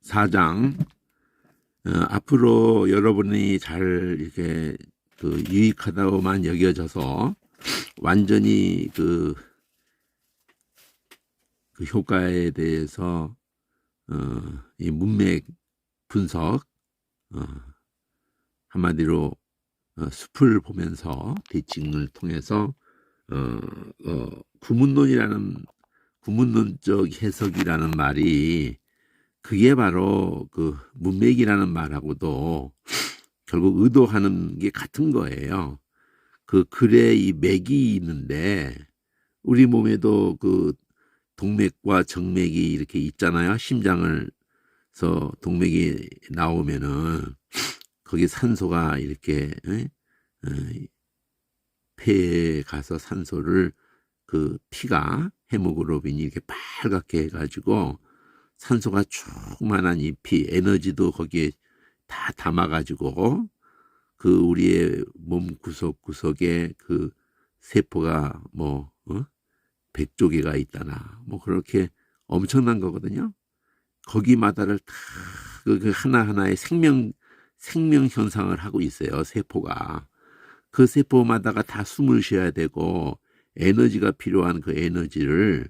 4장. 앞으로 여러분이 잘 이렇게 유익하다고만 여겨져서 완전히 그 효과에 대해서 이 문맥 분석, 한마디로 숲을 보면서 대칭을 통해서 구문론적 해석이라는 말이 그게 바로 그 문맥이라는 말하고도 결국 의도하는 게 같은 거예요. 그 글에 이 맥이 있는데 우리 몸에도 그 동맥과 정맥이 이렇게 있잖아요. 심장에서 동맥이 나오면은 거기 산소가 이렇게 폐에 가서 산소를 그 피가 헤모글로빈이 이렇게 빨갛게 해가지고 산소가 충만한 이 피, 에너지도 거기에 다 담아가지고 그 우리의 몸 구석구석에 그 세포가 100조 개가 있다나 그렇게 엄청난 거거든요. 거기마다를 다 그 하나하나의 생명 현상을 하고 있어요. 세포가. 그 세포마다가 다 숨을 쉬어야 되고 에너지가 필요한 그 에너지를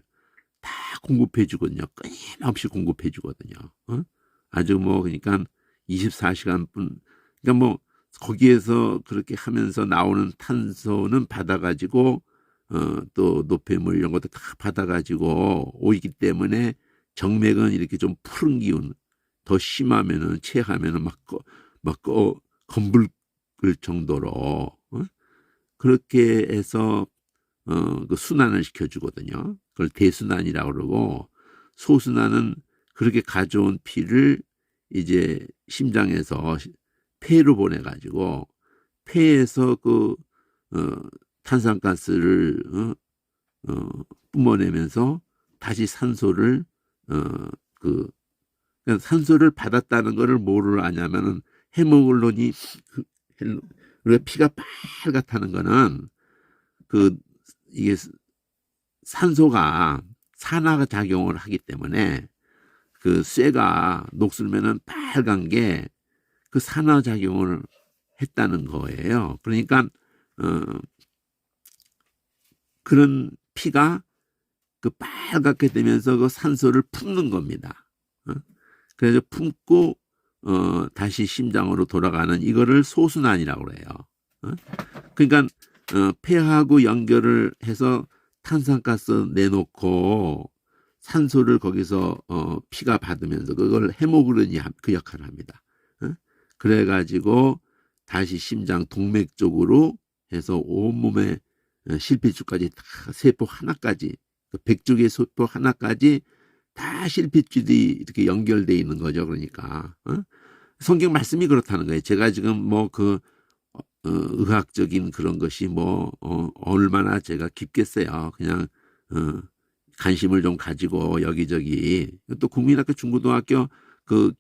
다 공급해 주거든요. 끊임없이 공급해 주거든요. 아주 그러니까 24시간뿐, 그러니까 거기에서 그렇게 하면서 나오는 탄소는 받아가지고 또 노폐물 이런 것도 다 받아가지고 오기 때문에 정맥은 이렇게 좀 푸른 기운, 더 심하면은 체하면은 검붉을 정도로 그렇게 해서 그 순환을 시켜주거든요. 그걸 대순환이라고 그러고, 소순환은 그렇게 가져온 피를 이제 심장에서 폐로 보내가지고 폐에서 그 탄산가스를 뿜어내면서 다시 산소를 그러니까 산소를 받았다는 것을 뭐를 아냐면은 헤모글로빈이 우리가 피가 빨갛다는 거는 이게 산소가 산화 작용을 하기 때문에 그 쇠가 녹슬면은 빨간 게 그 산화 작용을 했다는 거예요. 그러니까 그런 피가 그 빨갛게 되면서 그 산소를 품는 겁니다. 그래서 품고 다시 심장으로 돌아가는 이거를 소순환이라고 그래요. 그러니까 폐하고 연결을 해서 탄산가스 내놓고 산소를 거기서 피가 받으면서 그걸 헤모글로빈이 그 역할을 합니다. 그래가지고 다시 심장 동맥 쪽으로 해서 온몸에 실핏줄까지 다 세포 하나까지 100쪽의 세포 하나까지 다 실핏줄이 이렇게 연결되어 있는 거죠. 그러니까 성경 말씀이 그렇다는 거예요. 제가 지금 의학적인 그런 것이 얼마나 제가 깊겠어요. 그냥 관심을 좀 가지고 여기저기 또 국민학교 중고등학교 그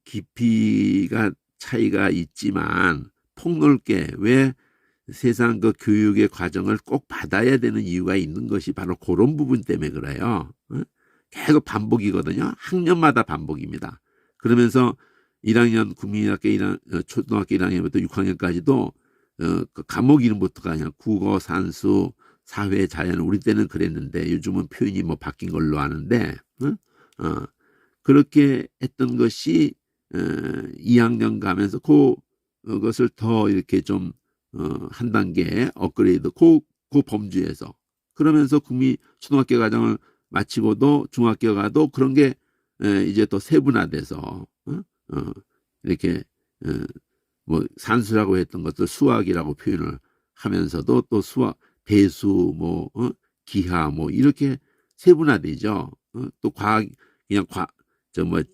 깊이가 차이가 있지만 폭넓게 왜 세상 그 교육의 과정을 꼭 받아야 되는 이유가 있는 것이 바로 그런 부분 때문에 그래요. 계속 반복이거든요. 학년마다 반복입니다. 그러면서 1학년 국민학교 초등학교 1학년부터 6학년까지도 그 과목 이름부터가 그냥 국어, 산수, 사회, 자연, 우리 때는 그랬는데 요즘은 표현이 바뀐 걸로 아는데 그렇게 했던 것이 2학년 가면서 그것을 더 이렇게 좀 한 단계 업그레이드 그 범주에서 그러면서 초등학교 과정을 마치고도 중학교 가도 그런 게 이제 또 세분화돼서 이렇게 산수라고 했던 것들 수학이라고 표현을 하면서도 또 수학 배수 기하 이렇게 세분화되죠. 또 과학 그냥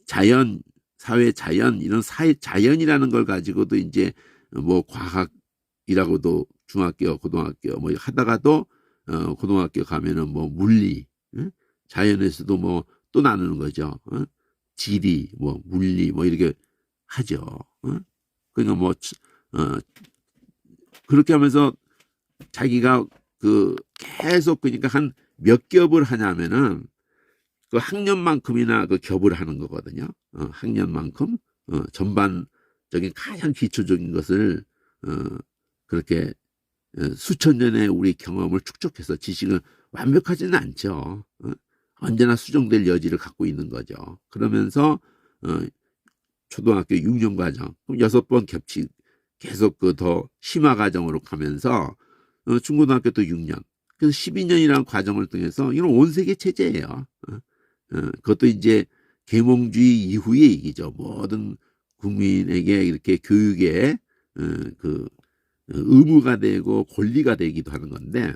자연 사회 자연 이런 자연이라는 걸 가지고도 이제 과학이라고도 중학교 고등학교 하다가도 고등학교 가면은 물리 자연에서도 또 나누는 거죠. 지리 물리 이렇게 하죠. 그러니까 그렇게 하면서 자기가 계속 그러니까 한 몇 겹을 하냐면은 그 학년만큼이나 그 겹을 하는 거거든요. 학년만큼 전반적인 가장 기초적인 것을 그렇게 수천 년의 우리 경험을 축적해서 지식을 완벽하지는 않죠. 언제나 수정될 여지를 갖고 있는 거죠. 그러면서 초등학교 6년 과정, 6번 겹치 계속 그 더 심화 과정으로 가면서 중고등학교 또 6년, 그래서 12년이라는 과정을 통해서 이건 온 세계 체제예요. 그것도 이제 계몽주의 이후의 얘기죠. 모든 국민에게 이렇게 교육에 그 의무가 되고 권리가 되기도 하는 건데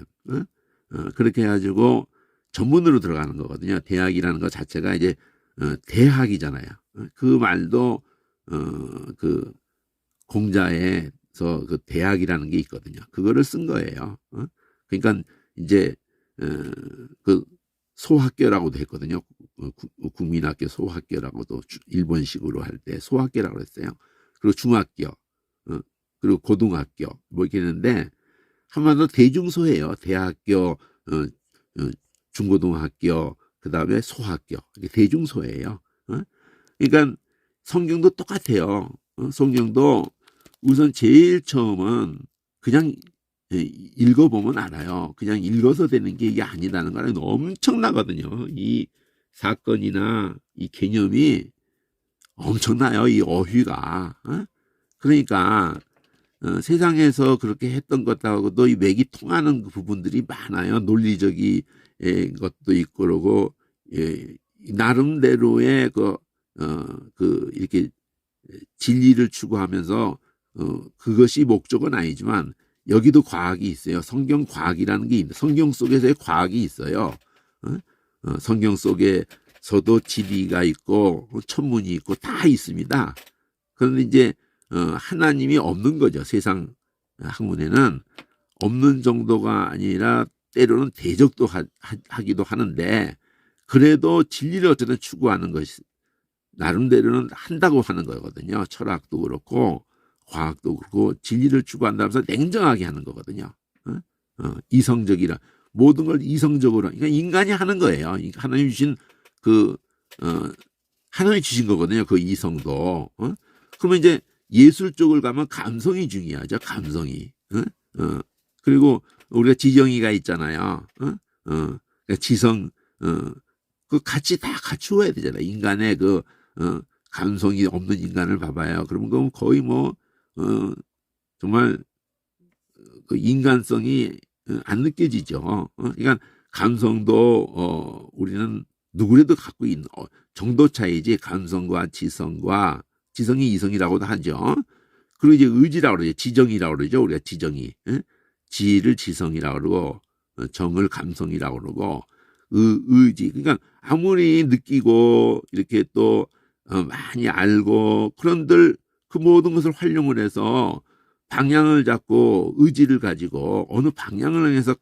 그렇게 해가지고 전문으로 들어가는 거거든요. 대학이라는 것 자체가 이제 대학이잖아요. 그 말도 그 공자에서 그 대학이라는 게 있거든요. 그거를 쓴 거예요. 그러니까 이제 그 소학교라고도 했거든요. 국민학교 소학교라고도 일본식으로 할 때 소학교라고 했어요. 그리고 중학교, 그리고 고등학교 뭐 이렇게 했는데 한마디로 대중소예요. 대학교, 중고등학교, 그 다음에 소학교 이게 대중소예요. 그러니까 성경도 똑같아요. 성경도 우선 제일 처음은 그냥 읽어보면 알아요. 그냥 읽어서 되는 게 이게 아니라는 거는 엄청나거든요. 이 사건이나 이 개념이 엄청나요. 이 어휘가. 그러니까 세상에서 그렇게 했던 것하고도 이 맥이 통하는 부분들이 많아요. 논리적인 것도 있고 그러고 나름대로의 그 이렇게 진리를 추구하면서 그것이 목적은 아니지만 여기도 과학이 있어요. 성경 과학이라는 게 있는데 성경 속에서의 과학이 있어요. 성경 속에서도 진리가 있고 천문이 있고 다 있습니다. 그런데 이제 하나님이 없는 거죠. 세상 학문에는 없는 정도가 아니라 때로는 대적도 하기도 하는데 그래도 진리를 어쨌든 추구하는 것이 나름대로는 한다고 하는 거거든요. 철학도 그렇고 과학도 그렇고 진리를 추구한다면서 냉정하게 하는 거거든요. 이성적이라 모든 걸 이성적으로 그러니까 인간이 하는 거예요. 하나님 주신 하나님이 주신 거거든요. 그 이성도. 그러면 이제 예술 쪽을 가면 감성이 중요하죠. 감성이. 그리고 우리가 지정이가 있잖아요. 그러니까 지성 그 같이 다 갖추어야 되잖아요. 인간의 감성이 없는 인간을 봐봐요. 그러면 그건 거의 뭐 정말 그 인간성이 안 느껴지죠. 그러니까 감성도 우리는 누구라도 갖고 있는 정도 차이지 감성과 지성이 이성이라고도 하죠. 그리고 이제 의지라고 그러죠. 지정이라고 그러죠. 우리가 지정이. 지를 지성이라고 그러고 정을 감성이라고 그러고 의지. 그러니까 아무리 느끼고 이렇게 또 많이 알고 그런들 그 모든 것을 활용을 해서 방향을 잡고 의지를 가지고 어느 방향을 향해서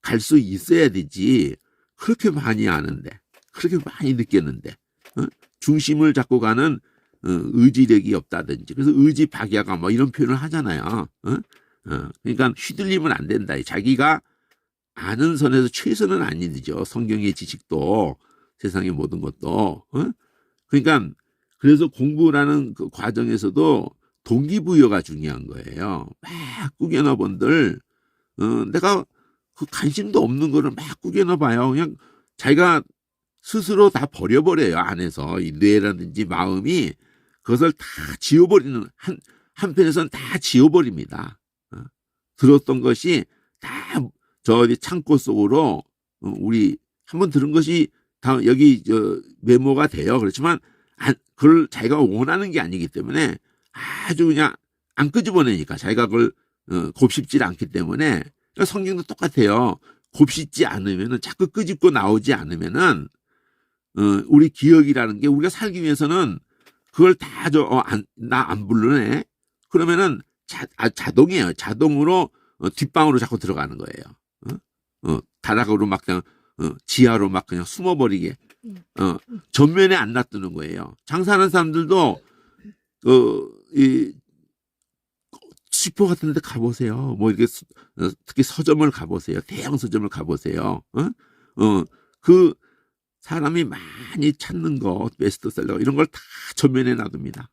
갈 수 있어야 되지. 그렇게 많이 아는데 그렇게 많이 느꼈는데 중심을 잡고 가는 의지력이 없다든지 그래서 의지박약아 뭐 이런 표현을 하잖아요. 그러니까 휘둘리면 안 된다. 자기가 아는 선에서 최선은 아니죠. 성경의 지식도 세상의 모든 것도. 그러니까 그래서 공부라는 그 과정에서도 동기부여가 중요한 거예요. 막 꾸겨넣어 본들 내가 그 관심도 없는 거를 막 꾸겨넣어 봐요. 그냥 자기가 스스로 다 버려버려요. 안에서 이 뇌라든지 마음이 그것을 다 지워버리는 한편에서는 다 지워버립니다. 들었던 것이 다 저 창고 속으로 우리 한번 들은 것이 다 여기 메모가 돼요. 그렇지만 그걸 자기가 원하는 게 아니기 때문에 아주 그냥 안 끄집어내니까 자기가 그걸 곱씹지 않기 때문에 그러니까 성경도 똑같아요. 곱씹지 않으면은 자꾸 끄집고 나오지 않으면은 우리 기억이라는 게 우리가 살기 위해서는 그걸 다 나 안 부르네. 그러면은 자동이에요. 자동으로 뒷방으로 자꾸 들어가는 거예요. 다락으로 막 그냥 지하로 막 그냥 숨어버리게 전면에 안 놔두는 거예요. 장사하는 사람들도 이 슈퍼 같은 데 가보세요. 뭐 이렇게 특히 서점을 가보세요. 대형 서점을 가보세요. 그 사람이 많이 찾는 거, 베스트셀러 이런 걸 다 전면에 놔둡니다.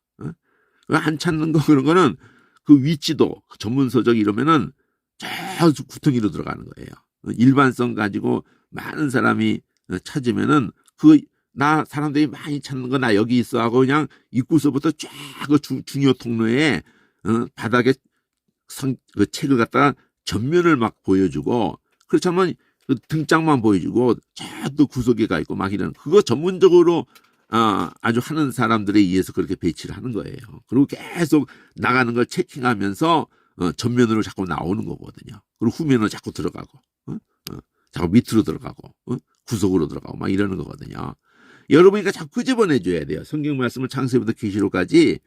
안 찾는 거 그런 거는 그 위치도 전문서적 이러면은 저 구덩이로 들어가는 거예요. 일반성 가지고 많은 사람이 찾으면은 나 사람들이 많이 찾는 거 나 여기 있어 하고 그냥 입구서부터 쫙 그 중요 통로에 바닥에 그 책을 갖다가 전면을 막 보여주고 그렇다면 그 등짝만 보여주고 저도 구석에 가 있고 막 이런 그거 전문적으로 아주 하는 사람들에 의해서 그렇게 배치를 하는 거예요. 그리고 계속 나가는 걸 체킹하면서 전면으로 자꾸 나오는 거거든요. 그리고 후면으로 자꾸 들어가고 자꾸 밑으로 들어가고 구석으로 들어가고 막 이러는 거거든요. 여러분이니까 자꾸 끄집어내줘야 돼요. 성경 말씀을 창세부터 계시록까지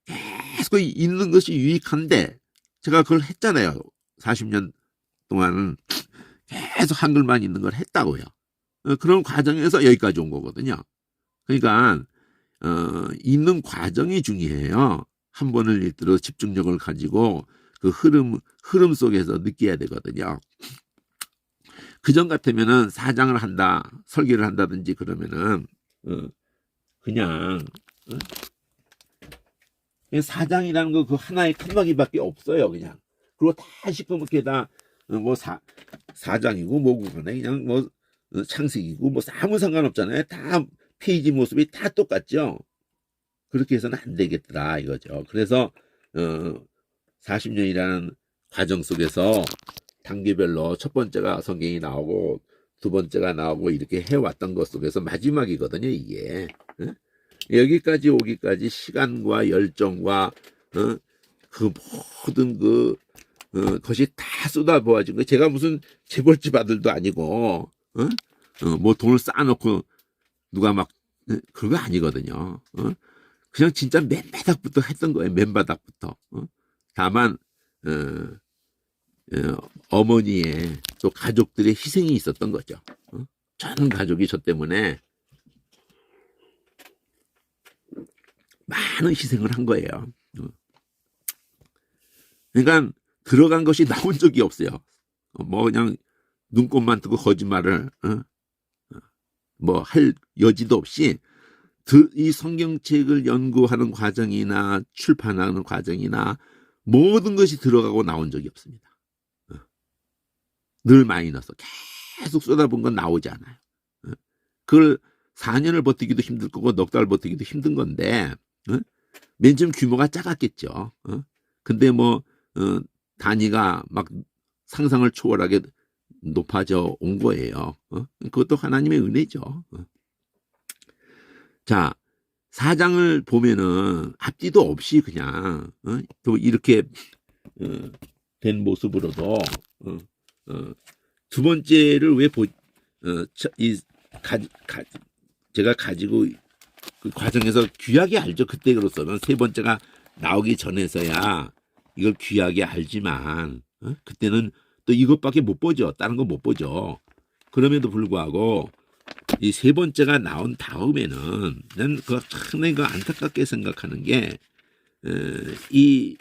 계속 있는 것이 유익한데 제가 그걸 했잖아요. 40년 동안은 계속 한글만 있는 걸 했다고요. 그런 과정에서 여기까지 온 거거든요. 그러니까 읽는 과정이 중요해요. 한 번을 읽더라도 집중력을 가지고 그 흐름 속에서 느껴야 되거든요. 그전 같으면은 사장을 한다, 설계를 한다든지 그러면은 그냥 사장이라는 거 그 하나의 칸막이밖에 없어요. 그냥 그리고 다 시커멓게 다 뭐 사장이고 뭐고 그냥 뭐 창식이고 뭐 아무 상관없잖아요. 다 페이지 모습이 다 똑같죠. 그렇게 해서는 안 되겠더라 이거죠. 그래서 40년이라는 과정 속에서 단계별로 첫 번째가 성경이 나오고 두 번째가 나오고 이렇게 해왔던 것 속에서 마지막이거든요 이게. 여기까지 오기까지 시간과 열정과 그 모든 것이 다 쏟아부어진 거. 제가 무슨 재벌집 아들도 아니고 뭐 돈을 쌓아놓고 누가 막 그거 아니거든요. 그냥 진짜 맨바닥부터 했던 거예요. 맨바닥부터. 다만 어머니의 또 가족들의 희생이 있었던 거죠. 전 가족이 저 때문에 많은 희생을 한 거예요. 그러니까 들어간 것이 나온 적이 없어요. 뭐 그냥 눈곱만 뜨고 거짓말을 뭐 할 여지도 없이 이 성경책을 연구하는 과정이나 출판하는 과정이나 모든 것이 들어가고 나온 적이 없습니다. 늘 마이너스 계속 쏟아본 건 나오지 않아요. 그걸 4년을 버티기도 힘들 거고 넉 달 버티기도 힘든 건데 맨 처음 규모가 작았겠죠. 근데 뭐 단위가 막 상상을 초월하게 높아져 온 거예요. 그것도 하나님의 은혜죠. 자, 사장을 보면은 앞뒤도 없이 그냥 또 이렇게 된 모습으로도 두 번째를 왜 제가 가지고 그 과정에서 귀하게 알죠. 그때로서는 세 번째가 나오기 전에서야 이걸 귀하게 알지만 그때는 또 이것밖에 못 보죠. 다른 거 못 보죠. 그럼에도 불구하고 이 세 번째가 나온 다음에는 난 그거 참 내가 안타깝게 생각하는 게 이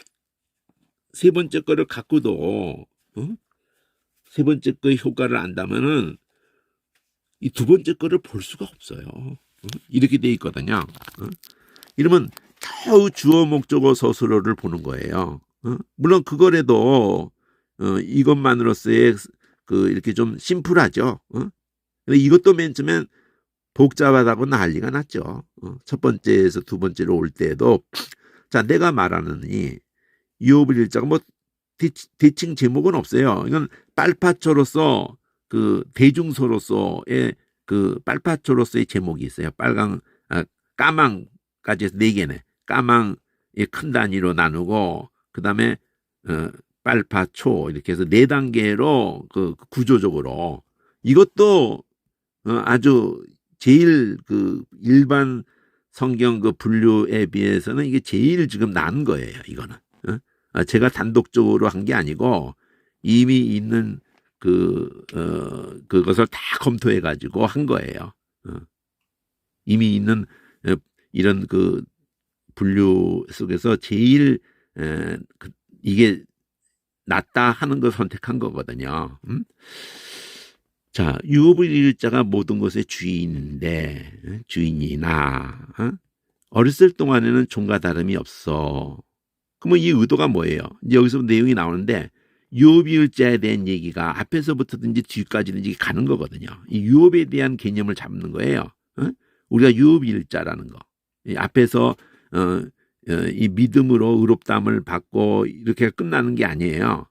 세 번째 거를 갖고도 세 번째 거의 효과를 안다면은 이 두 번째 거를 볼 수가 없어요. 이렇게 돼 있거든요. 이러면 겨우 주어 목적어 서술어를 보는 거예요. 물론 그거라도 이것만으로서의 그 이렇게 좀 심플하죠. 근데 이것도 맨 처음엔 복잡하다고 난리가 났죠. 첫 번째에서 두 번째로 올 때에도 자 내가 말하는 이 유업을 일자가 뭐 대칭 제목은 없어요. 이건 빨파초로서 그 대중서로서의 그 빨파초로서의 제목이 있어요. 까망까지 해서 네 개네. 까망 큰 단위로 나누고 그 다음에 빨파초 이렇게 해서 네 단계로 그 구조적으로 이것도 아주 제일 그 일반 성경 그 분류에 비해서는 이게 제일 지금 난 거예요. 이거는 제가 단독적으로 한 게 아니고 이미 있는 그것을 다 검토해 가지고 한 거예요. 이미 있는 이런 그 분류 속에서 제일 이게 낫다 하는 걸 선택한 거거든요. 자, 유업을 이을 자가 모든 것의 주인인데, 주인이 나. 어렸을 동안에는 종과 다름이 없어. 그러면 이 의도가 뭐예요? 이제 여기서 내용이 나오는데, 유업이을 자에 대한 얘기가 앞에서부터든지 뒤까지든지 가는 거거든요. 이 유업에 대한 개념을 잡는 거예요. 우리가 유업이을 자라는 거. 이 앞에서 이 믿음으로 의롭다함을 받고 이렇게 끝나는 게 아니에요.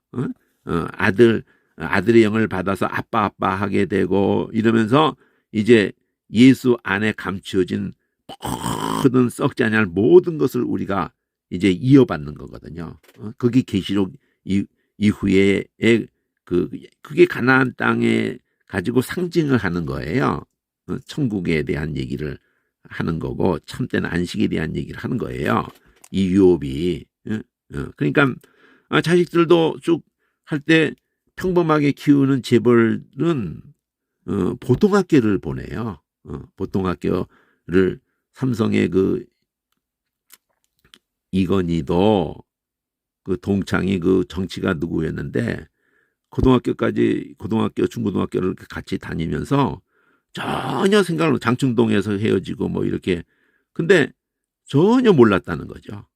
아들의 영을 받아서 아빠 하게 되고 이러면서 이제 예수 안에 감추어진 모든 썩지 아니할 모든 것을 우리가 이제 이어받는 거거든요. 그게 계시록 이후에 그게 가나안 땅에 가지고 상징을 하는 거예요. 천국에 대한 얘기를 하는 거고 참된 안식에 대한 얘기를 하는 거예요. 이 유업이. 그러니까 자식들도 쭉 할 때 평범하게 키우는 재벌은 보통 학교를 보내요. 보통 학교를 삼성의 그 이건희도 그 동창이 그 정치가 누구였는데 고등학교 중고등학교를 같이 다니면서 전혀 생각을 장충동에서 헤어지고 뭐 이렇게 근데 전혀 몰랐다는 거죠.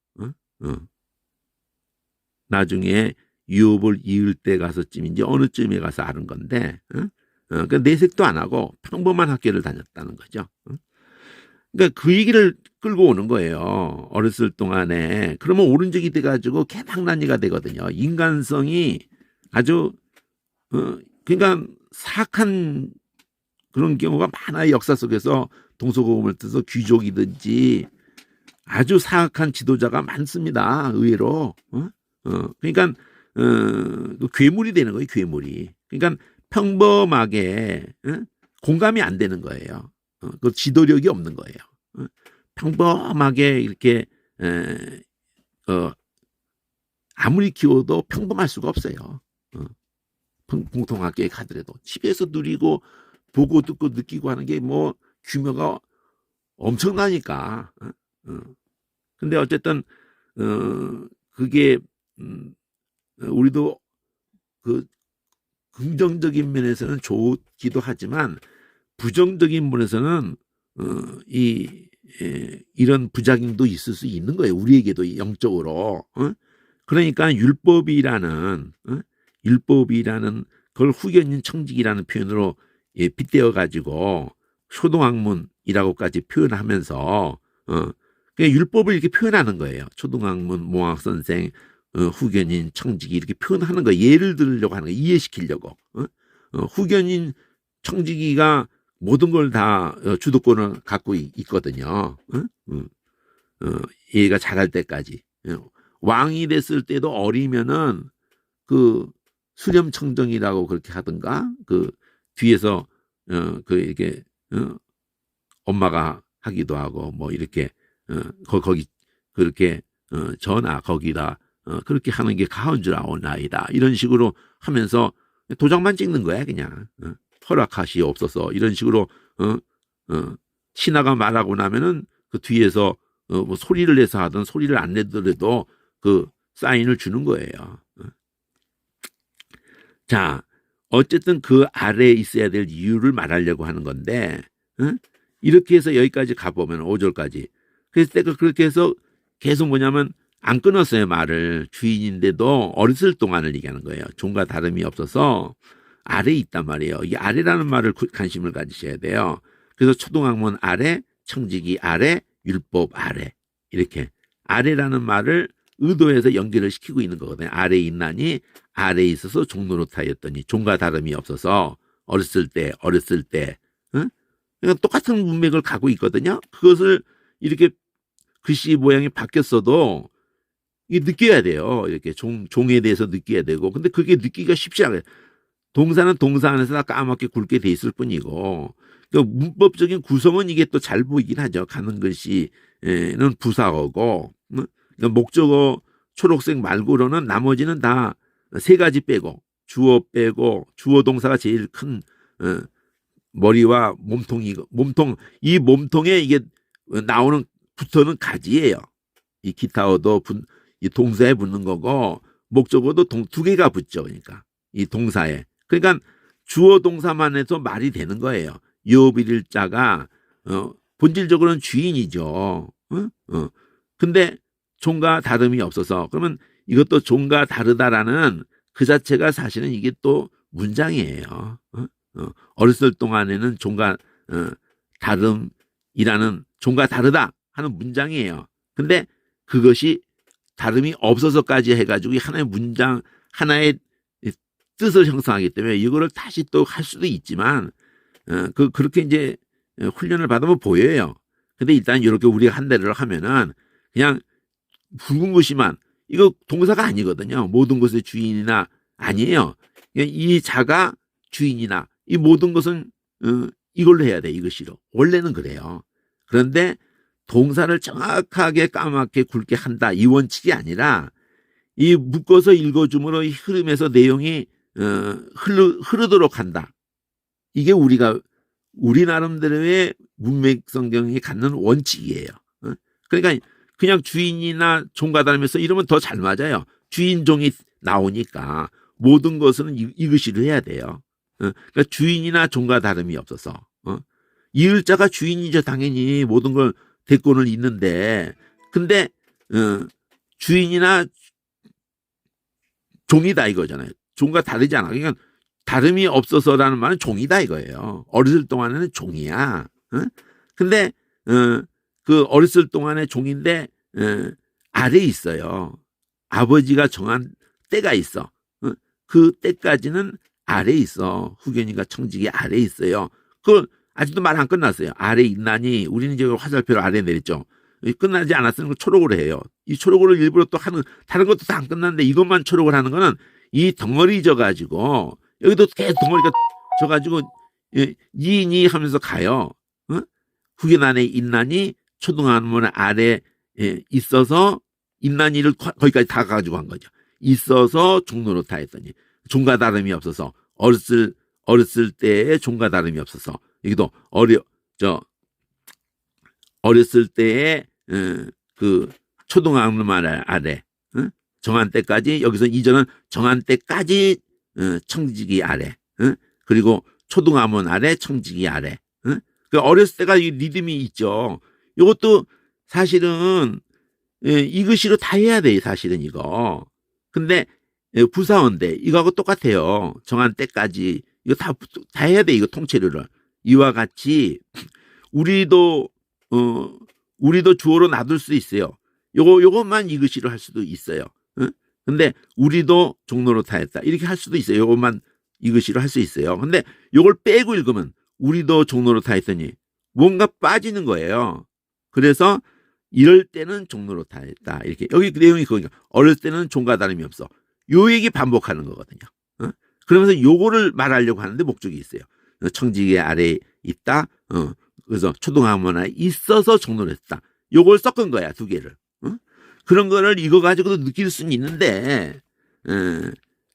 나중에 유업을 이을 때 가서쯤인지 어느 쯤에 가서 아는 건데 그러니까 내색도 안 하고 평범한 학교를 다녔다는 거죠. 그러니까 그 얘기를 끌고 오는 거예요. 어렸을 동안에. 그러면 오른쪽이 돼가지고 개망난이가 되거든요. 인간성이 아주 그러니까 사악한 그런 경우가 많아요. 역사 속에서 동서고금을 떠서 귀족이든지 아주 사악한 지도자가 많습니다. 의외로. 그러니까 그 괴물이 되는 거예요. 괴물이. 그러니까 평범하게 공감이 안 되는 거예요. 그 지도력이 없는 거예요. 평범하게 이렇게 아무리 키워도 평범할 수가 없어요. 공통학교에 가더라도 집에서 누리고 보고 듣고 느끼고 하는 게 뭐 규모가 엄청나니까. 근데 어쨌든 그게 우리도 그 긍정적인 면에서는 좋기도 하지만 부정적인 면에서는 이런 부작용도 있을 수 있는 거예요. 우리에게도 영적으로. 그러니까 율법이라는 그걸 후견인 청직이라는 표현으로 빗대어 가지고 초등학문이라고까지 표현하면서 그러니까 율법을 이렇게 표현하는 거예요. 초등학문, 모학 선생, 후견인, 청직이 이렇게 표현하는 거예요. 예를 들으려고 하는 거예요. 이해시키려고. 후견인, 청직이가 모든 걸 다 주도권을 갖고 있거든요. 얘가 자랄 때까지. 왕이 됐을 때도 어리면은 그 수렴청정이라고 그렇게 하든가 그 뒤에서 그 이렇게 엄마가 하기도 하고 뭐 이렇게 거기 그렇게 전하 거기다 그렇게 하는 게 가운 줄 아오나이다 이런 식으로 하면서 도장만 찍는 거야 그냥 허락하시옵소서 이런 식으로 신하가 말하고 나면은 그 뒤에서 뭐 소리를 내서 하든 소리를 안 내더라도 그 사인을 주는 거예요. 자, 어쨌든 그 아래에 있어야 될 이유를 말하려고 하는 건데 이렇게 해서 여기까지 가보면 5절까지 그래서 내가 그렇게 해서 계속 뭐냐면 안 끊었어요 말을 주인인데도 어렸을 동안을 얘기하는 거예요. 종과 다름이 없어서 아래에 있단 말이에요. 이 아래라는 말을 관심을 가지셔야 돼요. 그래서 초등학문 아래, 청지기 아래, 율법 아래 이렇게 아래라는 말을 의도해서 연결을 시키고 있는 거거든요. 아래에 있나니 아래에 있어서 종노릇하였더니 종과 다름이 없어서 어렸을 때 그러니까 똑같은 문맥을 가고 있거든요. 그것을 이렇게 글씨 모양이 바뀌었어도 이게 느껴야 돼요. 이렇게 종에 대해서 느껴야 되고 근데 그게 느끼기가 쉽지 않아요. 동사는 동사 안에서 다 까맣게 굵게 돼 있을 뿐이고 그러니까 문법적인 구성은 이게 또 잘 보이긴 하죠. 가는 글씨는 부사어고 그러니까 목적어 초록색 말고로는 나머지는 다 세 가지 빼고 주어 빼고 주어 동사가 제일 큰 머리와 몸통 이 몸통에 이게 나오는 붙어는 가지예요. 이 기타어도 이 동사에 붙는 거고 목적어도 두 개가 붙죠. 그러니까 이 동사에 그러니까 주어 동사만 해서 말이 되는 거예요. 여호빌일자가 본질적으로는 주인이죠. 근데 종과 다름이 없어서 그러면 이것도 종과 다르다라는 그 자체가 사실은 이게 또 문장이에요. 어렸을 동안에는 종과 다름이라는 종과 다르다 하는 문장이에요. 근데 그것이 다름이 없어서까지 해가지고 하나의 문장 하나의 뜻을 형성하기 때문에 이거를 다시 또 할 수도 있지만 그렇게 이제 훈련을 받으면 보여요. 근데 일단 이렇게 우리가 한 대를 하면은 그냥 붉은 것이만 이거 동사가 아니거든요. 모든 것의 주인이나 아니에요. 이 자가 주인이나 이 모든 것은 이걸로 해야 돼. 이것이로. 원래는 그래요. 그런데 동사를 정확하게 까맣게 굵게 한다. 이 원칙이 아니라 이 묶어서 읽어줌으로 이 흐름에서 내용이 흐르도록 한다. 이게 우리 나름대로의 문맥 성경이 갖는 원칙이에요. 그러니까 그냥 주인이나 종과 다르면서 이러면 더 잘 맞아요. 주인 종이 나오니까 모든 것은 이것이로 해야 돼요. 그러니까 주인이나 종과 다름이 없어서 이을자가 주인이죠. 당연히 모든 걸 대권을 잇는데 근데 주인이나 종이다 이거잖아요. 종과 다르지 않아. 그러니까 다름이 없어서라는 말은 종이다 이거예요. 어렸을 동안에는 종이야. 근데 그 어렸을 동안의 종인데 아래에 있어요. 아버지가 정한 때가 있어. 그 때까지는 아래에 있어. 후견인과 청직이 아래에 있어요. 그걸 아직도 말 안 끝났어요. 아래에 있나니 우리는 이제 화살표를 아래에 내렸죠. 끝나지 않았으면 그 초록으로 해요. 이 초록으로 일부러 또 하는 다른 것도 다 안 끝났는데 이것만 초록을 하는 거는 이 덩어리 져가지고 여기도 계속 덩어리가 져가지고 니니 하면서 가요. 후견 안에 있나니 초등학문 아래 있어서 있나니를 거기까지 다 가지고 한 거죠. 있어서 종노릇하 했더니 종과 다름이 없어서 어렸을 때의 종과 다름이 없어서 여기도 어렸을 때의 그 초등학문 아래 정한 때까지 여기서 이전은 정한 때까지 청지기 아래 그리고 초등학문 아래 청지기 아래 그 어렸을 때가 이 리듬이 있죠. 이것도 사실은 이것이로 다 해야 돼 사실은 이거. 근데 부사어인데 이거하고 똑같아요. 정한 때까지 이거 다 해야 돼 이거 통째로를. 이와 같이 우리도 주어로 놔둘 수 있어요. 요것만 이것이로 할 수도 있어요. 근데 우리도 종로로 타했다 이렇게 할 수도 있어요. 요것만 이것이로 할 수 있어요. 근데 요걸 빼고 읽으면 우리도 종로로 타했더니 뭔가 빠지는 거예요. 그래서 이럴 때는 종로로 타했다 이렇게 여기 내용이 그거니까 어릴 때는 종과 다름이 없어. 요 얘기 반복하는 거거든요. 그러면서 요거를 말하려고 하는데 목적이 있어요. 청지기 아래에 있다. 그래서 초등학문에 있어서 종로를 했다. 요걸 섞은 거야 두 개를. 그런 거를 이거 가지고도 느낄 수는 있는데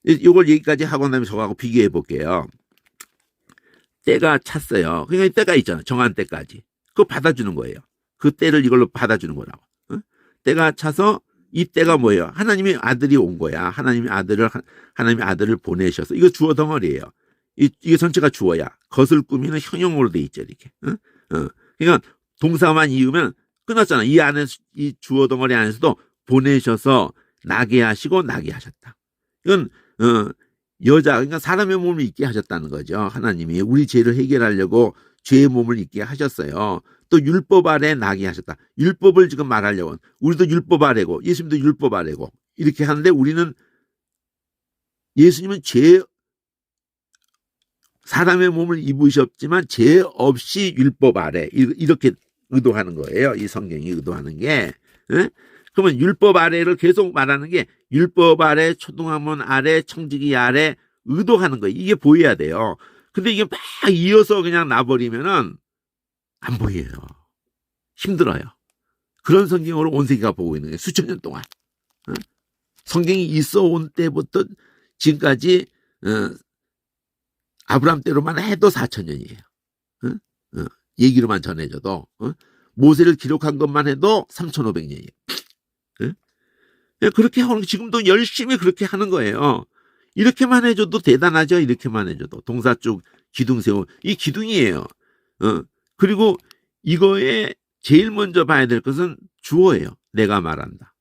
요걸 얘기까지 하고 나면 저하고 비교해 볼게요. 때가 찼어요. 그러니까 때가 있잖아. 정한 때까지. 그거 받아주는 거예요. 그 때를 이걸로 받아주는 거라고. 때가 차서 이 때가 뭐예요? 하나님의 아들이 온 거야. 하나님의 아들을 보내셔서 이거 주어 덩어리예요. 이게 전체가 주어야. 것을 꾸미는 형용어로 돼 있죠. 이렇게. 그러니까 동사만 이으면 끝났잖아. 이 안에 이 주어 덩어리 안에서도 보내셔서 나게 하시고 나게 하셨다. 이건 그러니까 사람의 몸을 있게 하셨다는 거죠. 하나님이 우리 죄를 해결하려고 죄의 몸을 있게 하셨어요. 또 율법 아래 나게 하셨다. 율법을 지금 말하려고 우리도 율법 아래고 예수님도 율법 아래고 이렇게 하는데 우리는 예수님은 사람의 몸을 입으셨지만 죄 없이 율법 아래 이렇게 의도하는 거예요. 이 성경이 의도하는 게. 그러면 율법 아래를 계속 말하는 게 율법 아래, 초등학문 아래, 청지기 아래 의도하는 거예요. 이게 보여야 돼요. 근데 이게 막 이어서 그냥 놔버리면은 안 보여요. 힘들어요. 그런 성경으로 온 세계가 보고 있는 거예요. 수천 년 동안. 성경이 있어 온 때부터 지금까지 아브라함 때로만 해도 4,000년이에요. 얘기로만 전해져도 모세를 기록한 것만 해도 3,500년이에요. 그렇게 하는 지금도 열심히 그렇게 하는 거예요. 이렇게만 해줘도 대단하죠. 이렇게만 해줘도. 동사 쪽 기둥 세워. 이 기둥이에요. 그리고 이거에 제일 먼저 봐야 될 것은 주어예요. 내가 말한다.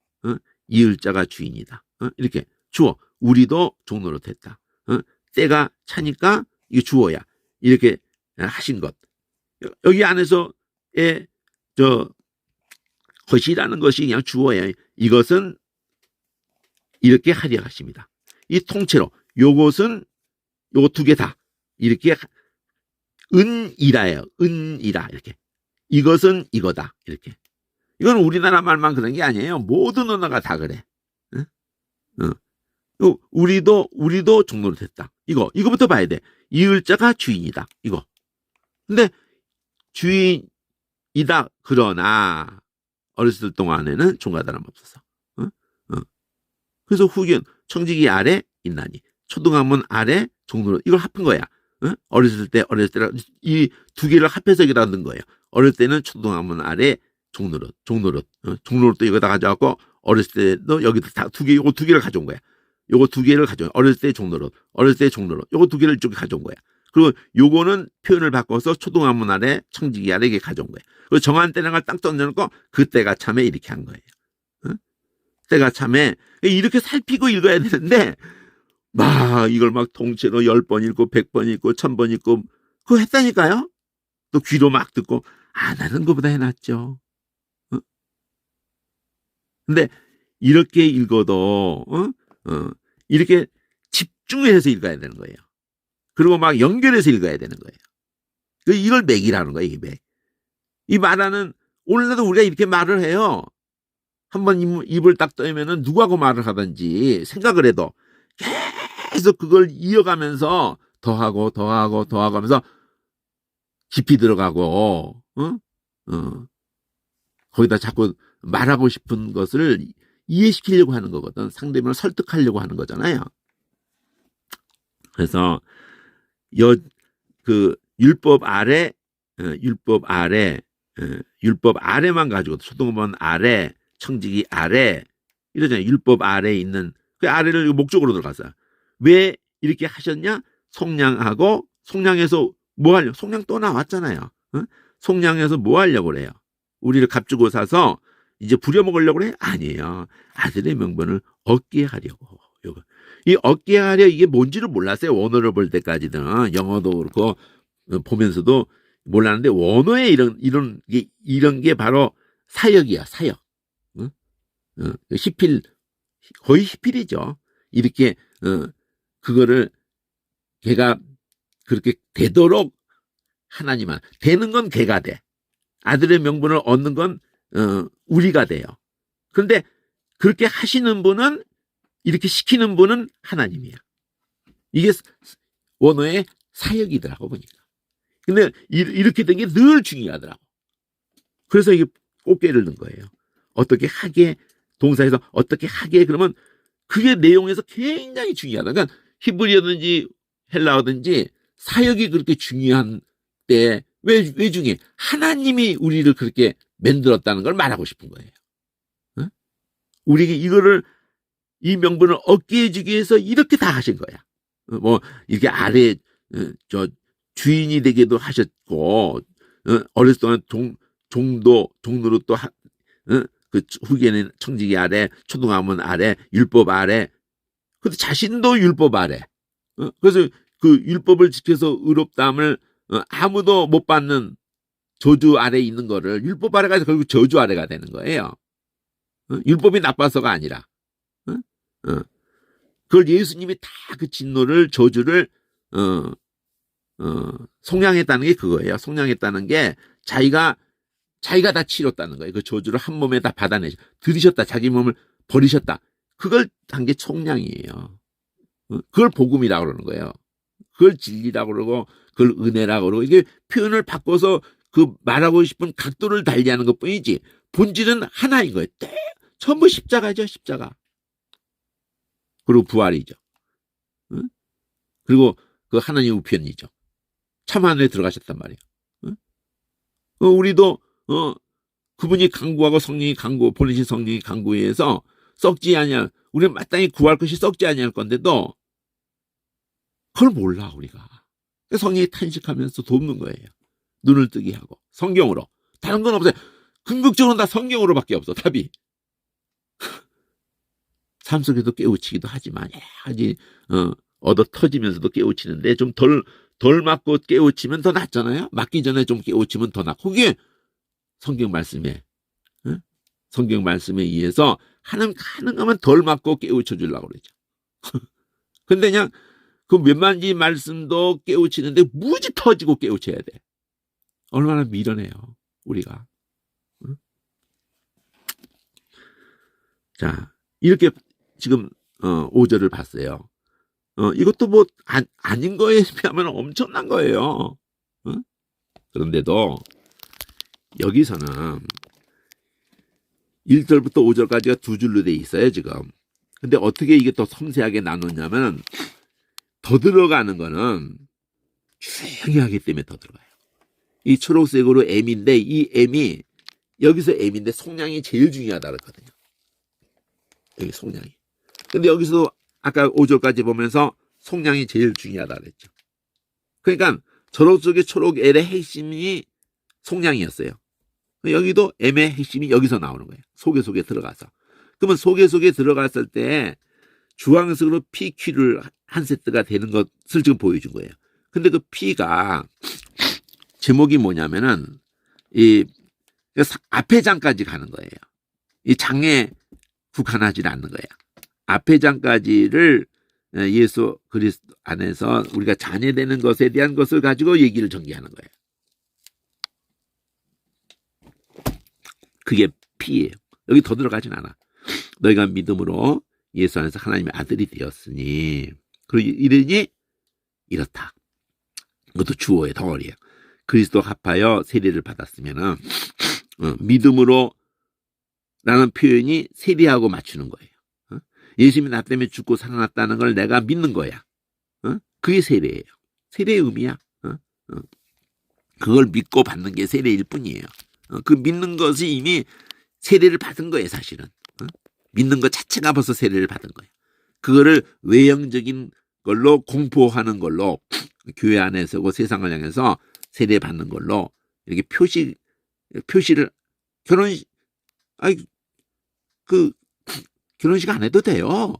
이을자가 주인이다. 이렇게 주어. 우리도 종노릇 했다. 때가 차니까 이게 주어야. 이렇게 하신 것. 여기 안에서의 것이라는 것이 그냥 주어야. 이것은 이렇게 하려 하십니다. 이 통째로 요것은 요거 두 개 다 이렇게 은이라예요. 은이라 이렇게. 이것은 이거다 이렇게. 이건 우리나라 말만 그런 게 아니에요. 모든 언어가 다 그래. 우리도 종노릇 했다. 이거부터 봐야 돼. 이을자가 주인이다. 이거. 근데 주인이다. 그러나 어렸을 동안에는 종가다름 없었어. 그래서 후견 청지기 아래 있나니 초등학문 아래 종노릇 이걸 합한 거야. 어렸을 때 이 두 개를 합해서 여기다 넣은 거예요. 어릴 때는 초등학문 아래 종노릇도 이거 다 가져왔고 어렸을 때도 여기다 다 요거 두 개를 가져온 거야. 요거 두 개를 가져온 어렸을 때 종노릇 요거 두 개를 이쪽에 가져온 거야. 그리고 요거는 표현을 바꿔서 초등학문 아래 청지기 아래 이게 가져온 거야. 그리고 정한 때라는 걸 딱 던져놓고 그때가 참에 이렇게 한 거예요. 때가 참에 이렇게 살피고 읽어야 되는데 막 이걸 막 통째로 10번 읽고 100번 읽고 1000번 읽고 그거 했다니까요. 또 귀로 막 듣고 안 하는 것보다 해놨죠. 근데 이렇게 읽어도 이렇게 집중해서 읽어야 되는 거예요. 그리고 막 연결해서 읽어야 되는 거예요. 이걸 맥이라는 거예요. 이게 맥. 이 말하는 오늘날도 우리가 이렇게 말을 해요. 한번 입을 딱 떠면은 누구하고 말을 하든지 생각을 해도 계속 그걸 이어가면서 더하고 하면서 깊이 들어가고 거기다 자꾸 말하고 싶은 것을 이해시키려고 하는 거거든. 상대방을 설득하려고 하는 거잖아요. 그래서 율법 아래만 가지고 초등학문 아래 청지기 아래 이러잖아요. 율법 아래에 있는 그 아래를 목적으로 들어갔어요. 왜 이렇게 하셨냐? 송량에서 뭐 하려고? 송량 또 나왔잖아요. 송량에서 뭐 하려고 그래요? 우리를 값주고 사서 이제 부려먹으려고 그래? 아니에요. 아들의 명분을 얻게 하려고. 이 얻게 하려 이게 뭔지를 몰랐어요. 원어를 볼 때까지는. 영어도 그렇고 보면서도 몰랐는데 원어에 이런 게 바로 사역이야. 사역. 히필 거의 히필이죠. 이렇게 그거를 걔가 그렇게 되도록 하나님은 되는 건 걔가 돼. 아들의 명분을 얻는 건 우리가 돼요. 그런데 그렇게 하시는 분은 이렇게 시키는 분은 하나님이야. 이게 원어의 사역이더라고 보니까. 근데 이렇게 된 게 늘 중요하더라고. 그래서 이게 꽃게를 넣은 거예요. 어떻게 하게 동사에서 어떻게 하게 그러면 그게 내용에서 굉장히 중요하다. 그러니까 히브리어든지 헬라어든지 사역이 그렇게 중요한 때 왜 중요해? 하나님이 우리를 그렇게 만들었다는 걸 말하고 싶은 거예요. 우리에게 이거를 이 명분을 얻게 해주기 위해서 이렇게 다 하신 거야. 뭐 이렇게 아래 주인이 되게도 하셨고 어렸을 동안 종로로 또 그 후기에는 청지기 아래 초등학문 아래 율법 아래 근데 자신도 율법 아래 그래서 그 율법을 지켜서 의롭다함을 아무도 못 받는 저주 아래 있는 거를 율법 아래가 결국 저주 아래가 되는 거예요. 율법이 나빠서가 아니라 그걸 예수님이 다 그 진노를 저주를 속량했다는 게 그거예요. 속량했다는 게 자기가 다 치렀다는 거예요. 그 저주를 한 몸에 다 받아내죠. 들이셨다. 자기 몸을 버리셨다. 그걸 한 게 속량이에요. 그걸 복음이라고 그러는 거예요. 그걸 진리라고 그러고 그걸 은혜라고 그러고 이게 표현을 바꿔서 그 말하고 싶은 각도를 달리하는 것뿐이지 본질은 하나인 거예요. 전부 십자가죠. 십자가. 그리고 부활이죠. 그리고 그 하나님 우편이죠. 참 하늘에 들어가셨단 말이에요. 우리도 그분이 강구하고 성령이 강구 보내신 성령이 강구해서 썩지 아니할 우리는 마땅히 구할 것이 썩지 아니할 건데도 그걸 몰라 우리가. 성령이 탄식하면서 돕는 거예요. 눈을 뜨게 하고 성경으로. 다른 건 없어요. 궁극적으로 다 성경으로밖에 없어 답이. 삶 속에도 깨우치기도 하지만 아직 얻어 터지면서도 깨우치는데 좀 덜 맞고 깨우치면 더 낫잖아요. 맞기 전에 좀 깨우치면 더 낫고 그게 성경 말씀에 성경 말씀에 의해서 하나님 가능하면 덜 맞고 깨우쳐 주려고 그러죠. 근데 그냥 그 몇만지 말씀도 깨우치는데 무지 터지고 깨우쳐야 돼. 얼마나 미련해요 우리가. 자 이렇게 지금 5절을 봤어요. 이것도 뭐 아닌 거에 비하면 엄청난 거예요. 그런데도 여기서는 1절부터 5절까지가 두 줄로 돼 있어요 지금. 근데 어떻게 이게 더 섬세하게 나눴냐면 더 들어가는 거는 조용히 하기 때문에 더 들어가요. 이 초록색으로 M인데 이 M이 여기서 M인데 속량이 제일 중요하다 그랬거든요. 여기 속량이. 근데 여기서 아까 5절까지 보면서 속량이 제일 중요하다 그랬죠. 그러니까 초록색의 초록 L의 핵심이 속량이었어요. 여기도 M의 핵심이 여기서 나오는 거예요. 속에 들어가서. 그러면 속에 들어갔을 때 주황색으로 PQ를 한 세트가 되는 것을 지금 보여준 거예요. 근데 그 P가 제목이 뭐냐면은 이 앞에 장까지 가는 거예요. 이 장에 국한하지 않는 거예요. 앞에 장까지를 예수 그리스도 안에서 우리가 자녀되는 것에 대한 것을 가지고 얘기를 전개하는 거예요. 그게 P예요. 여기 더 들어가진 않아. 너희가 믿음으로 예수 안에서 하나님의 아들이 되었으니 그리고 이르니 이렇다. 이것도 주어의 덩어리예요. 그리스도 합하여 세례를 받았으면은 믿음으로 라는 표현이 세례하고 맞추는 거예요. 예수님이 나 때문에 죽고 살아났다는 걸 내가 믿는 거야. 그게 세례예요. 세례의 의미야. 그걸 믿고 받는 게 세례일 뿐이에요. 그 믿는 것이 이미 세례를 받은 거예요 사실은. 믿는 것 자체가 벌써 세례를 받은 거예요. 그거를 외형적인 걸로 공포하는 걸로 교회 안에서고 세상을 향해서 세례 받는 걸로 이렇게 표시를 결혼식 안 해도 돼요.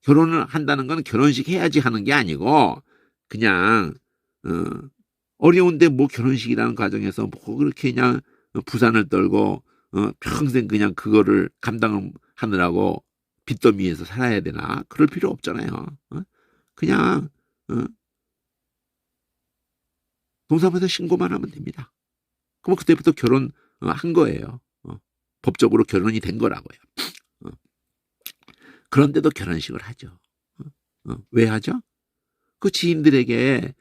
결혼을 한다는 건 결혼식 해야지 하는 게 아니고 그냥 어려운데 뭐 결혼식이라는 과정에서 뭐 그렇게 그냥 부산을 떨고 평생 그냥 그거를 감당하느라고 빚더미에서 살아야 되나? 그럴 필요 없잖아요. 그냥 동사무소 신고만 하면 됩니다. 그럼 그때부터 결혼한 거예요. 법적으로 결혼이 된 거라고요. 그런데도 결혼식을 하죠. 왜 하죠? 그 지인들에게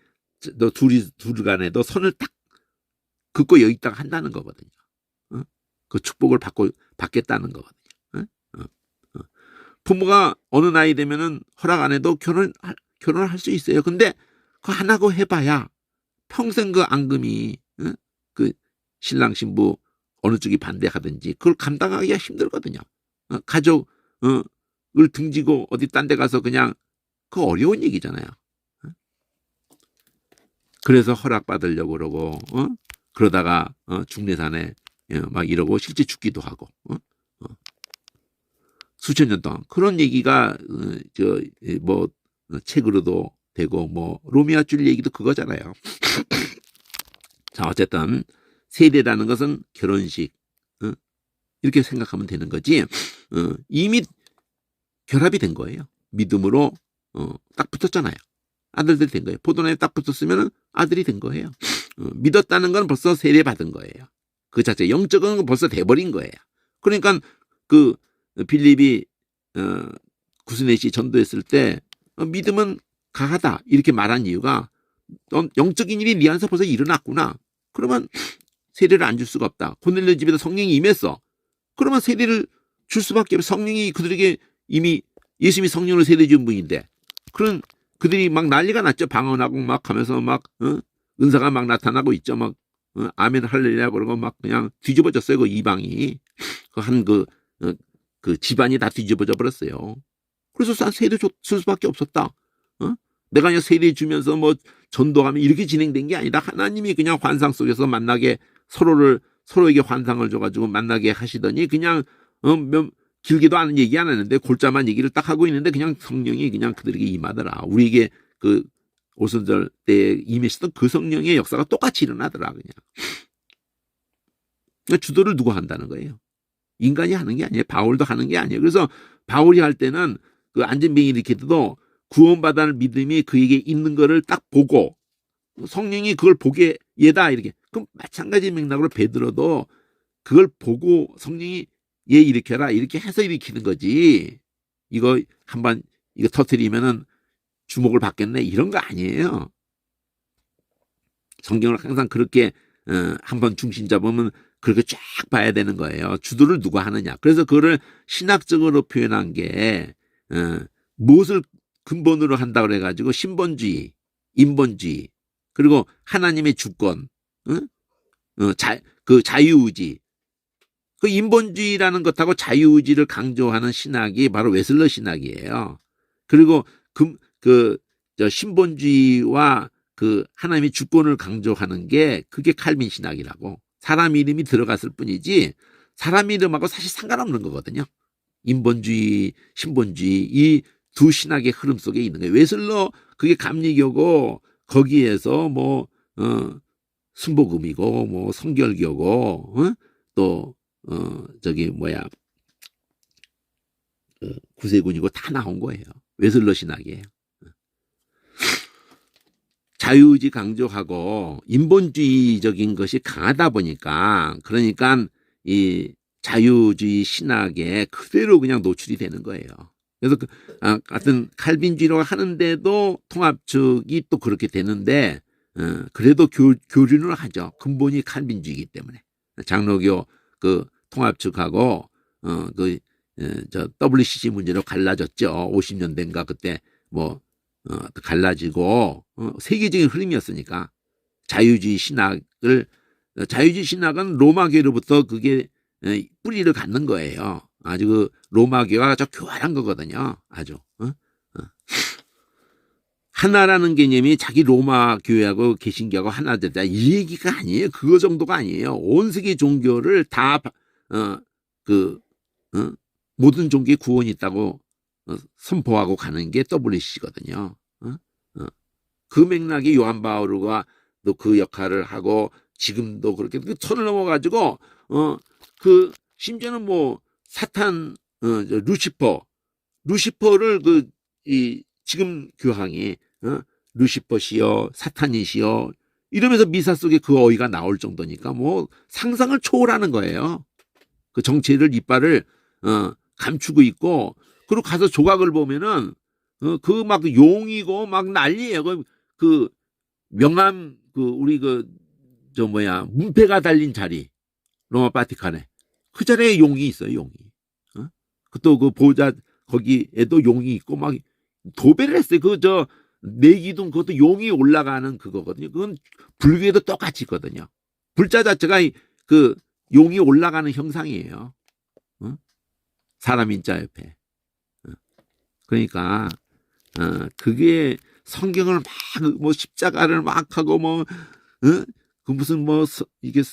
너 둘 간에도 손을 딱 긋고 여기다가 한다는 거거든요. 그 축복을 받겠다는 거거든요. 부모가 어느 나이 되면은 허락 안 해도 결혼을 할 수 있어요. 근데 그거 안 하고 해봐야 평생 그 앙금이 그 신랑 신부 어느 쪽이 반대하든지 그걸 감당하기가 힘들거든요. 가족을 등지고 어디 딴 데 가서 그냥 그 어려운 얘기잖아요. 그래서 허락받으려고 그러고 그러다가 중내산에 막 이러고 실제 죽기도 하고 수천 년 동안 그런 얘기가 뭐 책으로도 되고 뭐 로미오 줄 얘기도 그거잖아요. 자 어쨌든 세례라는 것은 결혼식 이렇게 생각하면 되는 거지. 이미 결합이 된 거예요. 믿음으로 딱 붙었잖아요. 아들들이 된 거예요. 포도나무에 딱 붙었으면 아들이 된 거예요. 믿었다는 건 벌써 세례 받은 거예요. 그 자체 영적인 건 벌써 돼버린 거예요. 그러니까 그 빌립이 구스넷이 전도했을 때 믿음은 강하다 이렇게 말한 이유가 영적인 일이 네 안에서 벌써 일어났구나. 그러면 세례를 안 줄 수가 없다. 고넬료 집에도 성령이 임했어. 그러면 세례를 줄 수밖에 없어. 성령이 그들에게 이미 예수님이 성령으로 세례 준 분인데 그런 그들이 막 난리가 났죠. 방언하고 막 하면서 막 은사가 막 나타나고 있죠. 막 아멘 할렐루야 그러고 막 그냥 뒤집어졌어요. 그 이방이 그 집안이 다 뒤집어져 버렸어요. 그래서 세례 줄 수밖에 없었다. 내가 그냥 세례 주면서 뭐 전도하면 이렇게 진행된 게 아니라 하나님이 그냥 환상 속에서 만나게 서로에게 환상을 줘가지고 만나게 하시더니 그냥 길게도 않은 얘기 안 하는데 골자만 얘기를 딱 하고 있는데 그냥 성령이 그냥 그들에게 임하더라. 우리에게 그 오순절 때 임했었던 그 성령의 역사가 똑같이 일어나더라. 그냥. 그러니까 주도를 누가 한다는 거예요. 인간이 하는 게 아니에요. 바울도 하는 게 아니에요. 그래서 바울이 할 때는 그 안전병이 일으키도 구원받을 믿음이 그에게 있는 거를 딱 보고 성령이 그걸 보게 얘다 이렇게. 그럼 마찬가지 맥락으로 베드로도 그걸 보고 성령이 얘 일으켜라 이렇게 해서 일으키는 거지. 이거 한번 이거 터뜨리면은 주목을 받겠네 이런 거 아니에요. 성경을 항상 그렇게 한번 중심 잡으면 그렇게 쫙 봐야 되는 거예요. 주도를 누가 하느냐. 그래서 그거를 신학적으로 표현한 게 무엇을 근본으로 한다 그래가지고 신본주의, 인본주의, 그리고 하나님의 주권, 그 자유의지. 그 인본주의라는 것하고 자유의지를 강조하는 신학이 바로 웨슬러 신학이에요. 그리고 신본주의와 그 하나님의 주권을 강조하는 게 그게 칼빈 신학이라고. 사람 이름이 들어갔을 뿐이지 사람 이름하고 사실 상관없는 거거든요. 인본주의, 신본주의 이 두 신학의 흐름 속에 있는 거예요. 웨슬러 그게 감리교고 거기에서 뭐 순복음이고 뭐 성결교고 또 저기 뭐야 구세군이고 다 나온 거예요. 웨슬러 신학이에요. 자유의지 강조하고 인본주의적인 것이 강하다 보니까 그러니까 이 자유주의 신학에 그대로 그냥 노출이 되는 거예요. 그래서 같은 칼빈주의로 하는데도 통합 측이 또 그렇게 되는데 그래도 교류는 하죠. 근본이 칼빈주의이기 때문에 장로교 그 통합 측하고 저 WCC 문제로 갈라졌죠. 50년대인가 그때 뭐 갈라지고 세계적인 흐름이었으니까 자유주의 신학은 로마교로부터 그게 뿌리를 갖는 거예요. 아주 그 로마교가 아주 교활한 거거든요. 아주 하나라는 개념이 자기 로마 교회하고 개신교하고 하나 되다 이 얘기가 아니에요. 그거 정도가 아니에요. 온 세계 종교를 다 모든 종교에 구원이 있다고 선포하고 가는 게 WC거든요. 그 맥락이 요한 바오르가 또 그 역할을 하고 지금도 그렇게 그 선을 넘어가지고 심지어는 뭐 사탄 루시퍼를 지금 교황이 루시퍼시여 사탄이시여 이러면서 미사 속에 그 어휘가 나올 정도니까 뭐 상상을 초월하는 거예요. 그 정체를 이빨을 감추고 있고 그리고 가서 조각을 보면은 그 막 용이고 막 난리예요. 그 명함 우리 문패가 달린 자리 로마 바티칸에 그 자리에 용이 있어요. 용이. 또 그 보좌 거기에도 용이 있고 막 도배를 했어요. 내기둥 그것도 용이 올라가는 그거거든요. 그건 불교에도 똑같이 있거든요. 불자 자체가 그 용이 올라가는 형상이에요. 사람 인자 옆에. 그러니까 그게 성경을 막 뭐 십자가를 막 하고 그 무슨 이게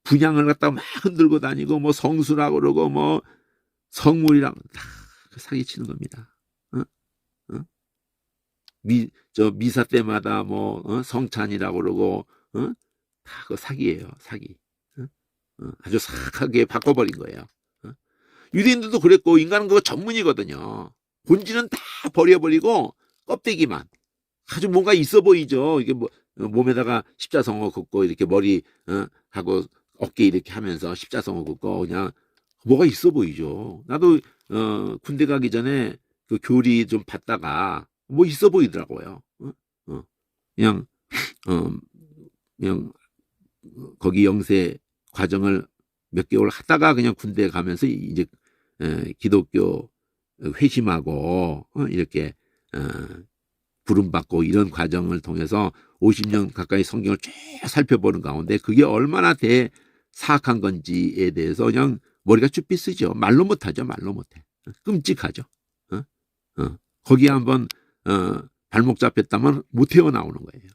분향을 갖다가 막 흔들고 다니고 뭐 성수라고 그러고 뭐 성물이라고 다 사기치는 겁니다. 미사 때마다 뭐 성찬이라고 그러고 다 그 사기예요. 사기. 아주 사악하게 바꿔버린 거예요. 유대인들도 그랬고 인간은 그거 전문이거든요. 본질은 다 버려버리고 껍데기만 아주 뭔가 있어 보이죠. 이게 뭐 몸에다가 십자성어 긋고 이렇게 머리 하고 어깨 이렇게 하면서 십자성어 긋고 그냥 뭐가 있어 보이죠. 나도 군대 가기 전에 그 교리 좀 받다가 뭐 있어 보이더라고요. 그냥 거기 영세 과정을 몇 개월 하다가 그냥 군대 가면서 이제 기독교 회심하고 이렇게 부름받고 이런 과정을 통해서 50년 가까이 성경을 쭉 살펴보는 가운데 그게 얼마나 사악한 건지에 대해서 그냥 머리가 쭈삐 쓰죠. 말로 못하죠. 말로 못해. 끔찍하죠. 거기에 한번 발목 잡혔다면 못 헤어나오는 거예요.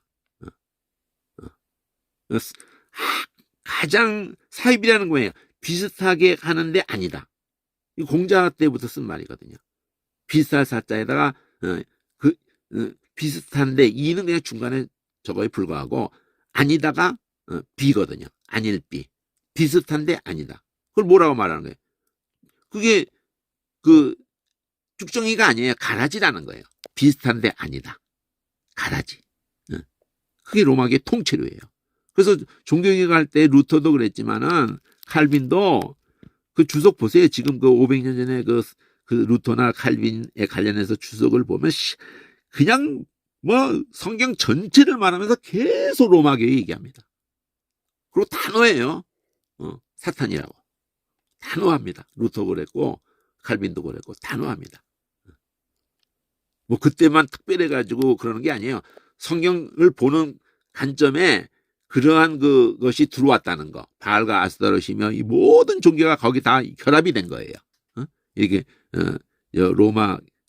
가장 사입이라는 거예요. 비슷하게 하는데 아니다. 이 공자 때부터 쓴 말이거든요. 비슷할 사자에다가 비슷한데 이는 그냥 중간에 저거에 불과하고 아니다가 비거든요. 아닐 비. 비슷한데 아니다. 그걸 뭐라고 말하는 거예요? 그게 쭉정이가 아니에요. 가라지라는 거예요. 비슷한데 아니다. 가라지. 그게 로마계 통째로예요. 그래서 종교개혁 할 때 루터도 그랬지만은 칼빈도 그 주석 보세요. 지금 그 500년 전에 그 루터나 칼빈에 관련해서 주석을 보면 그냥 뭐 성경 전체를 말하면서 계속 로마계 얘기합니다. 그리고 단호해요. 사탄이라고. 단호합니다. 루터 그랬고 칼빈도 그랬고 단호합니다. 뭐 그때만 특별해가지고 그러는 게 아니에요. 성경을 보는 관점에 그러한 그것이 들어왔다는 거. 바알과 아스타롯이며 이 모든 종교가 거기 다 결합이 된 거예요. 이게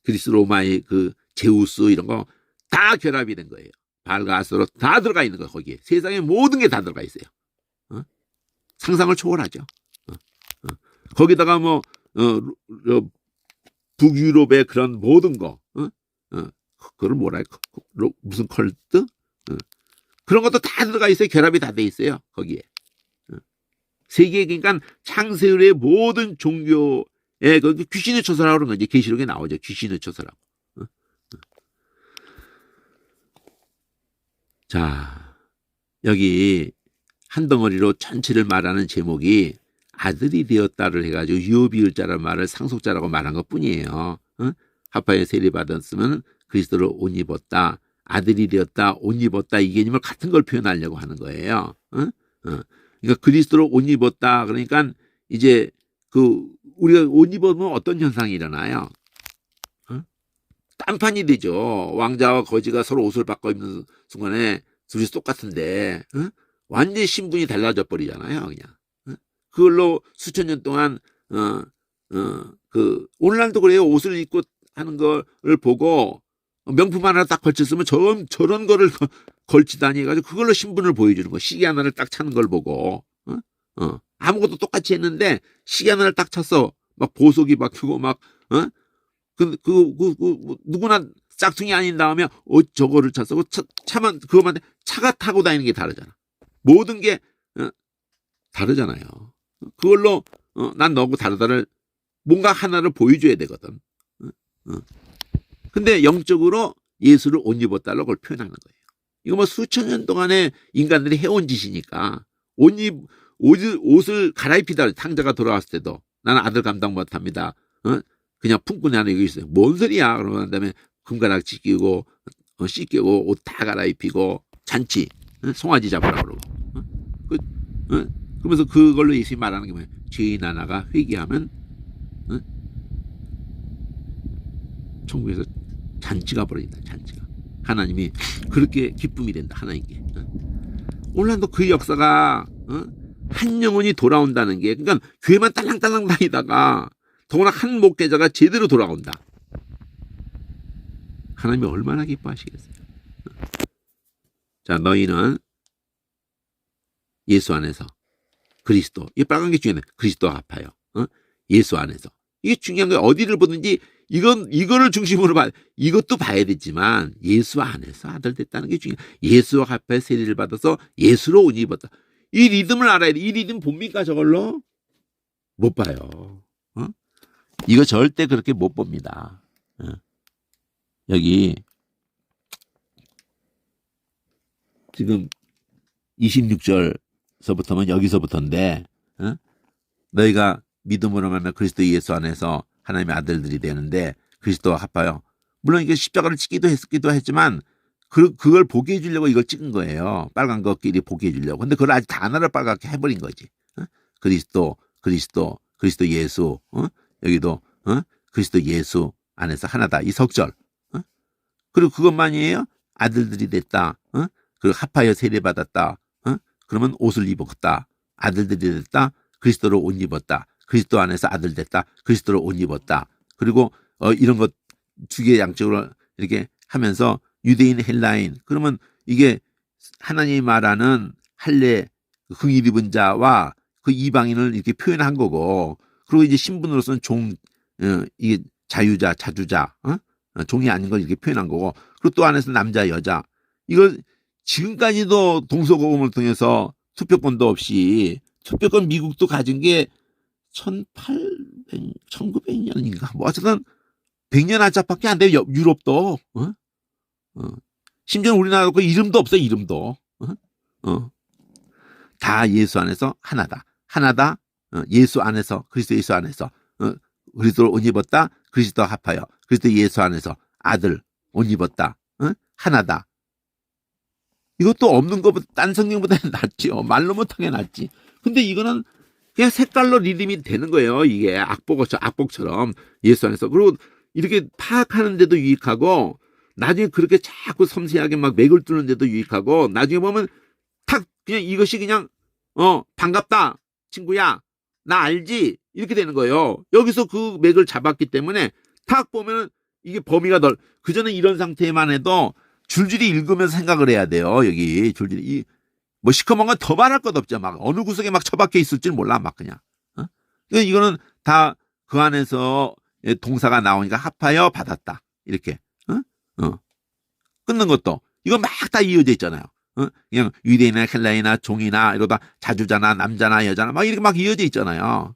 그리스 로마의 그 제우스 이런 거 다 결합이 된 거예요. 바알과 아스타롯 다 들어가 있는 거 거기에. 세상의 모든 게 다 들어가 있어요. 상상을 초월하죠. 거기다가 뭐 북유럽의 그런 모든 거, 그걸 뭐라 할까? 무슨 컬트? 그런 것도 다 들어가 있어요. 결합이 다 돼 있어요. 거기에. 세계, 그러니까 창세일의 모든 종교의 그 귀신의 처소라고 그러는 거지. 계시록에 나오죠. 귀신의 처소라고. 자, 여기 한 덩어리로 전체를 말하는 제목이 아들이 되었다를 해가지고 유비을자라는 말을 상속자라고 말한 것 뿐이에요. 하파에 세례받았으면 그리스도를 옷 입었다. 아들이 되었다. 옷 입었다. 이 개념을 같은 걸 표현하려고 하는 거예요. 그러니까 그리스도를 옷 입었다. 그러니까 이제 우리가 옷 입으면 어떤 현상이 일어나요? 딴판이 되죠. 왕자와 거지가 서로 옷을 바꿔 입는 순간에 둘이 똑같은데 완전히 신분이 달라져 버리잖아요. 그냥 그걸로 수천 년 동안 오늘날도 그래요. 옷을 입고 하는 거를 보고 명품 하나 딱 걸쳤으면 저런 거를 걸치다니 해가지고 그걸로 신분을 보여주는 거. 시계 하나를 딱 차는 걸 보고 아무것도 똑같이 했는데 시계 하나를 딱 찼어. 막 보석이 박히고 막 누구나 짝퉁이 아닌 다음에 저거를 찼어. 차만 그거만 차가 타고 다니는 게 다르잖아. 모든 게 다르잖아요. 그걸로 난 너하고 다르다를 뭔가 하나를 보여줘야 되거든. 근데 영적으로 예수를 옷 입었다고 그걸 표현하는 거예요. 이거 뭐 수천 년 동안에 인간들이 해온 짓이니까 옷을 갈아입히다 탕자가 돌아왔을 때도 나는 아들 감당 못합니다. 그냥 품꾼이 하나 여기 있어요. 뭔 소리야? 그러는 다음에 금가락 찢기고 씻기고 옷 다 갈아입히고 잔치 송아지 잡으라 그러고 그러면서 그걸로 예수님이 말하는 게 뭐예요? 죄인 하나가 회개하면 천국에서 잔치가 벌어진다. 잔치가. 하나님이 그렇게 기쁨이 된다. 하나님께. 오늘날도 그 역사가 한 영혼이 돌아온다는 게 그러니까 교회만 딸랑딸랑 다니다가 더구나 한 목회자가 제대로 돌아온다. 하나님이 얼마나 기뻐하시겠어요. 자, 너희는 예수 안에서 그리스도, 이 빨간 게 중요해. 그리스도와 합하여 예수 안에서. 이게 중요한 거예요. 어디를 보든지 이거를 중심으로 이것도 봐야 되지만 예수 안에서 아들 됐다는 게 중요해. 예수와 합하여 세례를 받아서 예수로 옷 입었다. 이 리듬을 알아야 돼. 이 리듬 봅니까 저걸로? 못 봐요. 이거 절대 그렇게 못 봅니다. 여기 지금 26절서부터면 여기서부터인데 너희가 믿음으로 말하면 그리스도 예수 안에서 하나님의 아들들이 되는데 그리스도와 합하여 물론 이게 십자가를 찍기도 했지만 그걸 보게 해주려고 이걸 찍은 거예요. 빨간 것끼리 보게 해주려고. 근데 그걸 아직 단어를 빨갛게 해버린 거지. 그리스도 예수. 여기도 그리스도 예수 안에서 하나다. 이 석절. 그리고 그것만이에요. 아들들이 됐다. 그리고 합하여 세례받았다. 그러면 옷을 입었다. 아들들이 됐다. 그리스도로 옷 입었다. 그리스도 안에서 아들 됐다. 그리스도로 옷 입었다. 그리고 이런 것 두 개 양쪽으로 이렇게 하면서 유대인, 헬라인. 그러면 이게 하나님이 말하는 할례 긍휼 입은 자와 그 이방인을 이렇게 표현한 거고, 그리고 이제 신분으로서는 이게 자유자, 자주자, 종이 아닌 걸 이렇게 표현한 거고, 그리고 또 안에서 남자, 여자. 이걸 지금까지도 동서고금을 통해서 투표권도 없이, 투표권 미국도 가진 게 1900년인가 뭐 어쨌든 100년 안짝밖에 안 돼요. 유럽도. 심지어 우리나라도 그 이름도 없어요. 이름도. 다 예수 안에서 하나다. 하나다. 예수 안에서, 그리스도 예수 안에서. 그리스도를 옷 입었다. 그리스도 합하여. 그리스도 예수 안에서 아들 옷 입었다. 하나다. 이것도 없는 것보다 딴 성경보다 낫지요. 말로 못하게 낫지. 근데 이거는 그냥 색깔로 리듬이 되는 거예요. 이게 악복처럼 예수 안에서. 그리고 이렇게 파악하는데도 유익하고, 나중에 그렇게 자꾸 섬세하게 막 맥을 뚫는데도 유익하고, 나중에 보면 탁 그냥 이것이 그냥 반갑다 친구야 나 알지 이렇게 되는 거예요. 여기서 그 맥을 잡았기 때문에 탁 보면 이게 범위가 그전에 이런 상태만 해도 줄줄이 읽으면서 생각을 해야 돼요. 여기 줄줄이 뭐 시커먼 건 더 말할 것 없죠. 막 어느 구석에 막 처박혀 있을지 몰라 막 그냥. 이거는 다 그 안에서 동사가 나오니까 합하여 받았다 이렇게. 끊는 것도 이거 막 다 이어져 있잖아요. 그냥 유대인이나 헬라인이나 종이나 이러다 자주자나 남자나 여자나 막 이렇게 막 이어져 있잖아요.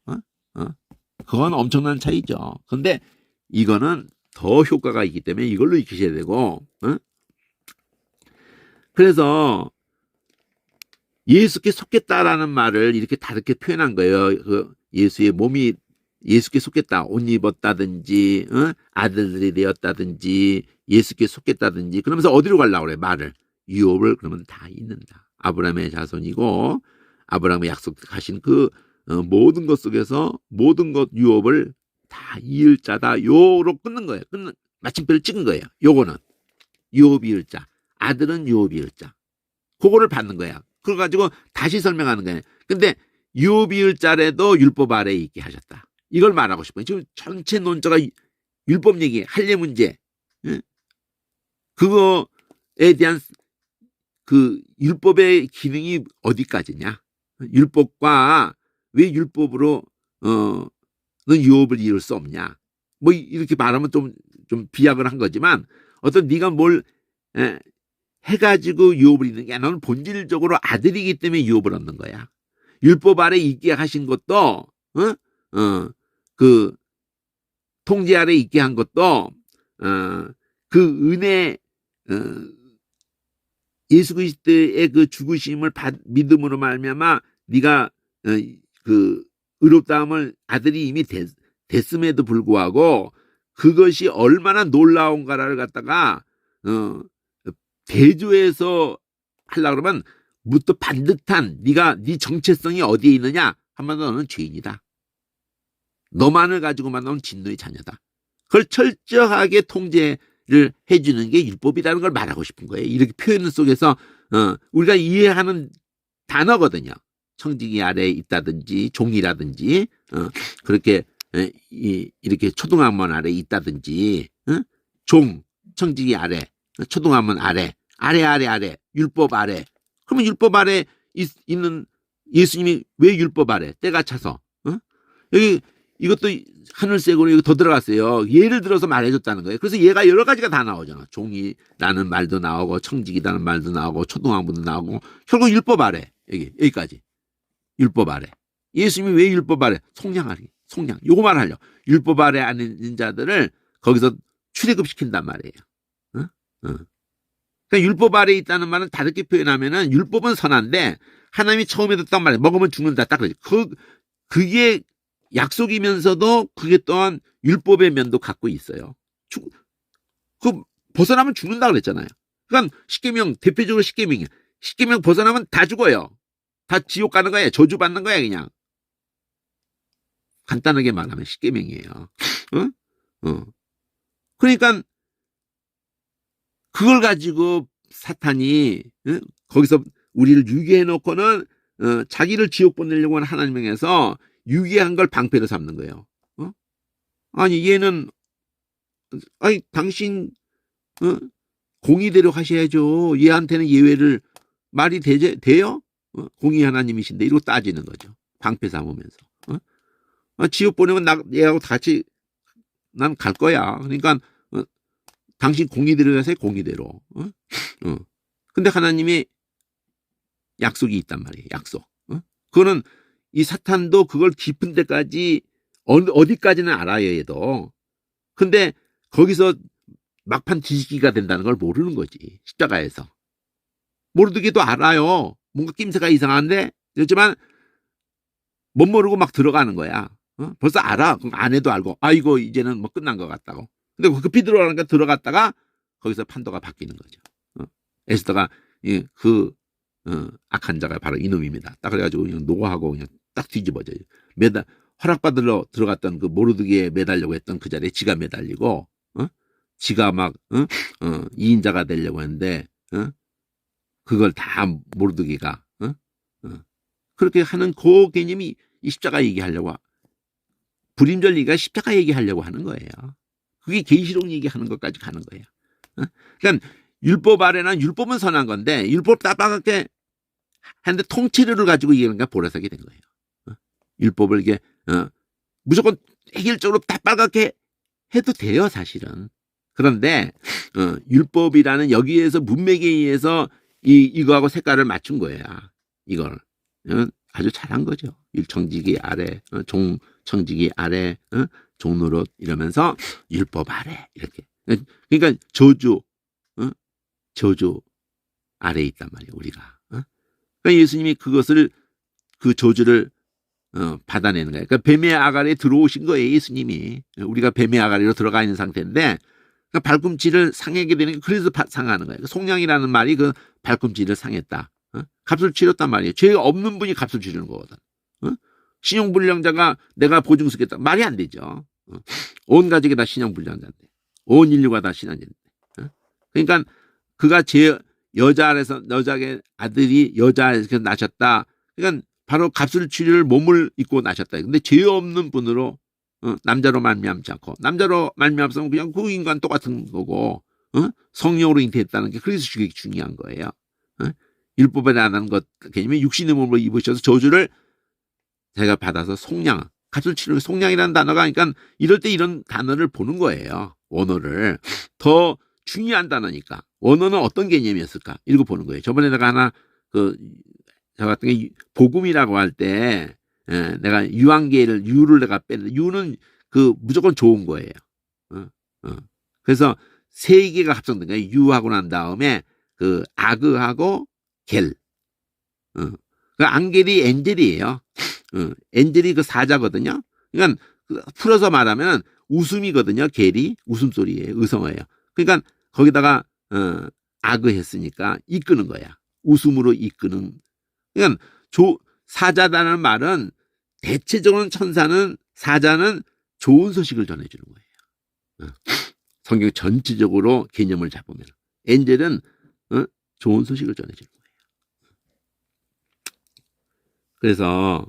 그건 엄청난 차이죠. 근데 이거는 더 효과가 있기 때문에 이걸로 익히셔야 되고, 그래서 예수께 속겠다라는 말을 이렇게 다르게 표현한 거예요. 그 예수의 몸이 예수께 속겠다, 옷 입었다든지, 아들들이 되었다든지, 예수께 속겠다든지, 그러면서 어디로 가려고 그래, 말을. 유업을 그러면 다 잇는다. 아브라함의 자손이고, 아브라함의 약속하신 그 모든 것 속에서 모든 것 유업을 다 이을 자다. 요로 끊는 거예요. 마침표를 찍은 거예요. 요거는. 유업 이을 자. 아들은 유업 이을 자. 그거를 받는 거야. 그걸 가지고 다시 설명하는 거예요. 근데 유업 이을 자래도 율법 아래에 있게 하셨다. 이걸 말하고 싶어요. 지금 전체 논조가 율법 얘기, 할례 문제. 그거에 대한 그 율법의 기능이 어디까지냐? 율법과 왜 율법으로 는 유업을 이룰 수 없냐? 뭐 이렇게 말하면 좀 비약을 한 거지만 어떤 네가 뭘 해가지고 유업을 잇는 게 아니라 너는 본질적으로 아들이기 때문에 유업을 얻는 거야. 율법 아래 있게 하신 것도 그 통제 아래 있게 한 것도 그 은혜 예수 그리스도의 그 죽으심을 믿음으로 말미암아 네가 그 의롭다함을 아들이 이미 됐음에도 불구하고 그것이 얼마나 놀라운가를 갖다가 대조해서 하려고 그러면 무엇도 반듯한 네 정체성이 어디에 있느냐 하면 너는 죄인이다. 너만을 가지고만 너는 진노의 자녀다. 그걸 철저하게 통제를 해주는 게 율법이라는 걸 말하고 싶은 거예요. 이렇게 표현 속에서 우리가 이해하는 단어거든요. 청지기 아래에 있다든지 종이라든지 그렇게 이렇게 초등학문 아래에 있다든지 종 청지기 아래 초등학문 아래 율법 아래. 그러면 율법 아래 있는 예수님이 왜 율법 아래 때가 차서 여기 이것도 하늘색으로 이거 더 들어갔어요. 예를 들어서 말해줬다는 거예요. 그래서 얘가 여러 가지가 다 나오잖아. 종이라는 말도 나오고 청지기라는 말도 나오고 초등학문도 나오고 결국 율법 아래 여기까지 율법 아래. 예수님이 왜 율법 아래? 속량. 요거 말하려. 율법 아래 안 있는 자들을 거기서 출애굽시킨단 말이에요. 그러니까 율법 아래에 있다는 말은 다르게 표현하면은 율법은 선한데 하나님이 처음에 듣단 말이에요. 먹으면 죽는다. 딱 그러지. 그게 약속이면서도 그게 또한 율법의 면도 갖고 있어요. 벗어나면 죽는다 그랬잖아요. 그러니까 십계명 대표적으로 십계명이야. 십계명 벗어나면 다 죽어요. 다 지옥 가는 거야. 저주 받는 거야 그냥. 간단하게 말하면 십계명이에요. 그러니까 그걸 가지고 사탄이 거기서 우리를 유기해 놓고는 자기를 지옥 보내려고 하는 하나님 향해서 유기한 걸 방패로 삼는 거예요. 아니 얘는 당신 공의대로 하셔야죠. 얘한테는 예외를 말이 돼요? 공의 하나님이신데 이러고 따지는 거죠. 방패 삼으면서. 지옥 보내면 얘하고 같이 난 갈 거야. 그러니까 당신 공의대로 하세요. 공의대로. 근데 하나님이 약속이 있단 말이에요. 약속. 그거는 이 사탄도 그걸 깊은 데까지 어디까지는 알아요. 얘도. 근데 거기서 막판 뒤집기가 된다는 걸 모르는 거지. 십자가에서. 모르기도 알아요. 뭔가 낌새가 이상한데 그렇지만 못 모르고 막 들어가는 거야. 벌써 알아. 그럼 안에도 알고 이거 이제는 뭐 끝난 것 같다고. 근데 급히 들어가니까 들어갔다가 거기서 판도가 바뀌는 거죠. 에스더가 그 악한 자가 바로 이놈입니다. 딱 그래가지고 그냥 노하고 그냥 딱 뒤집어져요. 허락받으러 들어갔던 그 모르드기에 매달려고 했던 그 자리에 지가 매달리고 지가 막 2인자가 되려고 했는데 그걸 다 모르드기가 그렇게 하는 그 개념이 이 십자가 얘기하려고 불임절 얘기가 십자가 얘기하려고 하는 거예요. 그게 계시록 얘기하는 것까지 가는 거예요. 그러니까 율법 아래는 율법은 선한 건데 율법 따박하게 하는데 통치를 가지고 얘기하니까 보라색이 된 거예요. 율법을 이게 무조건 해결적으로 다 빨갛게 해도 돼요, 사실은. 그런데 율법이라는 여기에서 문맥에 의해서 이거하고 색깔을 맞춘 거야. 이걸 아주 잘한 거죠. 일청지기 아래, 종청지기 아래, 종노릇 이러면서 율법 아래 이렇게. 그러니까 저주 아래에 있단 말이에요, 우리가. 그러니까 예수님이 그 저주를 받아내는 거예요. 그러니까 뱀의 아가리에 들어오신 거예요, 예수님이. 우리가 뱀의 아가리로 들어가 있는 상태인데 그러니까 발꿈치를 상하게 되는 게 그래서 상하는 거예요. 속량이라는 말이 그 발꿈치를 상했다. 값을 치렀단 말이에요. 죄 없는 분이 값을 치르는 거거든. 신용불량자가 내가 보증서겠다. 말이 안 되죠. 온 가족이 다 신용불량자인데. 온 인류가 다 신앙자인데. 그러니까 그가 여자의 아들이 여자에서 나셨다. 그러니까 바로 값을 치를 몸을 입고 나셨다. 근데 죄 없는 분으로 남자로 말미암지 않고 남자로 말미암으면 그냥 그 인간 똑같은 거고 성령으로 잉태했다는 게 그래서 중요한 거예요. 율법에 대한 것 개념이 육신의 몸으로 입으셔서 저주를 제가 받아서 속량 값을 치르는 속량이라는 단어가 그러니까 이럴 때 이런 단어를 보는 거예요. 원어를 더 중요한 단어니까 원어는 어떤 개념이었을까 이러고 보는 거예요. 저번에 내가 하나 저 같은 게 복음이라고 할 때 내가 유를 내가 뺐는데 유는 무조건 좋은 거예요. 그래서 세 개가 합성된 거예요. 유하고 난 다음에 아그하고 겔. 그 앙겔이 엔젤이에요. 엔젤이 그 사자거든요. 그러니까 풀어서 말하면 웃음이거든요. 겔이 웃음소리예요. 의성어예요. 그러니까 거기다가 아그 했으니까 이끄는 거야. 웃음으로 이끄는. 그러니까 사자다는 말은 대체적으로 사자는 좋은 소식을 전해주는 거예요. 성경 전체적으로 개념을 잡으면 엔젤은 좋은 소식을 전해주는 거예요. 그래서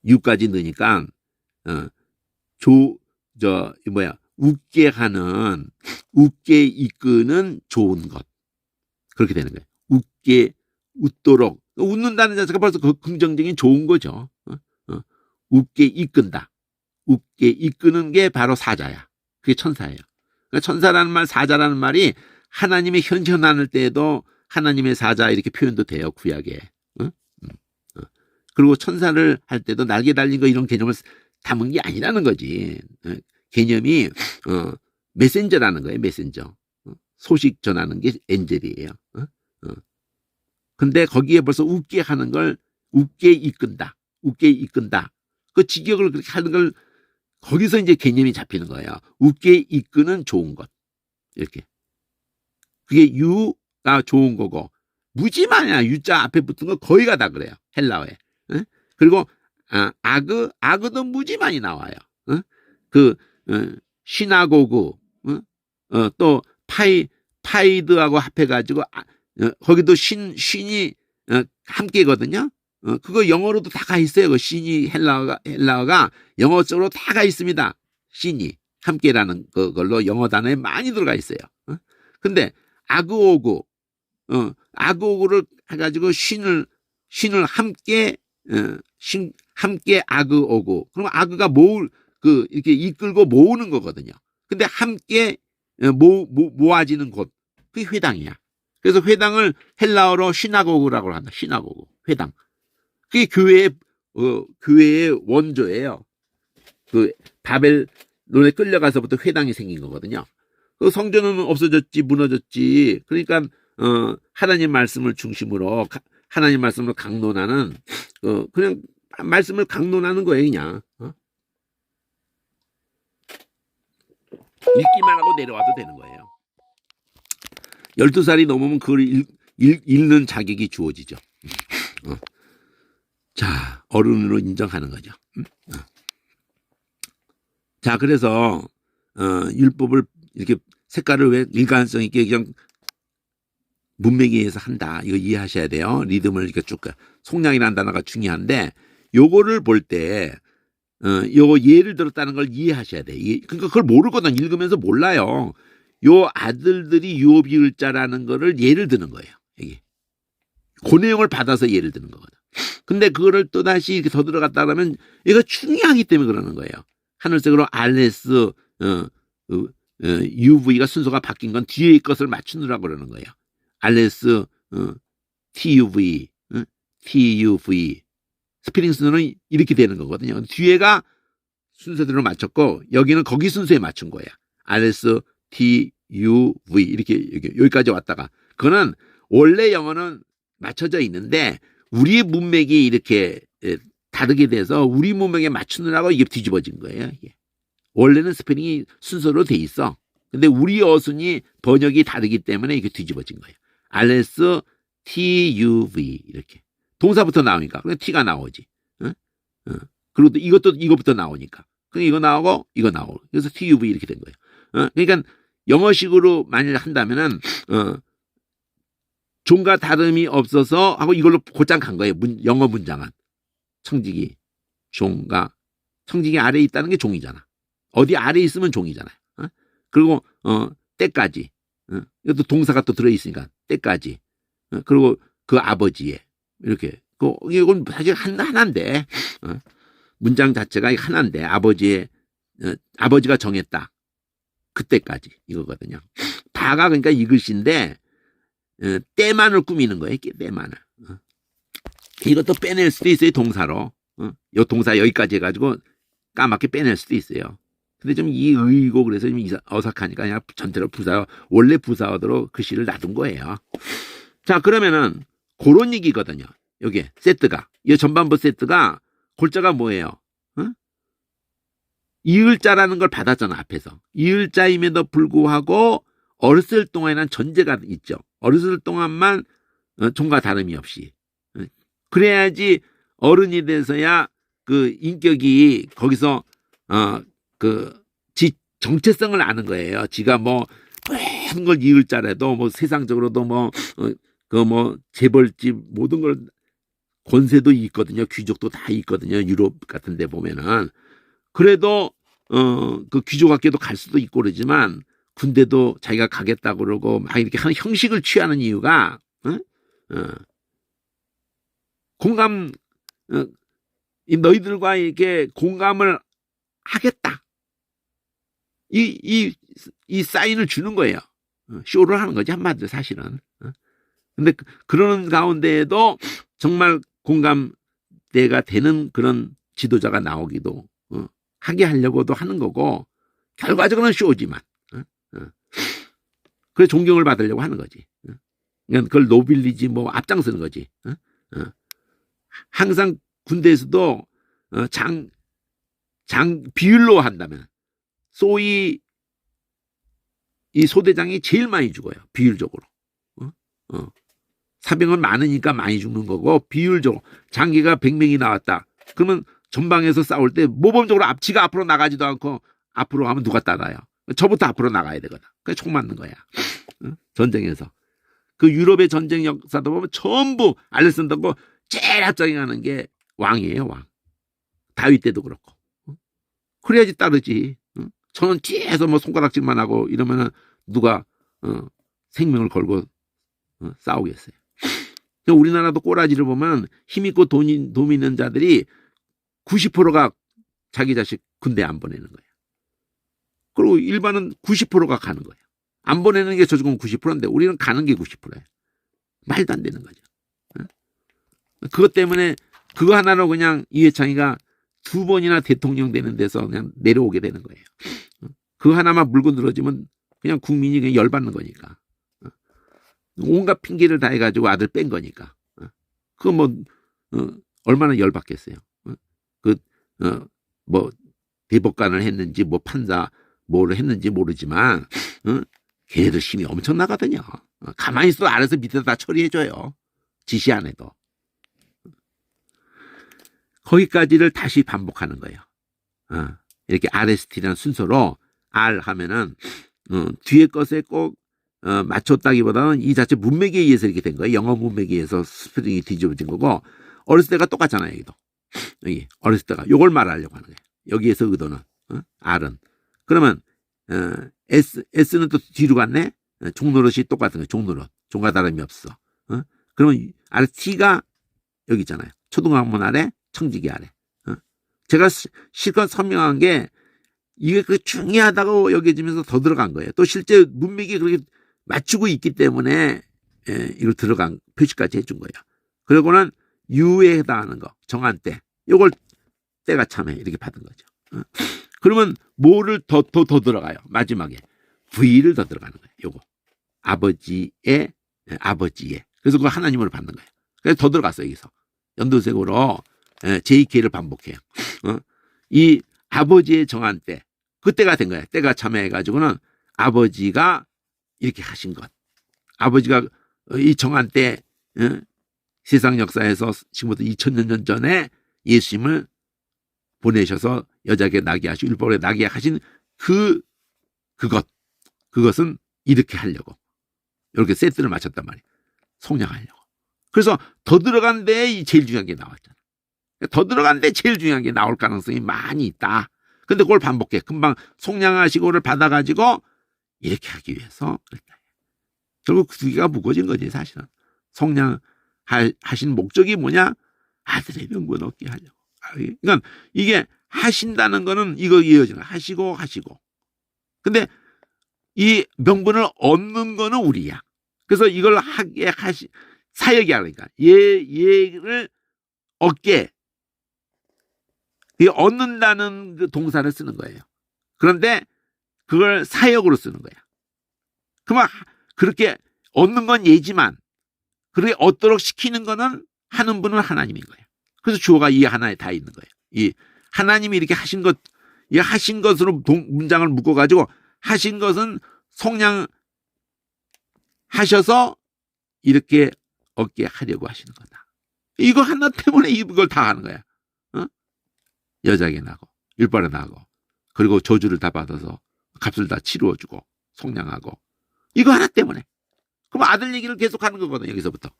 6까지 넣으니까 웃게 이끄는 좋은 것 그렇게 되는 거예요. 웃도록 웃는다는 자체가 벌써 긍정적인 좋은 거죠. 웃게 이끈다. 웃게 이끄는 게 바로 사자야. 그게 천사예요. 그러니까 천사라는 말, 사자라는 말이 하나님의 현현할 때에도 하나님의 사자 이렇게 표현도 돼요. 구약에. 그리고 천사를 할 때도 날개 달린 거 이런 개념을 담은 게 아니라는 거지. 개념이 메신저라는 거예요. 메신저. 소식 전하는 게 엔젤이에요. 근데 거기에 벌써 웃게 하는 걸 웃게 이끈다. 웃게 이끈다. 그 직역을 그렇게 하는 걸 거기서 이제 개념이 잡히는 거예요. 웃게 이끄는 좋은 것. 이렇게. 그게 유가 좋은 거고 무지만이야. 유자 앞에 붙은 거 거의가 다 그래요. 헬라어에. 그리고 아그도 무지만이 나와요. 시나고그 또 파이드하고 합해가지고 거기도 신이 함께거든요. 그거 영어로도 다 가 있어요. 그 신이 헬라어가 영어적으로 다 가 있습니다. 신이 함께라는 그걸로 영어 단어에 많이 들어가 있어요. 근데 아그오그, 아그오그를 해가지고 신을 함께, 함께 아그오그. 그럼 아그가 이렇게 이끌고 모으는 거거든요. 근데 함께 모아지는 곳. 그게 회당이야. 그래서 회당을 헬라어로 시나고그라고 한다. 시나고그. 회당. 그게 교회의 원조예요. 그 바벨론에 끌려가서부터 회당이 생긴 거거든요. 그 성전은 없어졌지, 무너졌지. 그러니까 하나님 말씀을 중심으로 하나님 말씀을 강론하는 그냥 말씀을 강론하는 거예요, 그냥. 읽기만 하고 내려와도 되는 거예요. 12살이 넘으면 그걸 읽는 자격이 주어지죠. 자, 어른으로 인정하는 거죠. 자, 그래서 율법을 이렇게 색깔을 왜 일관성 있게 그냥 문맥에 의해서 한다. 이거 이해하셔야 돼요. 리듬을 이렇게 쭉 속량이라는 단어가 중요한데 요거를 볼 때 요거 예를 들었다는 걸 이해하셔야 돼. 그러니까 그걸 모르거든. 읽으면서 몰라요. 요 아들들이 유업이을자라는 거를 예를 드는 거예요. 여기. 그 내용을 받아서 예를 드는 거거든. 근데 그거를 또다시 이렇게 더 들어갔다 그러면 얘가 중요하기 때문에 그러는 거예요. 하늘색으로 RS UV가 순서가 바뀐 건 뒤에 것을 맞추느라고 그러는 거예요. RS TUV TUV 스페링 순서는 이렇게 되는 거거든요. 뒤에가 순서대로 맞췄고 여기는 거기 순서에 맞춘 거야. RS TUV 이렇게 여기까지 왔다가 그거는 원래 영어는 맞춰져 있는데 우리 문맥이 이렇게 다르게 돼서 우리 문맥에 맞추느라고 이게 뒤집어진 거예요. 이게. 원래는 스페링이 순서로 돼 있어. 근데 우리 어순이 번역이 다르기 때문에 이게 뒤집어진 거예요. RS TUV 이렇게 동사부터 나오니까 그냥 T가 나오지. 그리고 또 이것부터 나오니까 그냥 이거 나오고 이거 나오고 그래서 TUV 이렇게 된 거예요. 그러니까 영어식으로 만일 한다면은 종과 다름이 없어서 하고 이걸로 곧장 간 거예요. 영어 문장은 청지기 종과 청지기 아래에 있다는 게 종이잖아. 어디 아래에 있으면 종이잖아요. 그리고 때까지 이것도 동사가 또 들어있으니까 때까지 그리고 그 아버지의 이렇게 이건 사실 하나인데 문장 자체가 하나인데 아버지가 정했다 그때까지 이거거든요. 다가 그러니까 이글씨인데 때만을 꾸미는 거예요. 때만을. 이것도 빼낼 수도 있어요. 동사로. 요 동사 여기까지 해가지고 까맣게 빼낼 수도 있어요. 근데 좀 이의고 그래서 좀 어색하니까 그냥 전체로 원래 부사어대로 글씨를 놔둔 거예요. 자, 그러면은 그런 얘기거든요. 여기 세트가. 이 전반부 세트가 골자가 뭐예요? 이을자라는 걸 받았잖아, 앞에서. 이을자임에도 불구하고 어렸을 동안에는 전제가 있죠. 어렸을 동안만 종과 다름이 없이. 그래야지 어른이 돼서야 그 인격이 거기서 지 정체성을 아는 거예요. 지가 뭐 모든 걸 이을자라도 뭐 세상적으로도 재벌집 모든 걸 권세도 있거든요. 귀족도 다 있거든요. 유럽 같은 데 보면은. 그래도 그 귀족학교도 갈 수도 있고 그러지만 군대도 자기가 가겠다고 그러고 막 이렇게 하는 형식을 취하는 이유가 공감 너희들과 이렇게 공감을 하겠다. 이 사인을 주는 거예요. 쇼를 하는 거지 한마디로 사실은. 근데 그러는 가운데에도 정말 공감대가 되는 그런 지도자가 나오기도 하게 하려고도 하는 거고 결과적으로는 쇼지만 그래 존경을 받으려고 하는 거지. 그러니까 그걸 노빌리지 뭐 앞장서는 거지. 항상 군대에서도 장 비율로 한다면 소위 이 소대장이 제일 많이 죽어요. 비율적으로. 사병은 많으니까 많이 죽는 거고 비율적으로 장기가 100명이 나왔다. 그러면 전방에서 싸울 때 모범적으로 지가 앞으로 나가지도 않고 앞으로 가면 누가 따라요. 저부터 앞으로 나가야 되거든. 그래서 총 맞는 거야. 전쟁에서. 그 유럽의 전쟁 역사도 보면 전부 알렉산더고 제일 앞장에 가는 게 왕이에요. 왕. 다윗 때도 그렇고. 그래야지 따르지. 저는 뒤에서 뭐 손가락질만 하고 이러면은 누가 생명을 걸고 싸우겠어요. 우리나라도 꼬라지를 보면 힘있고 돈 있는 자들이 90%가 자기 자식 군대 안 보내는 거예요. 그리고 일반은 90%가 가는 거예요. 안 보내는 게 저조금 90%인데 우리는 가는 게 90%예요. 말도 안 되는 거죠. 그것 때문에 그거 하나로 그냥 이회창이가 2번이나 대통령 되는 데서 그냥 내려오게 되는 거예요. 그거 하나만 물고 늘어지면 그냥 국민이 그냥 열받는 거니까. 온갖 핑계를 다 해가지고 아들 뺀 거니까. 그거 얼마나 열받겠어요. 대법관을 했는지, 판사, 뭐를 했는지 모르지만, 걔네들 힘이 엄청나거든요. 가만히 있어도 알아서 밑에서 다 처리해줘요. 지시 안 해도. 거기까지를 다시 반복하는 거예요. 이렇게 RST라는 순서로 R 하면은, 뒤에 것에 꼭, 맞췄다기보다는 이 자체 문맥에 의해서 이렇게 된 거예요. 영어 문맥에 의해서 스프링이 뒤집어진 거고, 어렸을 때가 똑같잖아요, 여기도. 여기, 어렸을 때가. 요걸 말하려고 하는 거예요. 여기에서 의도는, R은. 그러면, S는 또 뒤로 갔네? 종노릇이 똑같은 거예요. 종노릇. 종과 다름이 없어. 그러면 RT가 여기 있잖아요. 초등학문 아래, 청지기 아래. 제가 실컷 설명한 게 이게 그 중요하다고 여겨지면서 더 들어간 거예요. 또 실제 문맥이 그렇게 맞추고 있기 때문에 이걸 들어간 표시까지 해준 거예요. 그리고는 유에 해당하는 거, 정한 때. 요걸 때가 참해 이렇게 받은 거죠. 그러면 뭐를 더 들어가요? 마지막에 V를 더 들어가는 거예요. 요거 아버지의. 그래서 그거 하나님으로 받는 거예요. 그래서 더 들어갔어요. 여기서 연두색으로 JK를 반복해요. 이 아버지의 정한 때, 그때가 된 거예요. 때가 참여해가지고는 아버지가 이렇게 하신 것. 아버지가 이 정한 때 세상 역사에서 지금부터 2000년 전에 예수님을 보내셔서 여자에게 나게 하시고 율법에 나게 하신 그것은 이렇게 하려고 이렇게 세트를 맞췄단 말이에요. 속량하려고. 그래서 더 들어간 데에 제일 중요한 게 나왔잖아. 더 들어간 데에 제일 중요한 게 나올 가능성이 많이 있다. 근데 그걸 반복해. 금방 속량하시고를 받아가지고 이렇게 하기 위해서 결국 그 두 개가 묶어진 거지 사실은. 속량하신 목적이 뭐냐? 아들의 명분 얻게 하려고. 그러니까 이게 하신다는 거는 이거 이어지는 하시고. 근데 이 명분을 얻는 거는 우리야. 그래서 이걸 하게 사역이 하니까 얘를 얻게 얻는다는 그 동사를 쓰는 거예요. 그런데 그걸 사역으로 쓰는 거야. 그러면 그렇게 얻는 건 얘지만 그렇게 얻도록 시키는 거는 하는 분은 하나님인 거예요. 그래서 주어가 이 하나에 다 있는 거예요. 이 하나님이 이렇게 하신 것으로 문장을 묶어가지고 하신 것은 속량하셔서 이렇게 얻게 하려고 하시는 거다. 이거 하나 때문에 이걸 다 하는 거야. 여자에게 나고 율법에 나고 그리고 저주를 다 받아서 값을 다 치루어주고 속량하고 이거 하나 때문에. 그럼 아들 얘기를 계속하는 거거든. 여기서부터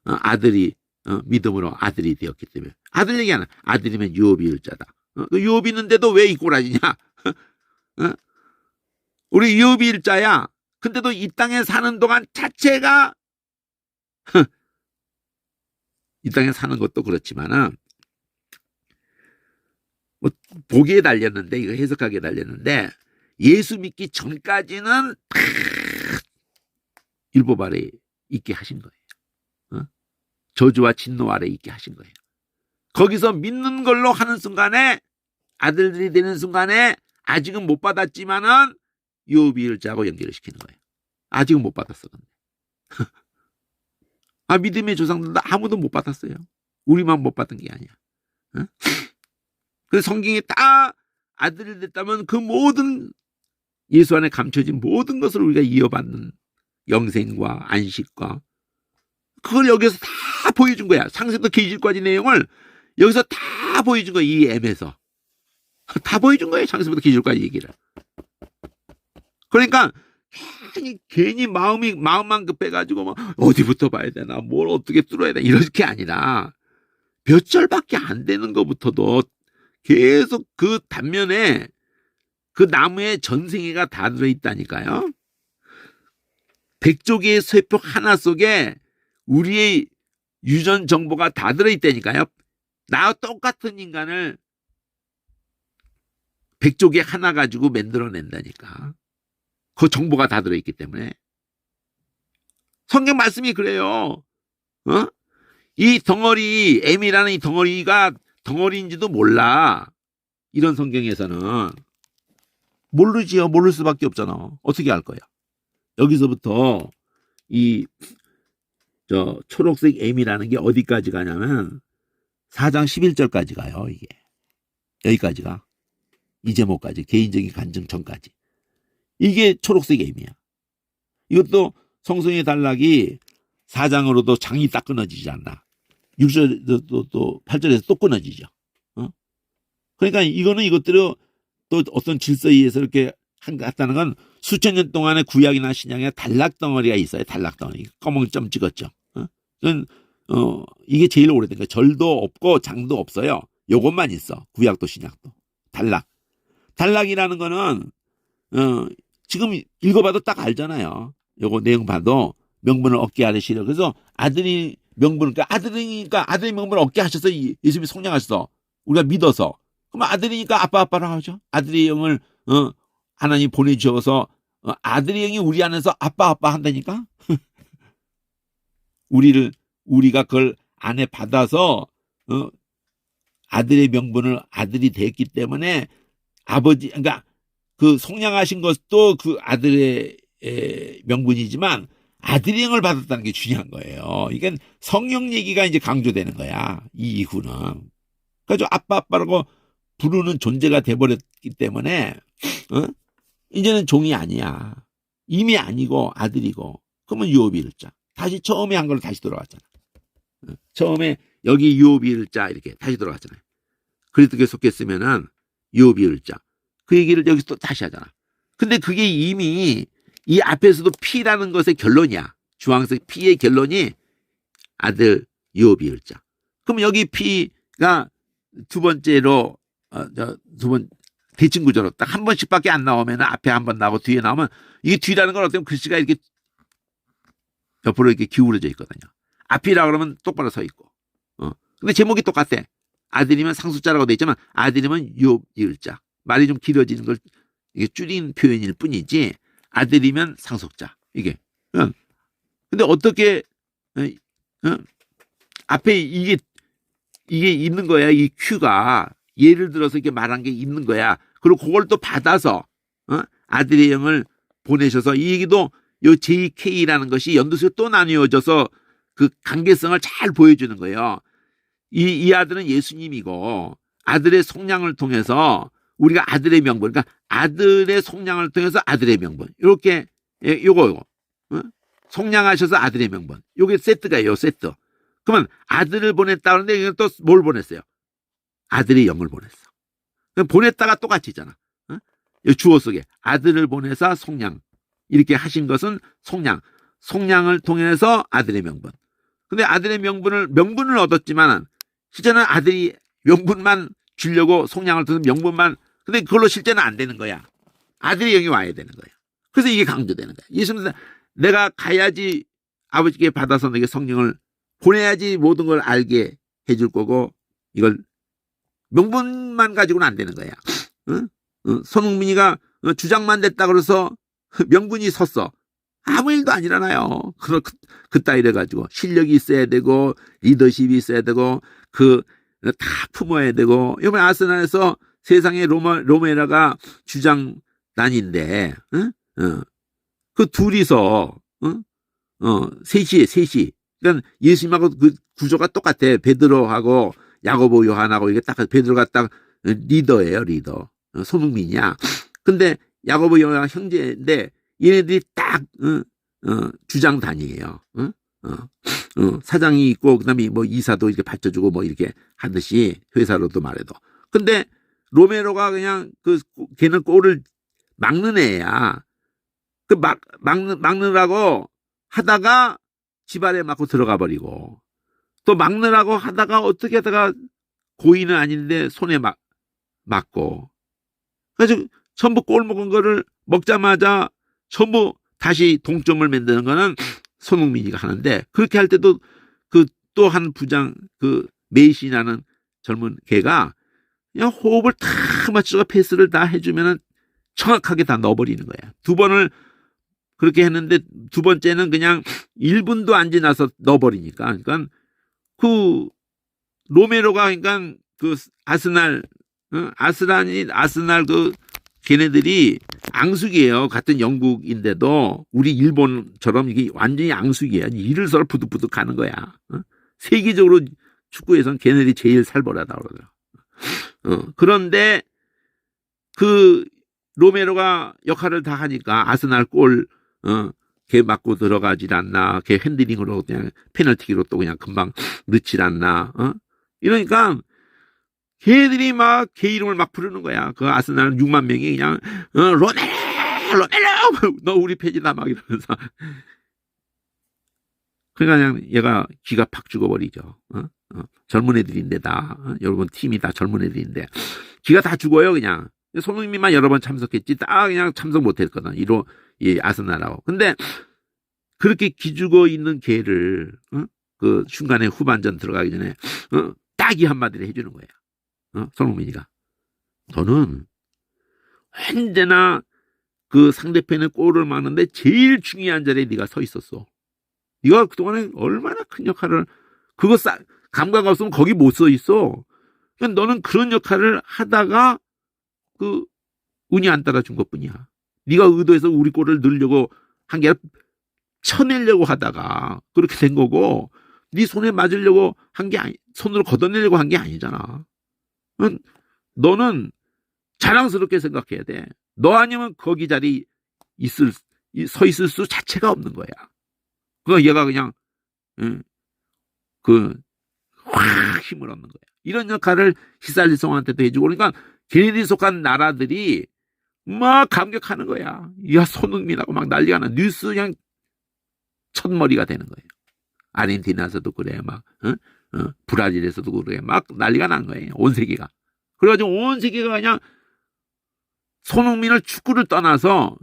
아들이 믿음으로 아들이 되었기 때문에 아들 얘기하는 아들이면 유업이 일자다. 유업이 있는데도 왜 이 꼬라지냐? 우리 유업이 일자야. 근데도 이 땅에 사는 동안 자체가 이 땅에 사는 것도 그렇지만은 보기에 달렸는데 이거 해석하기에 달렸는데 예수 믿기 전까지는 다 율법 아래 있게 하신 거예요. 저주와 진노 아래 있게 하신 거예요. 거기서 믿는 걸로 하는 순간에 아들들이 되는 순간에 아직은 못 받았지만은 유비일자하고 연결을 시키는 거예요. 아직은 못 받았어. 근데. 믿음의 조상들도 아무도 못 받았어요. 우리만 못 받은 게 아니야. 그래서 성경에 다 아들이 됐다면 그 모든 예수 안에 감춰진 모든 것을 우리가 이어받는 영생과 안식과 그걸 여기서 다 보여준 거야. 창세부터 계시록까지 내용을 여기서 다 보여준 거야. 이 M에서 다 보여준 거예요. 창세부터 계시록까지 얘기를. 그러니까 괜히 마음만 급해가지고 뭐 어디부터 봐야 되나 뭘 어떻게 뚫어야 되나 이렇게 아니라 몇 절밖에 안 되는 것부터도 계속 그 단면에 그 나무에 전생애가 다 들어있다니까요. 100조 개의 세포 하나 속에 우리의 유전 정보가 다 들어있다니까요. 나와 똑같은 인간을 100조 개 하나 가지고 만들어낸다니까. 그 정보가 다 들어있기 때문에. 성경 말씀이 그래요. 이 덩어리, M이라는 이 덩어리가 덩어리인지도 몰라. 이런 성경에서는. 모르지요. 모를 수밖에 없잖아. 어떻게 알 거야. 여기서부터 초록색 M이라는 게 어디까지 가냐면 4장 11절까지 가요. 이게. 여기까지가. 이 제목까지. 개인적인 간증 전까지. 이게 초록색 M이야. 이것도 성성의 단락이 4장으로도 장이 딱 끊어지지 않나. 6절에도 또 8절에서 또 끊어지죠. 그러니까 이거는 이것대로 또 어떤 질서에 의해서 이렇게 했다는 건 수천 년 동안의 구약이나 신약에 단락 덩어리가 있어요. 단락 덩어리. 검은 점 찍었죠. 이게 제일 오래된 거예요. 절도 없고 장도 없어요. 요것만 있어. 구약도 신약도. 단락. 단락이라는 거는 지금 읽어봐도 딱 알잖아요. 요거 내용 봐도 명분을 얻게 하시려. 그래서 아들이 명분을, 그러니까 아들이 명분을 얻게 하셔서 예수님이 속량하셔서 우리가 믿어서. 그럼 아들이니까 아빠라고 하죠. 아들의 영을 하나님 보내주셔서 아들의 영이 우리 안에서 아빠 한다니까. 우리가 그걸 안에 받아서 아들의 명분을 아들이 됐기 때문에 아버지, 그러니까 그 속량하신 것도 그 아들의 명분이지만 아들의 영을 받았다는 게 중요한 거예요. 이건 성령 얘기가 이제 강조되는 거야. 이 이후는. 그래서 아빠라고 부르는 존재가 돼버렸기 때문에 이제는 종이 아니야. 이미 아니고 아들이고. 그러면 유오비일자. 다시 처음에 한 걸로 다시 돌아왔잖아. 처음에 여기 유오비일자 이렇게 다시 돌아갔잖아요. 그리스도께 속했으면은 유오비일자. 그 얘기를 여기서 또 다시 하잖아. 근데 그게 이미 이 앞에서도 P라는 것의 결론이야. 주황색 P의 결론이 아들 유오비일자. 그럼 여기 P가 두 번째로 대칭 구조로 딱 한 번씩밖에 안 나오면 앞에 한 번 나오고 뒤에 나오면 이게 뒤라는 건 어떻게 보면 글씨가 이렇게 옆으로 이렇게 기울어져 있거든요. 앞이라 그러면 똑바로 서 있고. 근데 제목이 똑같아. 아들이면 상수자라고 돼 있지만 아들이면 유일자. 말이 좀 길어지는 걸 이게 줄인 표현일 뿐이지 아들이면 상속자. 이게. 근데 어떻게 앞에 이게 있는 거야. 이 큐가 예를 들어서 이렇게 말한 게 있는 거야. 그리고 그걸 또 받아서 아들의 영을 보내셔서 이 얘기도 요 JK라는 것이 연두색으로 또 나뉘어져서 그 관계성을 잘 보여주는 거예요. 이 아들은 예수님이고 아들의 속량을 통해서 우리가 아들의 명분, 그러니까 아들의 속량을 통해서 아들의 명분. 이렇게 요거 속량하셔서 아들의 명분. 요게 세트가요. 세트. 그러면 아들을 보냈다 그러는데 이건 또 뭘 보냈어요? 아들의 영을 보냈어. 보냈다가 똑같이 있잖아. 주어 속에 아들을 보내서 속량. 이렇게 하신 것은 속량. 속량을 통해서 아들의 명분. 근데 아들의 명분을 얻었지만 실제는 아들이 명분만 주려고 속량을 통해서 명분만, 근데 그걸로 실제는 안 되는 거야. 아들의 영이 와야 되는 거야. 그래서 이게 강조되는 거야. 예수님은 내가 가야지 아버지께 받아서 내게 성령을 보내야지 모든 걸 알게 해줄 거고 이걸 명분만 가지고는 안 되는 거야. 손흥민이가 주장만 됐다 그래서 명분이 섰어. 아무 일도 안 일어나요. 그따 이래가지고 실력이 있어야 되고 리더십이 있어야 되고 다 품어야 되고. 이번에 아스날에서 세상에 로메라가 주장단인데 그 둘이서 셋이 그러니까 예수님하고 그 구조가 똑같아. 베드로하고 야고보 요한하고 이게 딱 베드로가 딱 리더예요. 리더. 손흥민이야. 근데 야고보 요한 형제인데 얘네들이 딱 주장단이에요. 사장이 있고 그다음에 뭐 이사도 이렇게 받쳐주고 뭐 이렇게 하듯이 회사로도 말해도. 근데 로메로가 그냥 걔는 골을 막는 애야. 막느라고 하다가 지발에 맞고 들어가 버리고 또 막느라고 하다가 어떻게 하다가 고의는 아닌데 손에 맞고. 그래서 전부 골 먹은 거를 먹자마자 전부 다시 동점을 만드는 거는 손흥민이가 하는데, 그렇게 할 때도 그 또 한 부장, 그 메이시라는 젊은 걔가 그냥 호흡을 다 맞춰서 패스를 다 해주면은 정확하게 다 넣어버리는 거야. 두 번을 그렇게 했는데 두 번째는 그냥 1분도 안 지나서 넣어버리니까. 그러니까 그 로메로가, 그러니까 그 아스날, 아스날 그 걔네들이 앙숙이에요. 같은 영국인데도 우리 일본처럼 이게 완전히 앙숙이에요. 이를 서로 부득부득 가는 거야. 세계적으로 축구에서는 걔네들이 제일 살벌하다 그러더라고. 그런데 그 로메로가 역할을 다 하니까 아스날 골, 걔 맞고 들어가질 않나, 걔 핸들링으로 그냥 페널티기로 또 그냥 금방 넣질 않나, 이러니까 걔들이 막 걔 이름을 막 부르는 거야. 그 아스날 6만 명이 그냥 로메로 너 우리 팬이다 막 이러면서. 그러니까 그냥 얘가 기가 팍 죽어버리죠. 젊은 애들인데 다, 여러분 팀이 다 젊은 애들인데 기가 다 죽어요 그냥. 손흥민만 여러 번 참석했지 다 그냥 참석 못했거든. 이 아스날하고. 근데 그렇게 기죽어 있는 걔를 그 순간에 후반전 들어가기 전에 딱 이 한마디를 해주는 거야. 손흥민이가 너는 언제나 그 상대편의 골을 막는데 제일 중요한 자리에 네가 서 있었어. 네가 그동안에 얼마나 큰 역할을, 그거 감각 없으면 거기 못 서 있어. 그러니까 너는 그런 역할을 하다가 그 운이 안 따라준 것뿐이야. 네가 의도해서 우리 골을 넣으려고 한 게 아니라 쳐내려고 하다가 그렇게 된 거고, 네 손에 맞으려고 한 게 손으로 걷어내려고 한 게 아니잖아. 너는 자랑스럽게 생각해야 돼. 너 아니면 거기 자리 서 있을 수 자체가 없는 거야. 그 얘가 그냥 확 힘을 얻는 거야. 이런 역할을 히살리송한테도 해주고, 그러니까 걔네들이 속한 나라들이 막 감격하는 거야. 야, 손흥민하고 막 난리가 나. 뉴스 그냥 첫머리가 되는 거예요. 아르헨티나에서도 그래, 막 브라질에서도 그래, 막 난리가 난 거예요. 온 세계가. 그래가지고 온 세계가 그냥 손흥민을 축구를 떠나서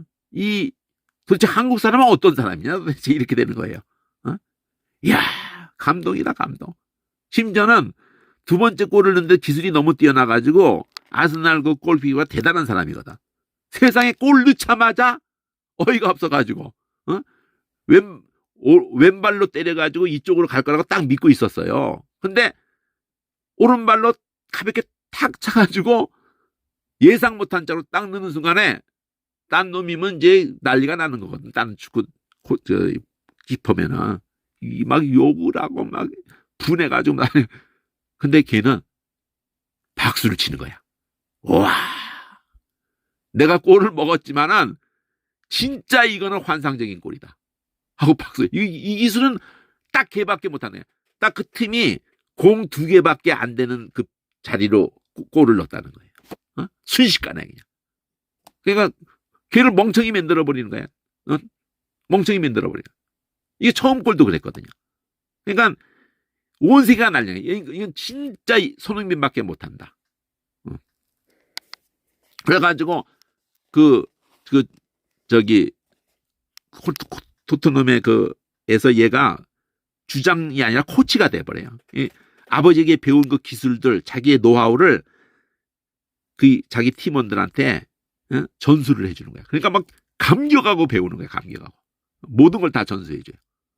도대체 한국 사람은 어떤 사람이냐 도대체 이렇게 되는 거예요. 이야, 감동이다 감동. 심지어는 두 번째 골을 넣는데 기술이 너무 뛰어나가지고 아스날 그 골키퍼가 대단한 사람이거든. 세상에 골 넣자마자 어이가 없어가지고 왼발로 때려가지고 이쪽으로 갈 거라고 딱 믿고 있었어요. 근데 오른발로 가볍게 탁 차가지고 예상 못한 자로 딱 넣는 순간에 딴 놈이면 이제 난리가 나는 거거든. 딴 축구 키퍼면은 막 욕을 하고 막 분해가지고 근데 걔는 박수를 치는 거야. 와, 내가 골을 먹었지만은 진짜 이거는 환상적인 골이다 하고 박수. 이 기술은 딱 걔밖에 못하네. 딱 그 팀이 공 2개밖에 안 되는 그 자리로 골을 넣었다는 거예요. 순식간에 그냥. 그러니까 걔를 멍청이 만들어 버리는 거야. 멍청이 만들어 버려. 이게 처음 골도 그랬거든요. 그러니까 온 세계가 난리야. 이건 진짜 손흥민밖에 못한다. 그래가지고 저기 토트넘의 에서 얘가 주장이 아니라 코치가 돼버려요. 아버지에게 배운 그 기술들, 자기의 노하우를 자기 팀원들한테 전수를 해주는 거야. 그러니까 막 감격하고 배우는 거야. 감격하고 모든 걸 다 전수해줘요.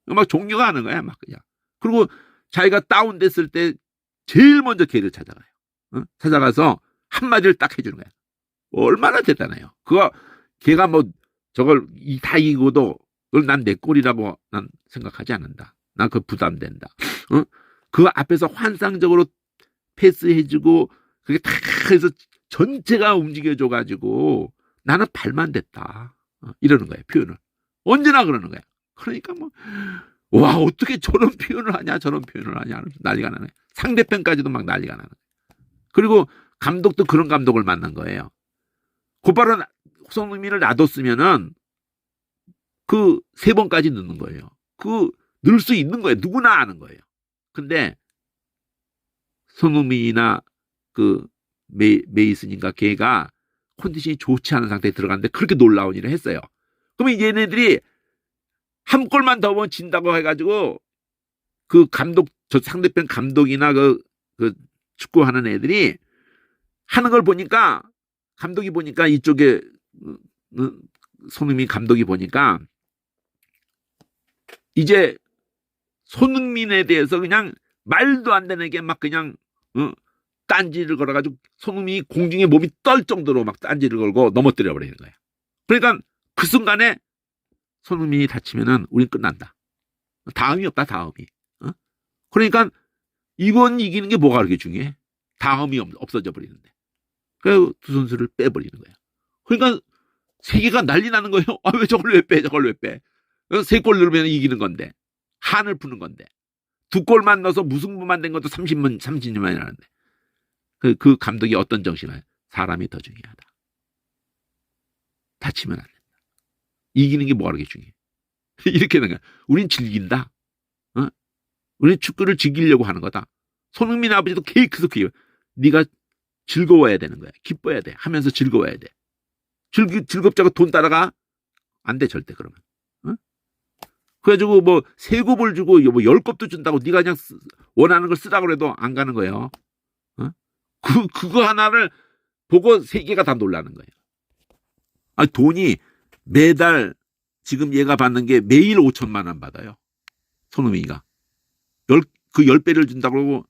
막 존경하는 거야. 막 그냥. 그리고 자기가 다운됐을 때 제일 먼저 걔를 찾아가요. 찾아가서 한마디를 딱 해주는 거야. 얼마나 대단해요. 걔가 뭐 저걸 다 이기고도 그걸 난 내 꼴이라고 난 생각하지 않는다. 난 그 부담된다. 그 앞에서 환상적으로 패스해주고 그게 다 해서 전체가 움직여줘가지고 나는 발만 댔다. 이러는 거예요. 표현을. 언제나 그러는 거야. 그러니까 뭐 와, 어떻게 저런 표현을 하냐, 저런 표현을 하냐, 난리가 나네. 상대편까지도 막 난리가 나네. 그리고 감독도 그런 감독을 만난 거예요. 곧바로 손흥민을 놔뒀으면은 그 3번까지 넣는 거예요. 넣을 수 있는 거예요. 누구나 아는 거예요. 근데 손흥민이나 메이슨인가 걔가 컨디션이 좋지 않은 상태에 들어갔는데 그렇게 놀라운 일을 했어요. 그러면 얘네들이 한 골만 더 넣으면 진다고 해가지고 그 감독, 저 상대편 감독이나 그 축구하는 애들이 하는 걸 보니까, 감독이 보니까 이쪽에 손흥민 감독이 보니까 이제 손흥민에 대해서 그냥 말도 안 되는 게 막 그냥 딴지를 걸어가지고 손흥민이 공중에 몸이 떨 정도로 막 딴지를 걸고 넘어뜨려 버리는 거야. 그러니까 그 순간에 손흥민이 다치면은 우린 끝난다. 다음이 없다, 다음이. 그러니까 이번 이기는 게 뭐가 그렇게 중요해? 다음이 없어져 버리는데. 그래서 두 선수를 빼버리는 거야. 그러니까 세계가 난리 나는 거예요. 아, 왜 저걸 왜 빼? 저걸 왜 빼? 세 골 넣으면 이기는 건데. 한을 푸는 건데. 두 골만 넣어서 무승부만 된 것도 30년만이 나는데. 그 감독이 어떤 정신을? 사람이 더 중요하다. 다치면 안 된다. 이기는 게 뭐가 그렇게 중요해? 이렇게 하는 거야. 우린 즐긴다. 우린 축구를 즐기려고 하는 거다. 손흥민 아버지도 계속 네가 즐거워야 되는 거야. 기뻐야 돼. 하면서 즐거워야 돼. 즐겁자고 돈 따라가? 안 돼, 절대 그러면. 그래가지고 뭐 세곱을 주고 뭐 10곱도 준다고 네가 그냥 원하는 걸 쓰라고 해도 안 가는 거예요. 그거 하나를 보고 세계가 다 놀라는 거예요. 아니, 돈이 매달 지금 얘가 받는 게 매일 5천만 원 받아요. 손흥민이가. 그 10배를 준다고 그러고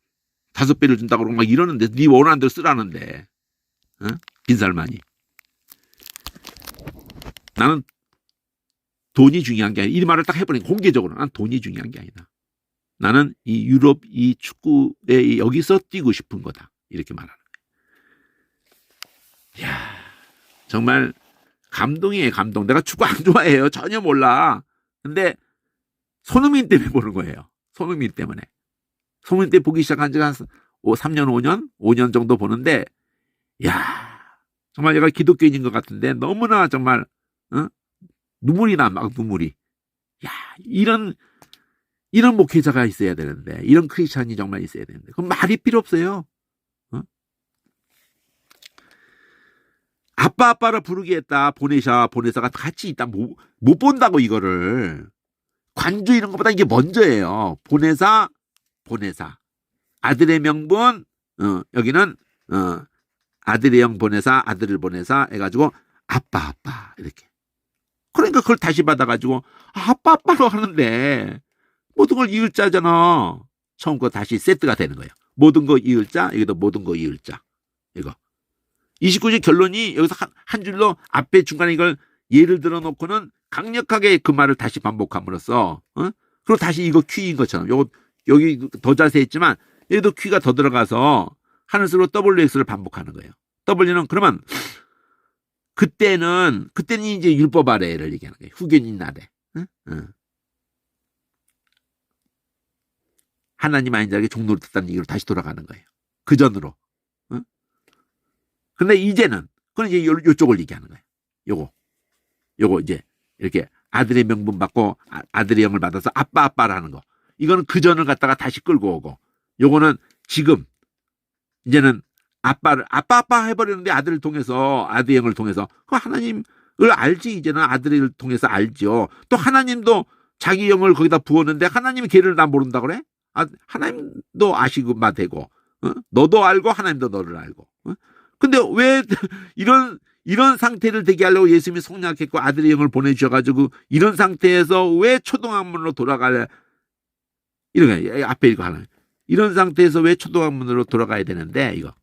5배를 준다고 그러고 막 이러는데 네 원하는 대로 쓰라는데. 빈살만이. 나는 돈이 중요한 게 아니라, 이 말을 딱 해버리니까 공개적으로 난 돈이 중요한 게 아니다. 나는 이 유럽 이 축구에 여기서 뛰고 싶은 거다. 이렇게 말하는 거야. 이야, 정말 감동이에요, 감동. 내가 축구 안 좋아해요. 전혀 몰라. 근데 손흥민 때문에 보는 거예요. 손흥민 때문에. 손흥민 때 보기 시작한 지가 3년, 5년 정도 보는데, 야, 정말 얘가 기독교인인 것 같은데 너무나 정말 눈물이 나, 막 눈물이. 야, 이런 목회자가 있어야 되는데, 이런 크리스찬이 정말 있어야 되는데, 그럼 말이 필요 없어요. 아빠를 부르게 했다. 보내사가 같이 있다. 못 본다고, 이거를. 관주 이런 것보다 이게 먼저예요. 보내사. 아들의 명분, 여기는, 아들의 영 보내사, 아들을 보내사 해가지고, 아빠, 이렇게. 그러니까 그걸 다시 받아가지고, 아빠로 하는데, 모든 걸 이을자잖아. 처음 거 다시 세트가 되는 거예요. 모든 거 이을자, 여기도 모든 거 이을자. 이거. 29절 결론이 여기서 한 줄로 앞에 중간에 이걸 예를 들어 놓고는 강력하게 그 말을 다시 반복함으로써, 그리고 다시 이거 퀴인 것처럼, 여기 더 자세했지만, 여기도 퀴가 더 들어가서 하늘수로 WX를 반복하는 거예요. W는 그러면, 그때는 이제 율법 아래를 얘기하는 거예요. 후견인 아래. 하나님 아닌 자에게 종로를 듣다는 얘기로 다시 돌아가는 거예요. 그 전으로. 근데 이제는, 그건 이제 요쪽을 얘기하는 거예요. 요거 이제, 이렇게 아들의 명분 받고 아들의 영을 받아서 아빠라는 거. 이거는 그 전을 갖다가 다시 끌고 오고, 요거는 지금, 이제는 아빠 해버리는데 아들을 통해서, 아들의 영을 통해서, 그 하나님을 알지, 이제는 아들을 통해서 알죠. 또 하나님도 자기 영을 거기다 부었는데 하나님이 걔를 나 모른다 그래? 하나님도 아시고만 되고, 너도 알고 하나님도 너를 알고. 근데 왜 이런 상태를 되게 하려고 예수님이 속량했고 아들의 영을 보내주셔가지고 이런 상태에서 왜 초등학문으로 돌아가려, 이런 거 앞에 이거 하나. 이런 상태에서 왜 초등학문으로 돌아가야 되는데, 이거.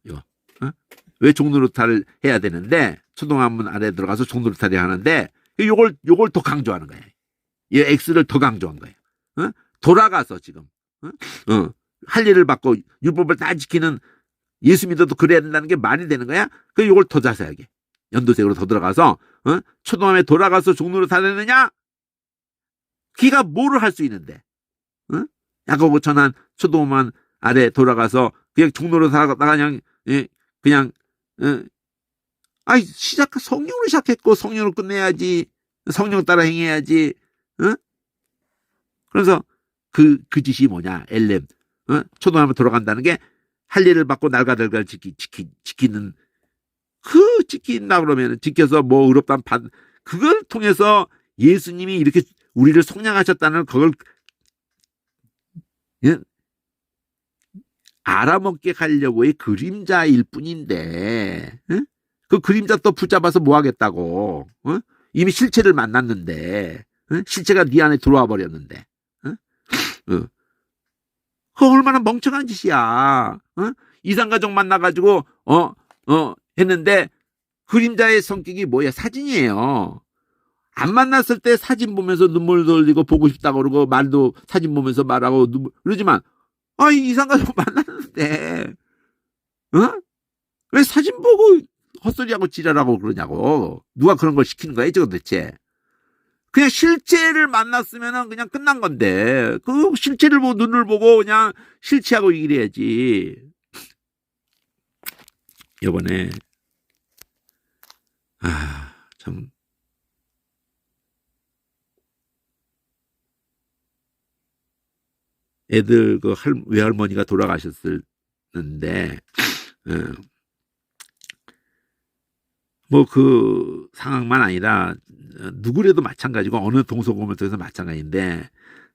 왜 종로루타를 해야 되는데, 초등학문 아래 들어가서 종로루타를 하는데, 요걸 더 강조하는 거예요. 이 X를 더 강조한 거예요. 돌아가서 지금, 할 일을 받고 율법을 다 지키는 예수 믿어도 그래야 된다는 게 말이 되는 거야? 그 요걸 더 자세하게 연도색으로 더 들어가서 초등학교에 돌아가서 종로를 타려느냐? 기가 뭐를 할 수 있는데? 야고보 천한 초등학만 아래 돌아가서 그냥 종로로 살다가 그냥 성령으로 시작했고 성령으로 끝내야지. 성령 따라 행해야지. 그래서 그 짓이 뭐냐? 엘렘. 초등학교 돌아간다는 게 할 일을 받고 날가들갈 지키는, 지킨다 그러면 지켜서 뭐 의롭다는 그걸 통해서 예수님이 이렇게 우리를 속량하셨다는 그걸 예? 알아먹게 하려고의 그림자일 뿐인데 그 그림자 또 붙잡아서 뭐 하겠다고 이미 실체를 만났는데 실체가 네 안에 들어와 버렸는데 그거 얼마나 멍청한 짓이야. 이상가족 만나가지고 했는데 그림자의 성격이 뭐야? 사진이에요. 안 만났을 때 사진 보면서 눈물 돌리고 보고 싶다고 그러고 말도 사진 보면서 말하고 그러지만 이상가족 만났는데 왜 사진 보고 헛소리하고 지랄하고 그러냐고. 누가 그런 걸 시키는 거야 지금 도대체. 그냥 실체를 만났으면 그냥 끝난 건데 그 실체를 보고 눈을 보고 그냥 실체하고 이래야지. 이번에 참 애들 그 외할머니가 돌아가셨는데 뭐 그 상황만 아니라 누구래도 마찬가지고 어느 동서고금에서 마찬가지인데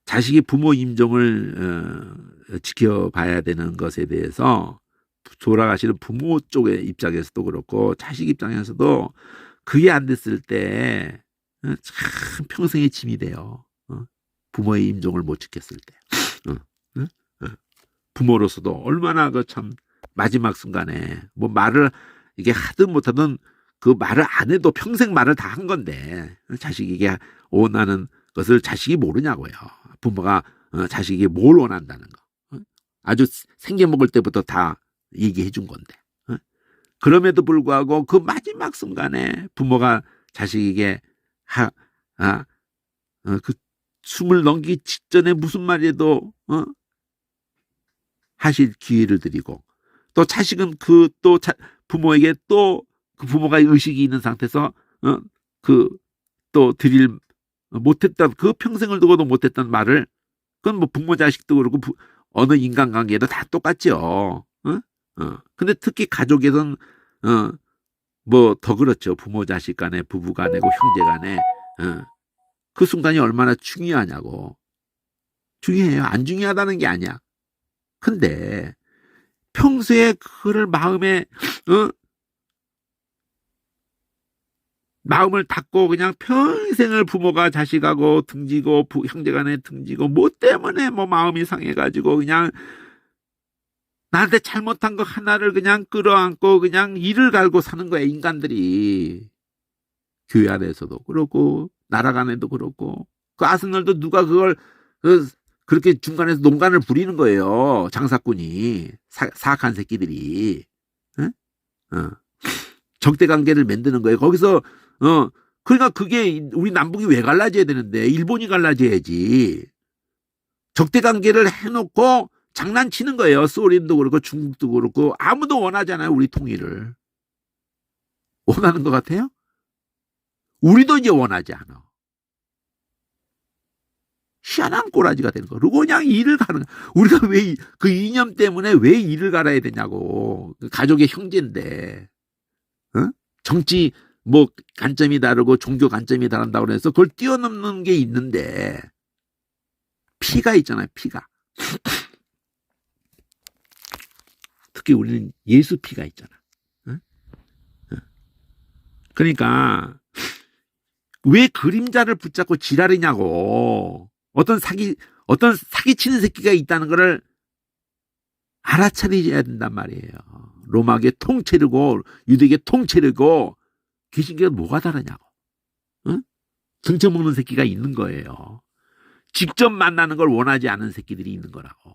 자식이 부모 임종을 지켜봐야 되는 것에 대해서 돌아가시는 부모 쪽의 입장에서도 그렇고 자식 입장에서도 그게 안 됐을 때 참 평생의 짐이 돼요. 부모의 임종을 못 지켰을 때 부모로서도 얼마나 그 참 마지막 순간에 뭐 말을 이게 하든 못하든 그 말을 안 해도 평생 말을 다 한 건데 자식에게 원하는 것을 자식이 모르냐고요. 부모가 자식이 뭘 원한다는 거 아주 생겨 먹을 때부터 다 얘기해 준 건데 그럼에도 불구하고 그 마지막 순간에 부모가 자식에게 그 숨을 넘기기 직전에 무슨 말이라도 하실 기회를 드리고 또 자식은 부모에게 또 그 부모가 의식이 있는 상태에서 그 또 드릴 못했던 그 평생을 두고도 못했던 말을 그건 뭐 부모 자식도 그렇고 어느 인간관계도 다 똑같죠. 근데 특히 가족에선 뭐 더 그렇죠. 부모 자식 간에 부부 간에 형제 간에 그 순간이 얼마나 중요하냐고. 중요해요. 안 중요하다는 게 아니야. 근데 평소에 그를 마음을 닫고 그냥 평생을 부모가 자식하고 등지고 형제간에 등지고 뭐 때문에 뭐 마음이 상해가지고 그냥 나한테 잘못한 거 하나를 그냥 끌어안고 그냥 이를 갈고 사는 거야 인간들이. 교회 안에서도 그렇고 나라 간에도 그렇고 그 아스널도 누가 그걸 그렇게 중간에서 농간을 부리는 거예요. 장사꾼이 사악한 새끼들이 적대 관계를 만드는 거예요. 거기서 그러니까 그게 우리 남북이 왜 갈라져야 되는데 일본이 갈라져야지. 적대 관계를 해놓고 장난치는 거예요. 소련도 그렇고 중국도 그렇고 아무도 원하지 않아요. 우리 통일을. 원하는 것 같아요? 우리도 이제 원하지 않아. 희한한 꼬라지가 되는 거. 그리고 그냥 일을 가는 거야. 우리가 왜 그 이념 때문에 왜 일을 갈아야 되냐고. 가족의 형제인데. 정치 뭐 관점이 다르고 종교 관점이 다른다고 해서 그걸 뛰어넘는 게 있는데 피가 있잖아요. 피가. 특히 우리는 예수 피가 있잖아. 그러니까 왜 그림자를 붙잡고 지랄이냐고. 어떤 사기치는 새끼가 있다는 것을 알아차려야 된단 말이에요. 로마계 통째르고 유대계 통째르고 귀신계가 뭐가 다르냐고. 등쳐먹는 새끼가 있는 거예요. 직접 만나는 걸 원하지 않은 새끼들이 있는 거라고.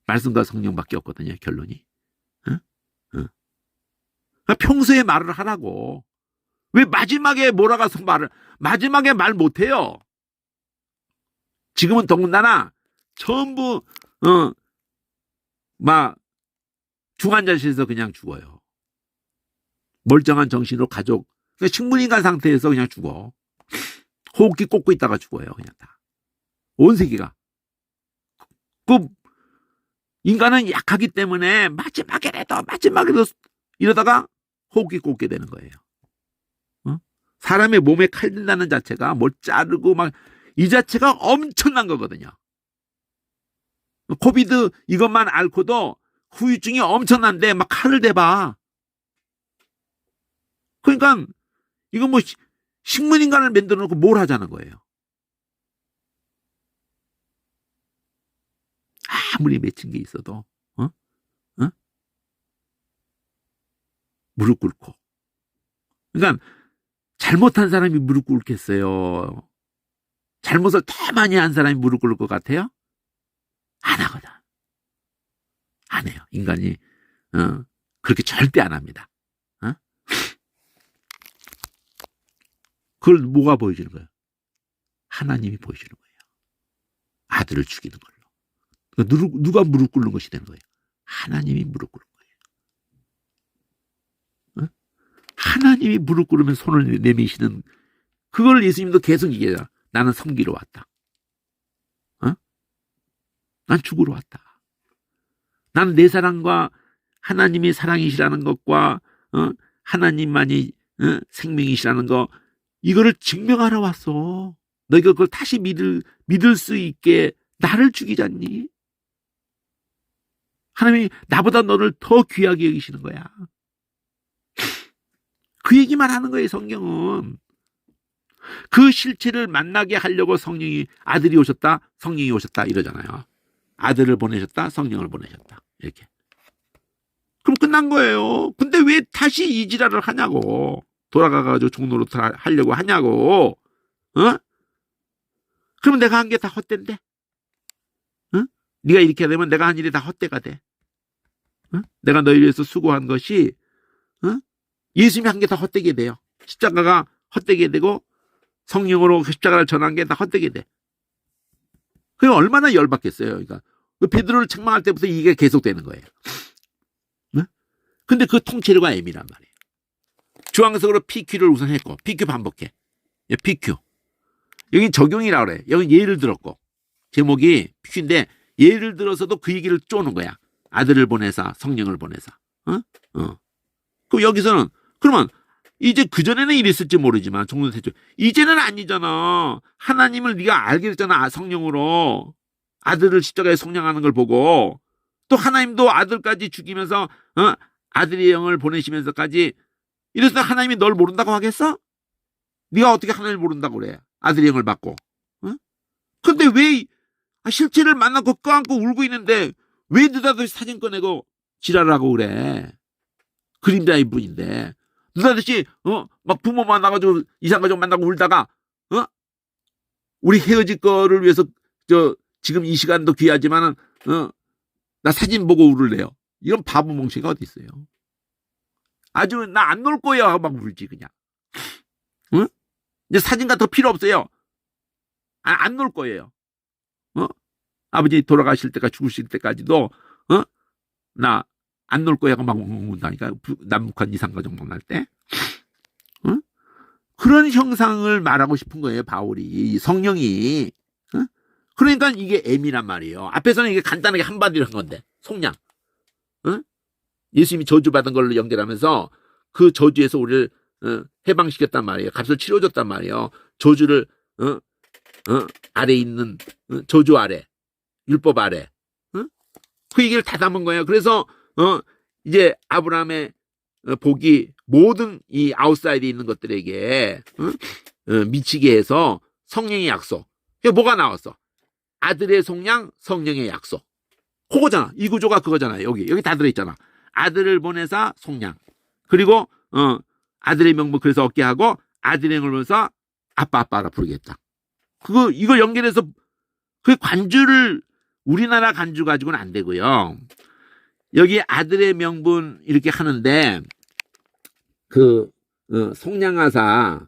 말씀과 성령밖에 없거든요. 결론이. 평소에 말을 하라고. 왜 마지막에 몰아가서 마지막에 말 못해요. 지금은 더군다나 전부 막 중환자실에서 그냥 죽어요. 멀쩡한 정신으로 가족 식물인간 상태에서 그냥 죽어. 호흡기 꽂고 있다가 죽어요. 그냥 다. 온 세계가. 그 인간은 약하기 때문에 마지막에라도 이러다가 호흡기 꽂게 되는 거예요. 사람의 몸에 칼 든다는 자체가 뭘 자르고 막 이 자체가 엄청난 거거든요. 코비드 이것만 앓고도 후유증이 엄청난데 막 칼을 대봐. 그러니까 이거 뭐 식물인간을 만들어 놓고 뭘 하자는 거예요. 아무리 맺힌 게 있어도 무릎 꿇고. 그러니까 잘못한 사람이 무릎 꿇겠어요? 잘못을 더 많이 한 사람이 무릎 꿇을 것 같아요? 안 하거든. 안 해요. 인간이 그렇게 절대 안 합니다. 그걸 뭐가 보여주는 거예요? 하나님이 보여주는 거예요. 아들을 죽이는 걸로. 누가 무릎 꿇는 것이 되는 거예요? 하나님이 무릎 꿇는 거예요. 하나님이 무릎 꿇으면 손을 내미시는 그걸 예수님도 계속 얘기해요. 나는 섬기러 왔다. 난 죽으러 왔다. 나는 내 사랑과 하나님이 사랑이시라는 것과 하나님만이 생명이시라는 거 이거를 증명하러 왔어. 너희가 그걸 다시 믿을 수 있게 나를 죽이잖니? 하나님이 나보다 너를 더 귀하게 여기시는 거야. 그 얘기만 하는 거예요, 성경은. 그 실체를 만나게 하려고 아들이 오셨다, 성령이 오셨다 이러잖아요. 아들을 보내셨다, 성령을 보내셨다. 이렇게. 그럼 끝난 거예요. 근데 왜 다시 이 지랄을 하냐고. 돌아가가지고 종로로 하려고 하냐고. 그럼 내가 한 게 다 헛된데? 네가 이렇게 되면 내가 한 일이 다 헛되가 돼. 내가 너희를 위해서 수고한 것이 예수님이 한 게 다 헛되게 돼요. 십자가가 헛되게 되고 성령으로 십자가를 전한 게 다 헛되게 돼. 그게 얼마나 열받겠어요. 그러니까 베드로를 책망할 때부터 이게 계속되는 거예요. 근데 그 통째로가 M이란 말이에요. 주황색으로 PQ를 우선 했고 PQ 반복해. PQ. 여기 적용이라고 그래. 여기 예를 들었고 제목이 PQ인데 예를 들어서도 그 얘기를 쪼는 거야. 아들을 보내사 성령을 보내사. 그럼 여기서는 그러면 이제 그전에는 이랬을지 모르지만 종로대죠. 이제는 아니잖아. 하나님을 네가 알게 됐잖아. 성령으로. 아들을 십자가에 속량하는 걸 보고 또 하나님도 아들까지 죽이면서 아들의 영을 보내시면서까지 이래서 하나님이 널 모른다고 하겠어? 네가 어떻게 하나님을 모른다고 그래? 아들의 영을 받고. 근데 왜 실체를 만나고 껴안고 울고 있는데 왜 느닷없이 사진 꺼내고 지랄하고 그래? 그림자일 뿐인데 느닷없이 막 부모 만나가지고 이상가족 만나고 울다가 우리 헤어질 거를 위해서 지금 이 시간도 귀하지만은 나 사진 보고 울을래요. 이런 바보 멍청이가 어디 있어요? 아주 나 안 놀 거야 하고 막 울지 그냥. 이제 사진 같은 거 필요 없어요. 안 놀 거예요. 아버지 돌아가실 때까지 죽으실 때까지도 나 안 놀 거야 하고 막 운다니까. 남북한 이상가족 만날 때. 그런 형상을 말하고 싶은 거예요. 바울이 성령이. 그러니까 이게 M이란 말이에요. 앞에서는 이게 간단하게 한마디로 한 건데 속량. 예수님이 저주받은 걸로 연결하면서 그 저주에서 우리를 해방시켰단 말이에요. 값을 치러줬단 말이에요. 저주를 아래 있는 저주 아래 율법 아래 그 얘기를 다 담은 거예요. 그래서 이제 아브라함의 복이 모든 이 아웃사이드에 있는 것들에게 미치게 해서 성령의 약속. 뭐가 나왔어? 아들의 속량, 성령의 약속. 그거잖아. 이 구조가 그거잖아요. 여기 다 들어있잖아. 아들을 보내사 속량. 그리고 아들의 명분 그래서 얻게 하고 아들의 영을 보내서 아빠라 부르겠다. 이걸 연결해서 그 관주를 우리나라 간주 가지고는 안 되고요. 여기 아들의 명분 이렇게 하는데 속량하사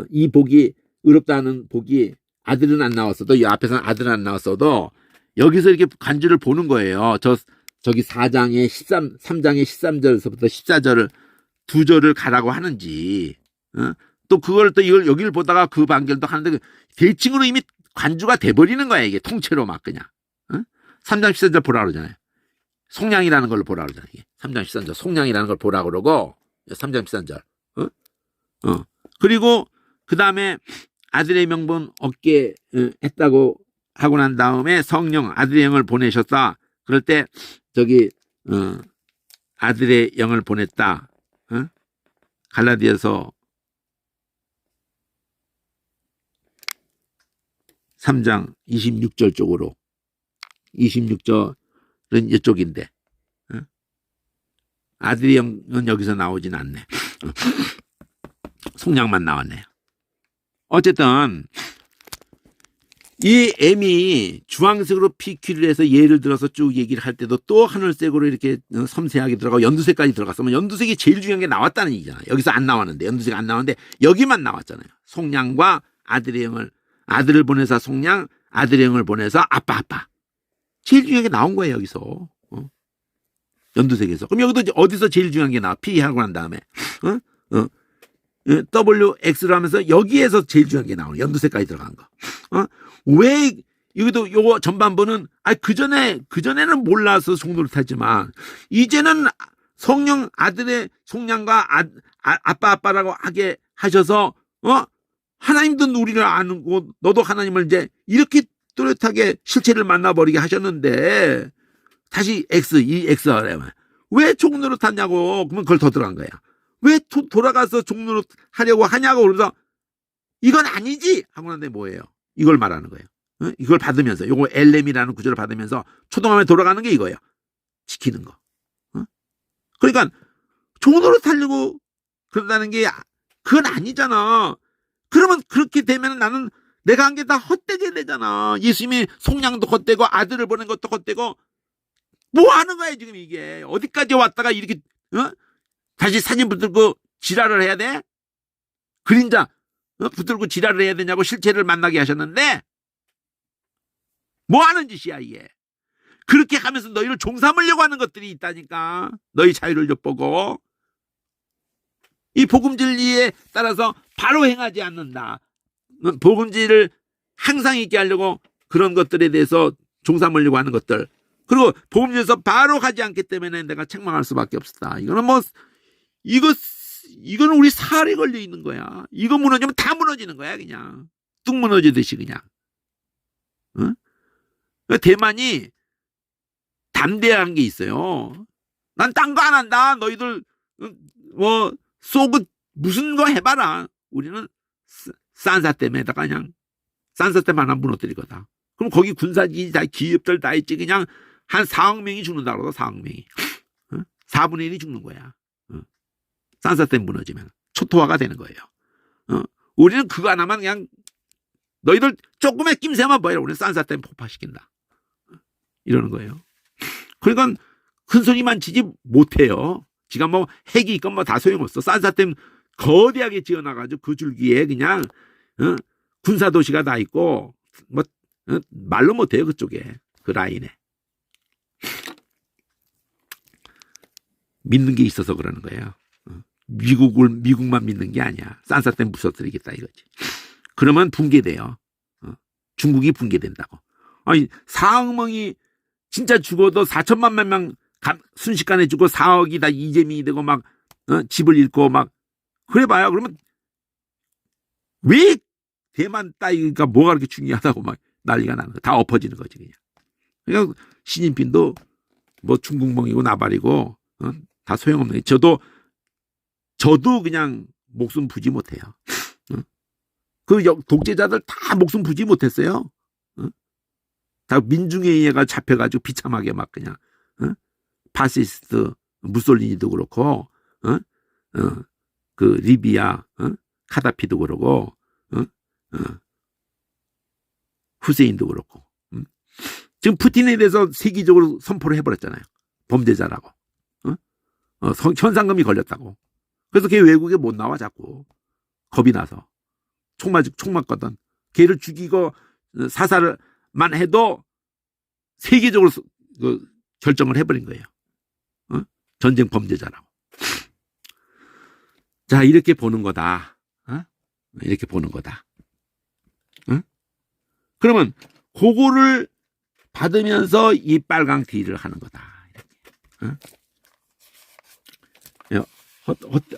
이 복이 의롭다는 복이 아들은 안 나왔어도 이 앞에서는 아들은 안 나왔어도 여기서 이렇게 간주를 보는 거예요. 저기 4장의 3장의 13절에서부터 14절을 두 절을 가라고 하는지 또 그걸 또 이걸 여기를 보다가 그 반결도 하는데 대칭으로 이미 관주가 돼버리는 거야. 이게 통째로 막 그냥 3장 14절 보라 그러잖아요. 속량이라는 걸로 보라 그러잖아요. 3장 13절 속량이라는 걸 보라 그러고 3장 13절 그리고 그 다음에 아들의 명분 얻게 했다고 하고 난 다음에 성령 아들의 영을 보내셨다. 그럴 때 저기 아들의 영을 보냈다. 갈라디아서 3장 26절 쪽으로 26절은 이쪽인데 아들의 영은 여기서 나오진 않네. 속량만 나왔네요. 어쨌든 이 M이 주황색으로 PQ를 해서 예를 들어서 쭉 얘기를 할 때도 또 하늘색으로 이렇게 섬세하게 들어가고 연두색까지 들어갔으면 연두색이 제일 중요한 게 나왔다는 얘기잖아요. 여기서 안 나왔는데 연두색 안 나왔는데 여기만 나왔잖아요. 속량과 아들의 영을 아들을 보내서 속량 아들의 영을 보내서 아빠 제일 중요한 게 나온 거예요. 여기서 연두색에서. 그럼 여기도 어디서 제일 중요한 게 나와? P 하고 난 다음에 WX를 하면서 여기에서 제일 중요한 게 나오네. 연두색까지 들어간 거. 왜 여기도 요거 전반부는 그전에는 몰라서 속노릇하지만 이제는 성령 아들의 속량과 아빠라고 하게 하셔서 하나님도 우리를 아는고 너도 하나님을 이제 이렇게 뚜렷하게 실체를 만나버리게 하셨는데 다시 이 X하려면 왜 종노릇하냐고. 그러면 그걸 더 들어간 거야. 왜 돌아가서 종노릇 하려고 하냐고. 그러면서 이건 아니지 하고 나는데 뭐예요? 이걸 말하는 거예요. 이걸 받으면서 요거 LM이라는 구조를 받으면서 초동함에 돌아가는 게 이거예요. 지키는 거. 그러니까 종노릇 하려고 그런다는 게 그건 아니잖아. 그러면 그렇게 되면 나는 내가 한 게 다 헛되게 되잖아. 예수님이 속량도 헛되고 아들을 보낸 것도 헛되고 뭐 하는 거야 지금 이게. 어디까지 왔다가 이렇게 다시 사진 붙들고 지랄을 해야 돼? 그림자 붙들고 지랄을 해야 되냐고 실체를 만나게 하셨는데 뭐 하는 짓이야 이게. 그렇게 하면서 너희를 종삼으려고 하는 것들이 있다니까. 너희 자유를 엿보고 이 복음 진리에 따라서 바로 행하지 않는다. 복음 진리를 항상 있게 하려고 그런 것들에 대해서 종삼으려고 하는 것들. 그리고 복음 진리에서 바로 가지 않기 때문에 내가 책망할 수밖에 없었다. 이거는 이거는 우리 살에 걸려 있는 거야. 이거 무너지면 다 무너지는 거야 그냥. 뚝 무너지듯이 그냥. 대만이 담대한 게 있어요. 난 딴 거 안 한다. 너희들 쏘고 무슨 거 해봐라. 우리는 산사 때문에다가 그냥 산사 때만 하나 무너뜨릴 거다. 그럼 거기 군사기 다 기업들 다 있지. 그냥 한 4억 명이 죽는다 그러고 4억 명이 4분의 1이 죽는 거야. 산사 때문에 무너지면 초토화가 되는 거예요. 우리는 그거 하나만 그냥 너희들 조금의 낌새만 보여라. 우리는 산사 때문에 폭파시킨다. 이러는 거예요. 그러니까 큰 소리만 치지 못해요. 지가 뭐 핵이 있건 뭐 다 소용없어. 산사 때문에 거대하게 지어놔가지고 그 줄기에 그냥 군사도시가 다 있고 뭐 말로 못해요. 그쪽에 그 라인에. 믿는 게 있어서 그러는 거예요. 미국만 믿는 게 아니야. 산사 때문에 부서뜨리겠다 이거지. 그러면 붕괴돼요. 중국이 붕괴된다고. 아니 4억 명이 진짜 죽어도 4천만 명 순식간에 죽고 4억이 다 이재민이 되고 막 집을 잃고 막 그래봐요. 그러면 왜 대만 따위가 뭐가 그렇게 중요하다고 막 난리가 나는 거야. 다 엎어지는 거지 그냥. 그냥 시진핑도 뭐 중국몽이고 나발이고 다 소용없는 게. 저도 그냥 목숨 부지 못해요. 그 독재자들 다 목숨 부지 못했어요. 다 민중에 의해가 잡혀가지고 비참하게 막 그냥 파시스트 무솔리니도 그렇고 그 리비아 카다피도 그렇고 후세인도 그렇고 지금 푸틴에 대해서 세계적으로 선포를 해버렸잖아요. 범죄자라고. 현상금이 걸렸다고. 그래서 걔 외국에 못 나와 자꾸. 겁이 나서. 총 맞거든. 걔를 죽이고 사살만 해도 세계적으로 결정을 해버린 거예요. 전쟁 범죄자라고. 자, 이렇게 보는 거다. 이렇게 보는 거다. 그러면 그거를 받으면서 이 빨강 D를 하는 거다. 이렇게.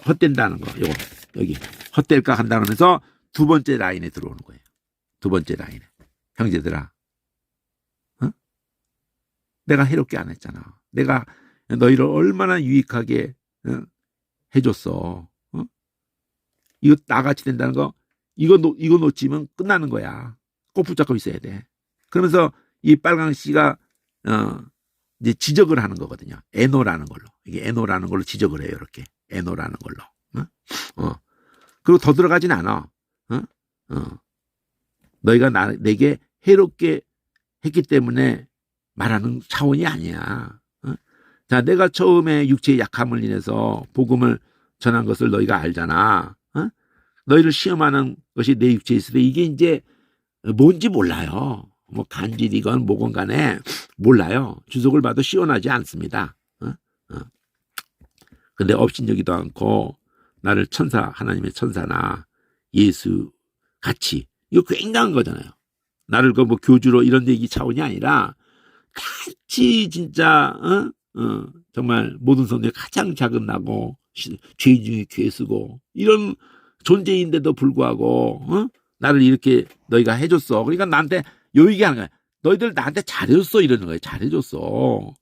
헛된다는 거. 요거 여기. 헛될까 한다 그러면서 두 번째 라인에 들어오는 거예요. 두 번째 라인에. 형제들아, 어? 내가 해롭게 안 했잖아. 내가 너희를 얼마나 유익하게 해줬어. 어? 이거 나같이 된다는 거, 이거 놓치면 끝나는 거야. 꼭 붙잡고 있어야 돼. 그러면서 이 빨강 씨가 이제 지적을 하는 거거든요. 에노라는 걸로. 이게 에노라는 걸로 지적을 해요. 이렇게 에노라는 걸로. 그리고 더 들어가진 않아. 너희가 내게 해롭게 했기 때문에 말하는 차원이 아니야. 자, 내가 처음에 육체의 약함을 인해서 복음을 전한 것을 너희가 알잖아. 너희를 시험하는 것이 내 육체에 있을 때 이게 이제 뭔지 몰라요. 뭐 간질이건 뭐건 간에 몰라요. 주석을 봐도 시원하지 않습니다. 근데 업신여기도 않고 나를 하나님의 천사나 예수 같이, 이거 굉장한 거잖아요. 나를 뭐 교주로 이런 얘기 차원이 아니라 같이 진짜 정말 모든 성도의 가장 작은 나고 죄인 중에 괴수고 이런 존재인데도 불구하고 나를 이렇게 너희가 해줬어. 그러니까 나한테 요 얘기하는 거야. 너희들 나한테 잘해줬어 이러는 거예요. 잘해줬어.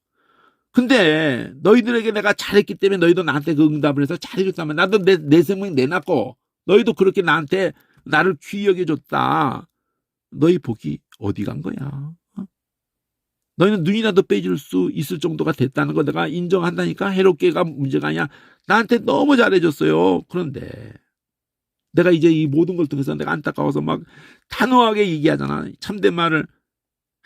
근데 너희들에게 내가 잘했기 때문에 너희도 나한테 그 응답을 해서 잘해줬다면 나도 내 생명 내놨고 너희도 그렇게 나를 귀히 여겨줬다. 너희 복이 어디 간 거야? 너희는 눈이라도 빼줄 수 있을 정도가 됐다는 거 내가 인정한다니까. 해롭게가 문제가 아니야. 나한테 너무 잘해줬어요. 그런데 내가 이제 이 모든 걸 통해서 내가 안타까워서 막 단호하게 얘기하잖아. 참된 말을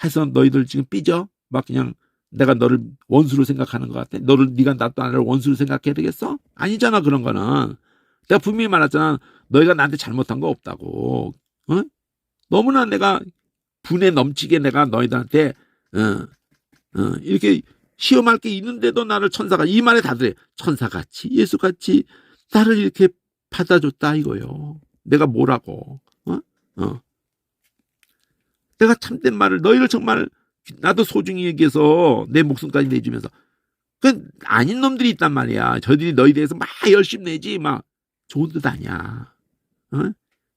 해서 너희들 지금 삐져? 막 그냥 내가 너를 원수로 생각하는 것 같아? 네가 나를 원수로 생각해야 되겠어? 아니잖아. 그런 거는 내가 분명히 말했잖아. 너희가 나한테 잘못한 거 없다고. 너무나 내가 분에 넘치게 내가 너희들한테 이렇게 시험할 게 있는데도 나를 천사가, 이 말에 다들 천사같이 예수같이 나를 이렇게 받아줬다 이거요. 내가 뭐라고? 내가 참된 말을 너희를 정말 나도 소중히 얘기해서 내 목숨까지 내주면서 그 아닌 놈들이 있단 말이야. 저들이 너희 대해서 막 열심히 내지 막 좋은 뜻 아니야.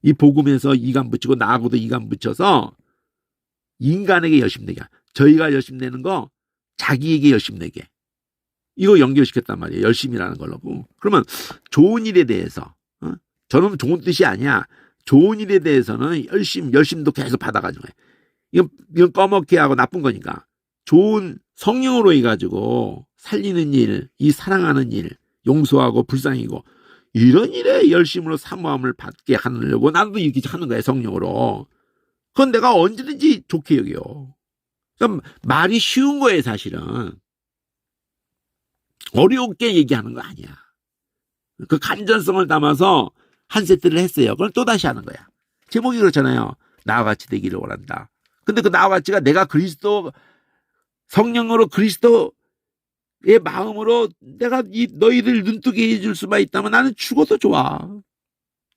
이 복음에서 이간 붙이고 나하고도 이간 붙여서 인간에게 열심히 내게, 저희가 열심히 내는 거 자기에게 열심히 내게, 이거 연결시켰단 말이에요. 열심이라는 걸로. 그러면 좋은 일에 대해서 저는 좋은 뜻이 아니야. 좋은 일에 대해서는 열심도 계속 받아가지고 이건 꺼먹게 하고 나쁜 거니까 좋은 성령으로 해가지고 살리는 일, 이 사랑하는 일, 용서하고 불쌍히고 이런 일에 열심으로 사모함을 받게 하려고 나도 이렇게 하는 거야. 성령으로. 그건 내가 언제든지 좋게 여겨. 그러니까 말이 쉬운 거예요. 사실은 어렵게 얘기하는 거 아니야. 그 간절성을 담아서 한 세트를 했어요. 그걸 또다시 하는 거야. 제목이 그렇잖아요. 나와 같이 되기를 원한다. 근데 그 나와 같이가 내가 그리스도 성령으로 그리스도의 마음으로 내가 너희들 눈뜨게 해줄 수만 있다면 나는 죽어도 좋아.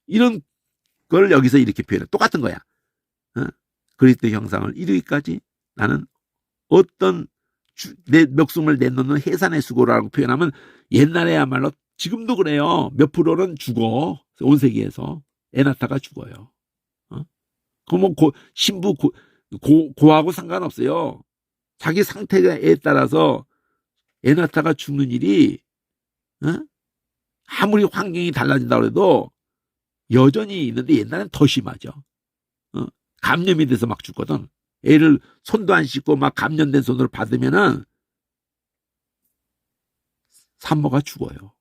이런 걸 여기서 이렇게 표현해. 똑같은 거야. 그리스도의 형상을 이루기까지 나는 어떤 내 목숨을 내놓는 해산의 수고라고 표현하면 옛날에야말로 지금도 그래요. 몇 프로는 죽어. 온 세계에서 에나타가 죽어요. 그럼 뭐 신부 고하고 상관없어요. 자기 상태에 따라서 에나타가 죽는 일이 아무리 환경이 달라진다고 해도 여전히 있는데 옛날엔 더 심하죠. 감염이 돼서 막 죽거든. 애를 손도 안 씻고 막 감염된 손으로 받으면은 산모가 죽어요.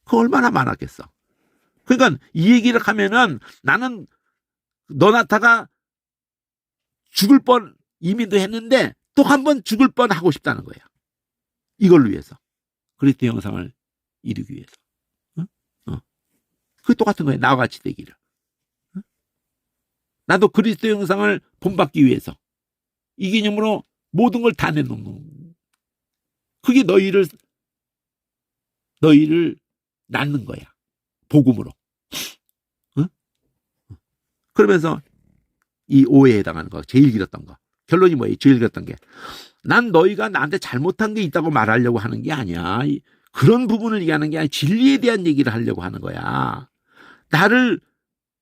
그 얼마나 많았겠어. 그러니까 이 얘기를 하면은 나는 너나타가 죽을 뻔 이민도 했는데 또 한 번 죽을 뻔 하고 싶다는 거야. 이걸 위해서. 그리스도 형상을 이루기 위해서. 그게 똑같은 거야. 나와 같이 되기를. 나도 그리스도 형상을 본받기 위해서 이 개념으로 모든 걸 다 내놓는, 그게 너희를 낳는 거야. 복음으로. 그러면서 이 오해에 해당하는 거, 제일 길었던 거. 결론이 뭐예요? 제일 길었던 게, 난 너희가 나한테 잘못한 게 있다고 말하려고 하는 게 아니야. 그런 부분을 얘기하는 게 아니라 진리에 대한 얘기를 하려고 하는 거야.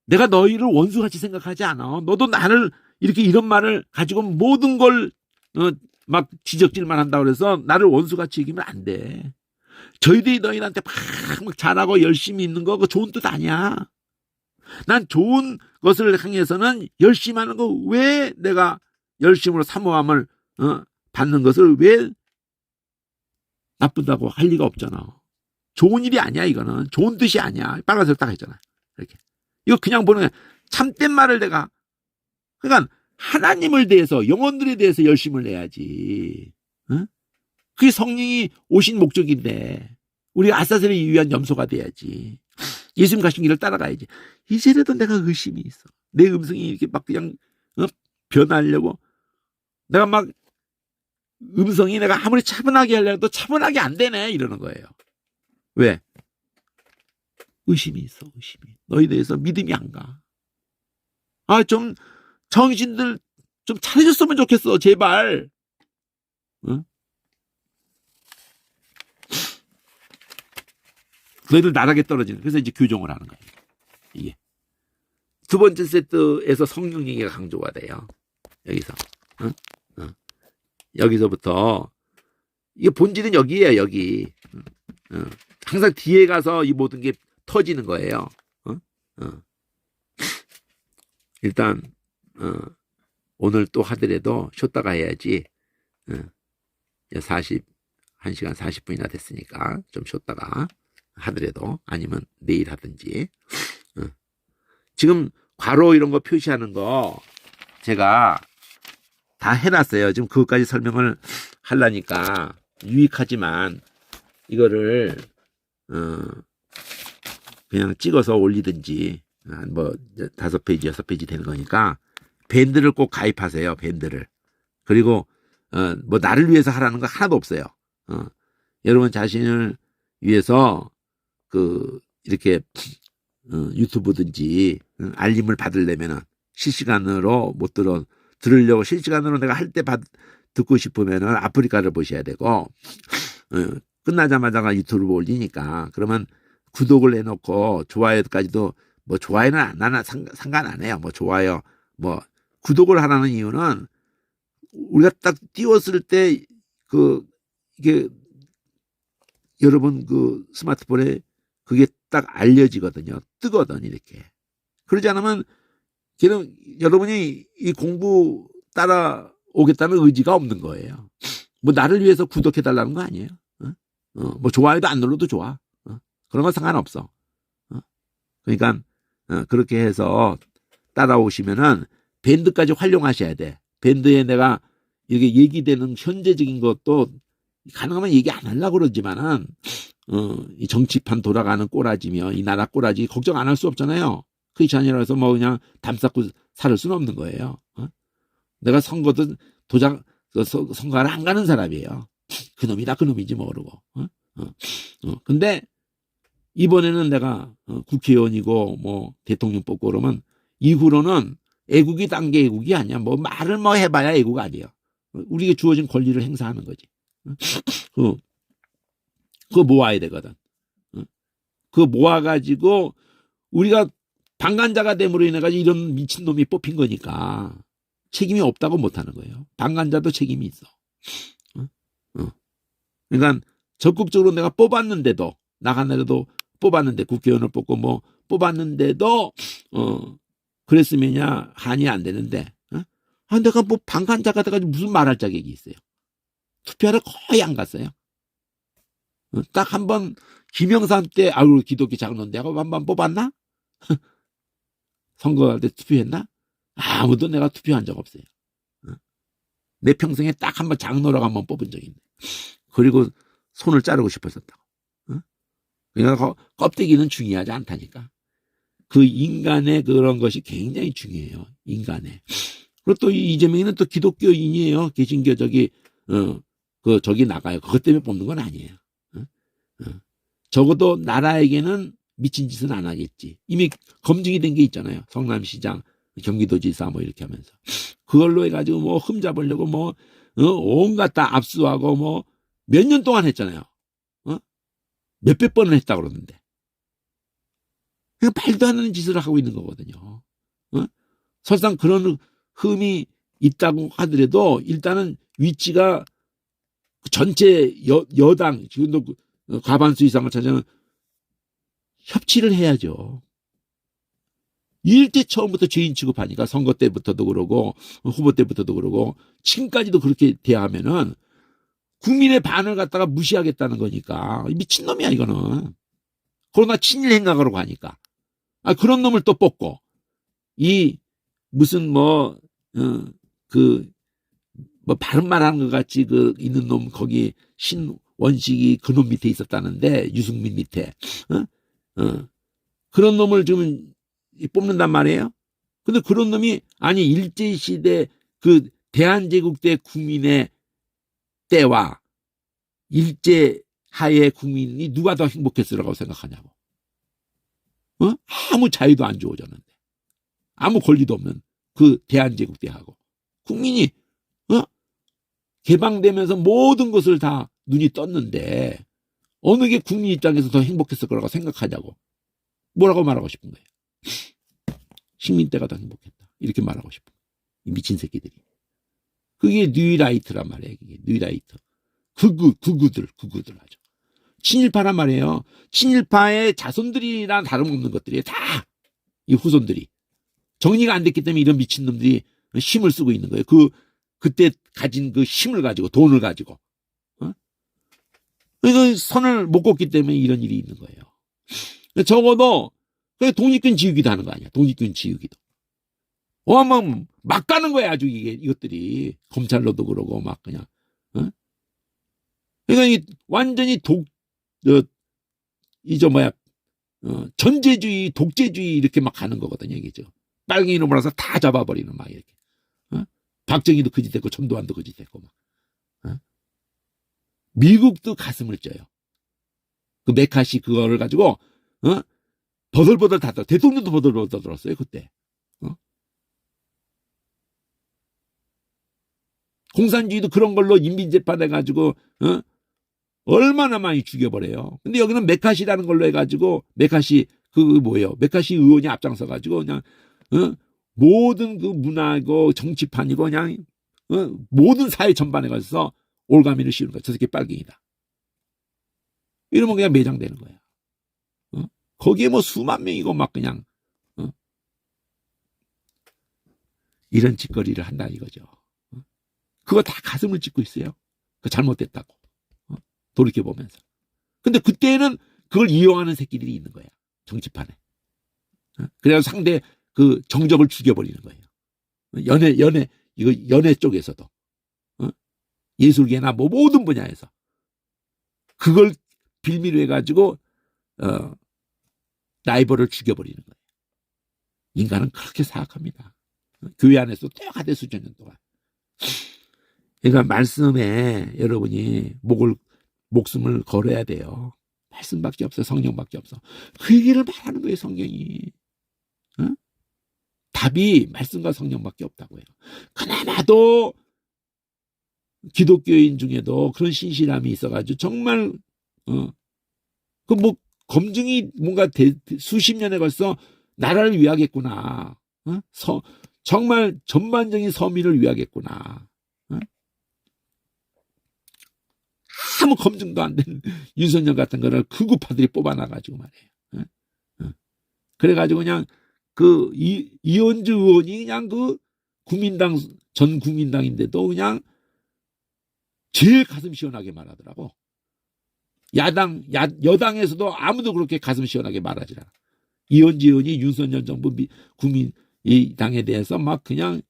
내가 너희를 원수같이 생각하지 않아. 너도 나를 이렇게 이런 말을 가지고 모든 걸 막 지적질만 한다고 그래서 나를 원수같이 얘기하면 안 돼. 저희들이 너희한테 막 잘하고 열심히 있는 거 그거 좋은 뜻 아니야. 난 좋은 것을 향해서는 열심히 하는 거 왜 내가 열심으로 사모함을 받는 것을 왜 나쁘다고 할 리가 없잖아. 좋은 일이 아니야. 이거는 좋은 뜻이 아니야. 빨간색 딱 했잖아. 이렇게 이거 그냥 보는 참된 말을 내가 그러니까 하나님을 대해서 영혼들에 대해서 열심을 내야지. 응? 그게 성령이 오신 목적인데 우리 아사셀을 위한 염소가 돼야지. 예수님 가신 길을 따라가야지. 이제라도 내가 의심이 있어. 내 음성이 이렇게 막 그냥 변하려고 내가 막 음성이 내가 아무리 차분하게 하려도 차분하게 안 되네 이러는 거예요. 왜? 의심이 있어. 의심이. 너희에 대해서 믿음이 안 가. 좀 정신들 좀 차려줬으면 좋겠어. 제발. 응? 너희들 나락에 떨어지는. 그래서 이제 교정을 하는 거예요. 이게 두 번째 세트에서 성령 얘기가 강조가 돼요. 여기서. 여기서부터 이게 본질은 여기에요. 여기. 항상 뒤에 가서 이 모든 게 터지는 거예요. 일단 오늘 또 하더라도 쉬었다가 해야지. 1시간 40분이나 됐으니까 좀 쉬었다가 하더라도 아니면 내일 하든지. 지금 괄호 이런 거 표시하는 거 제가 다 해놨어요. 지금 그것까지 설명을 하려니까 유익하지만 이거를 그냥 찍어서 올리든지 뭐 5페이지 6페이지 되는 거니까 밴드를 꼭 가입하세요. 밴드를. 그리고 뭐 나를 위해서 하라는 거 하나도 없어요. 여러분 자신을 위해서 이렇게 유튜브든지 알림을 받으려면은 실시간으로 못 들으려고 실시간으로 내가 할 때 듣고 싶으면은 아프리카를 보셔야 되고 끝나자마자 유튜브를 올리니까 그러면 구독을 해놓고 좋아요까지도 뭐 좋아요는 나는 상관 안 해요. 뭐 좋아요 뭐 구독을 하라는 이유는 우리가 딱 띄웠을 때 이게 여러분 스마트폰에 그게 딱 알려지거든요. 뜨거든 이렇게. 그러지 않으면 여러분이 이 공부 따라오겠다는 의지가 없는 거예요. 뭐 나를 위해서 구독해달라는 거 아니에요. 뭐 좋아요도 안 눌러도 좋아. 그런 건 상관없어. 그러니까 그렇게 해서 따라오시면은 밴드까지 활용하셔야 돼. 밴드에 내가 이렇게 얘기되는 현재적인 것도 가능하면 얘기 안 하려고 그러지만은 이 정치판 돌아가는 꼬라지며 이 나라 꼬라지 걱정 안 할 수 없잖아요. 크리스찬이라서 뭐 그냥 담 쌓고 살 수는 없는 거예요. 내가 선거도 선거를 안 가는 사람이에요. 그놈이다 그놈이지 모르고. 근데 이번에는 내가 국회의원이고 뭐 대통령 뽑고 그러면 이후로는 애국이 단계 애국이 아니야. 뭐 말을 뭐 해봐야 애국 아니에요. 우리에게 주어진 권리를 행사하는 거지. 그거 모아야 되거든. 그거 모아가지고 우리가 방관자가 됨으로 인해가지고 이런 미친놈이 뽑힌 거니까 책임이 없다고 못하는 거예요. 방관자도 책임이 있어. 그러니까 적극적으로 내가 뽑았는데도 나가내려도 뽑았는데 국회의원을 뽑고 뭐 뽑았는데도 그랬으면야 한이 안 되는데 내가 뭐 방관자가 돼가지고 무슨 말할 자격이 있어요. 투표하러 거의 안 갔어요. 딱 한 번 김영삼 때 아유 기독교 장로인데 하고 한번 뽑았나? 선거할 때 투표했나? 아무도 내가 투표한 적 없어요. 내 평생에 딱 한 번 장로라고 한 번 뽑은 적이 있네. 그리고 손을 자르고 싶었었다고. 그러니까 껍데기는 중요하지 않다니까. 그 인간의 그런 것이 굉장히 중요해요. 인간의. 그리고 또 이재명이는 또 기독교인이에요. 개신교 저기 나가요. 그것 때문에 뽑는 건 아니에요. 적어도 나라에게는 미친 짓은 안 하겠지. 이미 검증이 된 게 있잖아요. 성남시장, 경기도지사 뭐 이렇게 하면서. 그걸로 해가지고 뭐 흠잡으려고 뭐 온갖 다 압수하고 뭐 몇 년 동안 했잖아요. 몇백 번을 했다 그러는데. 그냥 말도 안 되는 짓을 하고 있는 거거든요. 설상 그런 흠이 있다고 하더라도 일단은 위치가 전체 여당 지금도 과반수 이상을 차지하는 협치를 해야죠. 일대 처음부터 죄인 취급하니까 선거 때부터도 그러고 후보 때부터도 그러고 지금까지도 그렇게 대하면은 국민의 반을 갖다가 무시하겠다는 거니까 미친놈이야 이거는. 그러나 친일 행각으로 가니까 그런 놈을 또 뽑고 이 무슨 뭐 바른 말하는 것 같이 있는 놈 거기 신원식이 그놈 밑에 있었다는데 유승민 밑에 그런 놈을 지금 뽑는단 말이에요. 근데 그런 놈이 아니 일제시대 그 대한제국 때 국민의 때와 일제하에 국민이 누가 더 행복했으라고 생각하냐고. 아무 자유도 안 주어졌는데 아무 권리도 없는 그 대한제국 때하고 국민이 개방되면서 모든 것을 다 눈이 떴는데 어느 게 국민 입장에서 더 행복했을 거라고 생각하냐고. 뭐라고 말하고 싶은 거예요. 식민 때가 더 행복했다. 이렇게 말하고 싶은 거예요. 이 미친 새끼들이. 그게 뉴라이트란 말이에요. 그게 뉴라이트. 극우들 하죠. 친일파란 말이에요. 친일파의 자손들이랑 다름없는 것들이에요. 다 이 후손들이. 정리가 안 됐기 때문에 이런 미친놈들이 힘을 쓰고 있는 거예요. 그때 가진 그 힘을 가지고 돈을 가지고. 이거 선을 못 걷기 때문에 이런 일이 있는 거예요. 적어도 독립군 지우기도 하는 거 아니야. 독립군 지우기도. 막 가는 거야 아주 이것들이. 검찰로도 그러고 막 그냥. 그러니까 완전히 전제주의, 독재주의 이렇게 막 가는 거거든요. 이게 빨갱이 놈으로서 다 잡아버리는 막 이렇게. 박정희도 그짓 됐고 전두환도 그짓 됐고 막. 미국도 가슴을 쪄요. 그 메카시 그거를 가지고 버들버들 다 떨어. 대통령도 버들버들 떨었어요 그때. 공산주의도 그런 걸로 인민재판 해가지고 얼마나 많이 죽여버려요. 근데 여기는 메카시라는 걸로 해가지고 메카시 메카시 의원이 앞장서가지고 그냥 모든 그 문화고 정치판이고 그냥 모든 사회 전반에 가서 올가미를 씌우는 거야. 저 새끼 빨갱이다. 이러면 그냥 매장되는 거야. 거기에 뭐 수만 명이고 막 그냥 이런 짓거리를 한다 이거죠. 그거 다 가슴을 찢고 있어요. 그 잘못됐다고. 돌이켜보면서. 근데 그때는 그걸 이용하는 새끼들이 있는 거야. 정치판에. 그래서 상대 그 정적을 죽여버리는 거예요. 연애 쪽에서도. 예술계나 뭐 모든 분야에서. 그걸 빌미로 해가지고, 라이벌을 죽여버리는 거예요. 인간은 그렇게 사악합니다. 교회 안에서 똑같은 수천 동안. 그러니까 말씀에 여러분이 목숨을 걸어야 돼요. 말씀밖에 없어. 성령밖에 없어. 그 얘기를 말하는 거예요. 성경이. 답이 말씀과 성령밖에 없다고 해요. 그나마도 기독교인 중에도 그런 신실함이 있어가지고 정말 검증이 뭔가 수십 년에 걸쳐 나라를 위하겠구나. 정말 전반적인 서민을 위하겠구나. 아무 검증도 안 된 윤석열 같은 거를 극우파들이 뽑아놔가지고 말이에요. 그래가지고 그냥 이현주 의원이 그냥 전 국민당인데도 그냥 제일 가슴 시원하게 말하더라고. 여당에서도 아무도 그렇게 가슴 시원하게 말하지 않아. 이현주 의원이 윤석열 정부 국민당에 대해서 막 그냥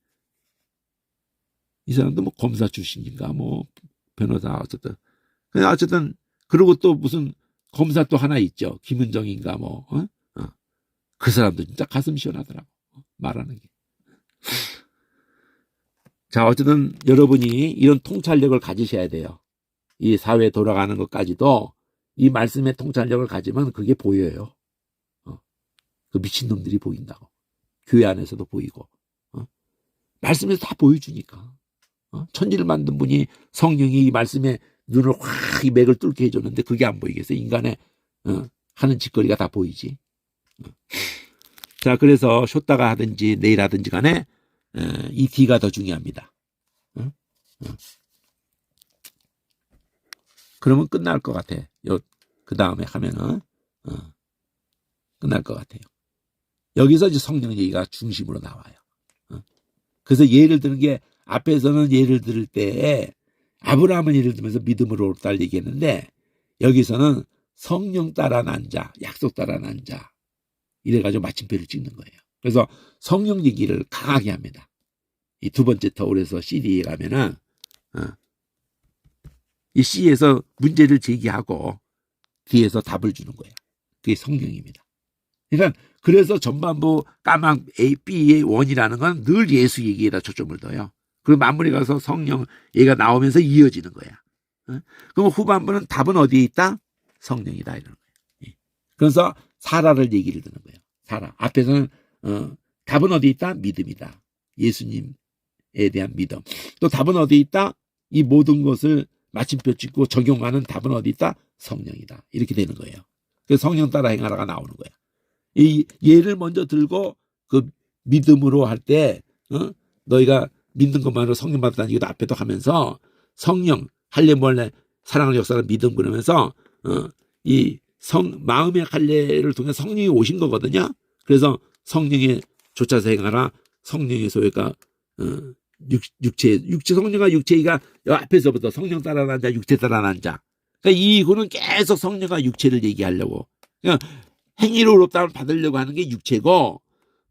이 사람도 뭐 검사 출신인가 뭐 변호사 어쨌든 그리고 또 무슨 검사 또 하나 있죠. 김은정인가 뭐 그 사람도 진짜 가슴 시원하더라고 말하는 게. 자 어쨌든 여러분이 이런 통찰력을 가지셔야 돼요. 이 사회 돌아가는 것까지도 이 말씀의 통찰력을 가지면 그게 보여요. 그 미친놈들이 보인다고. 교회 안에서도 보이고 말씀에서 다 보여주니까. 천지를 만든 분이 성령이 이 말씀에 눈을 확 이 맥을 뚫게 해줬는데 그게 안 보이겠어요. 인간의 하는 짓거리가 다 보이지. 자, 그래서 쇼다가 하든지 내일 하든지 간에 이 D가 더 중요합니다. 그러면 끝날 것 같아. 그 다음에 하면은 끝날 것 같아요. 여기서 이제 성령 얘기가 중심으로 나와요. 그래서 예를 드는 게 앞에서는 예를 들을 때 아브라함은 예를 들면서 믿음으로 옳다를 얘기했는데 여기서는 성령 따라 난 자, 약속 따라 난 자 이래가지고 마침표를 찍는 거예요. 그래서 성령 얘기를 강하게 합니다. 이 두 번째 터울에서 CD에 가면은 이 C에서 문제를 제기하고 D에서 답을 주는 거예요. 그게 성령입니다. 그러니까 그래서 전반부 까막 A, B의 원이라는 건 늘 예수 얘기에다 초점을 둬요. 그리고 마무리 가서 성령 얘가 나오면서 이어지는 거야. 그럼 후반부는 답은 어디에 있다? 성령이다 이러는 거예요. 그래서 사라를 얘기를 드는 거예요. 사라. 앞에서는 답은 어디 있다? 믿음이다. 예수님에 대한 믿음. 또 답은 어디 있다? 이 모든 것을 마침표 찍고 적용하는 답은 어디 있다? 성령이다. 이렇게 되는 거예요. 그래서 성령 따라 행하라가 나오는 거예요. 이 예를 먼저 들고 그 믿음으로 할 때 너희가 믿는 것만으로 성령 받았다는 이것도 앞에도 하면서 성령 할례몰래 사랑을 역사를 믿음 그러면서 이 마음의 할례를 통해 성령이 오신 거거든요. 그래서 성령에 좇아서 행하라. 성령의 소유가 육체 성령과 육체가 앞에서부터 성령 따라 난 자, 육체 따라 난 자. 그러니까 이구는 계속 성령과 육체를 얘기하려고. 그러니까 행위로롭다를 받으려고 하는 게 육체고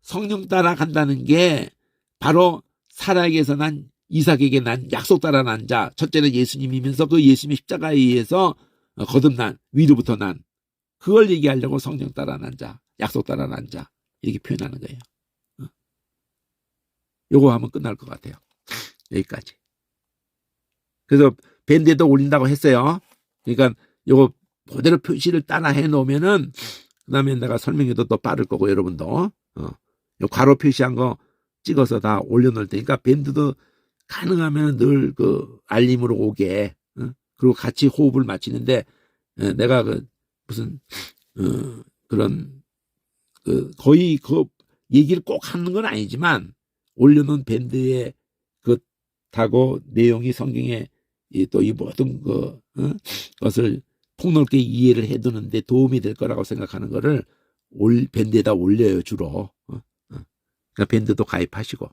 성령 따라 간다는 게 바로 사라에게서 난 이삭에게 난 약속 따라 난 자. 첫째는 예수님이면서 그 예수님의 십자가에 의해서 거듭난 위로부터 난 그걸 얘기하려고 성령 따라 난 자, 약속 따라 난 자 이렇게 표현하는 거예요. 요거 하면 끝날 것 같아요. 여기까지. 그래서 밴드에도 올린다고 했어요. 그러니까 요거 그대로 표시를 따라 해놓으면은 그 다음에 내가 설명해도 더 빠를 거고 여러분도 요 괄호 표시한 거 찍어서 다 올려놓을 테니까 밴드도 가능하면 늘 그 알림으로 오게 그리고 같이 호흡을 맞추는데 내가 그 무슨 그런 그 거의 그 얘기를 꼭 하는 건 아니지만 올려놓은 밴드의 그하고 내용이 성경에 또 이 모든 것을 폭넓게 이해를 해두는데 도움이 될 거라고 생각하는 거를 밴드에다 올려요 주로. 그러니까 밴드도 가입하시고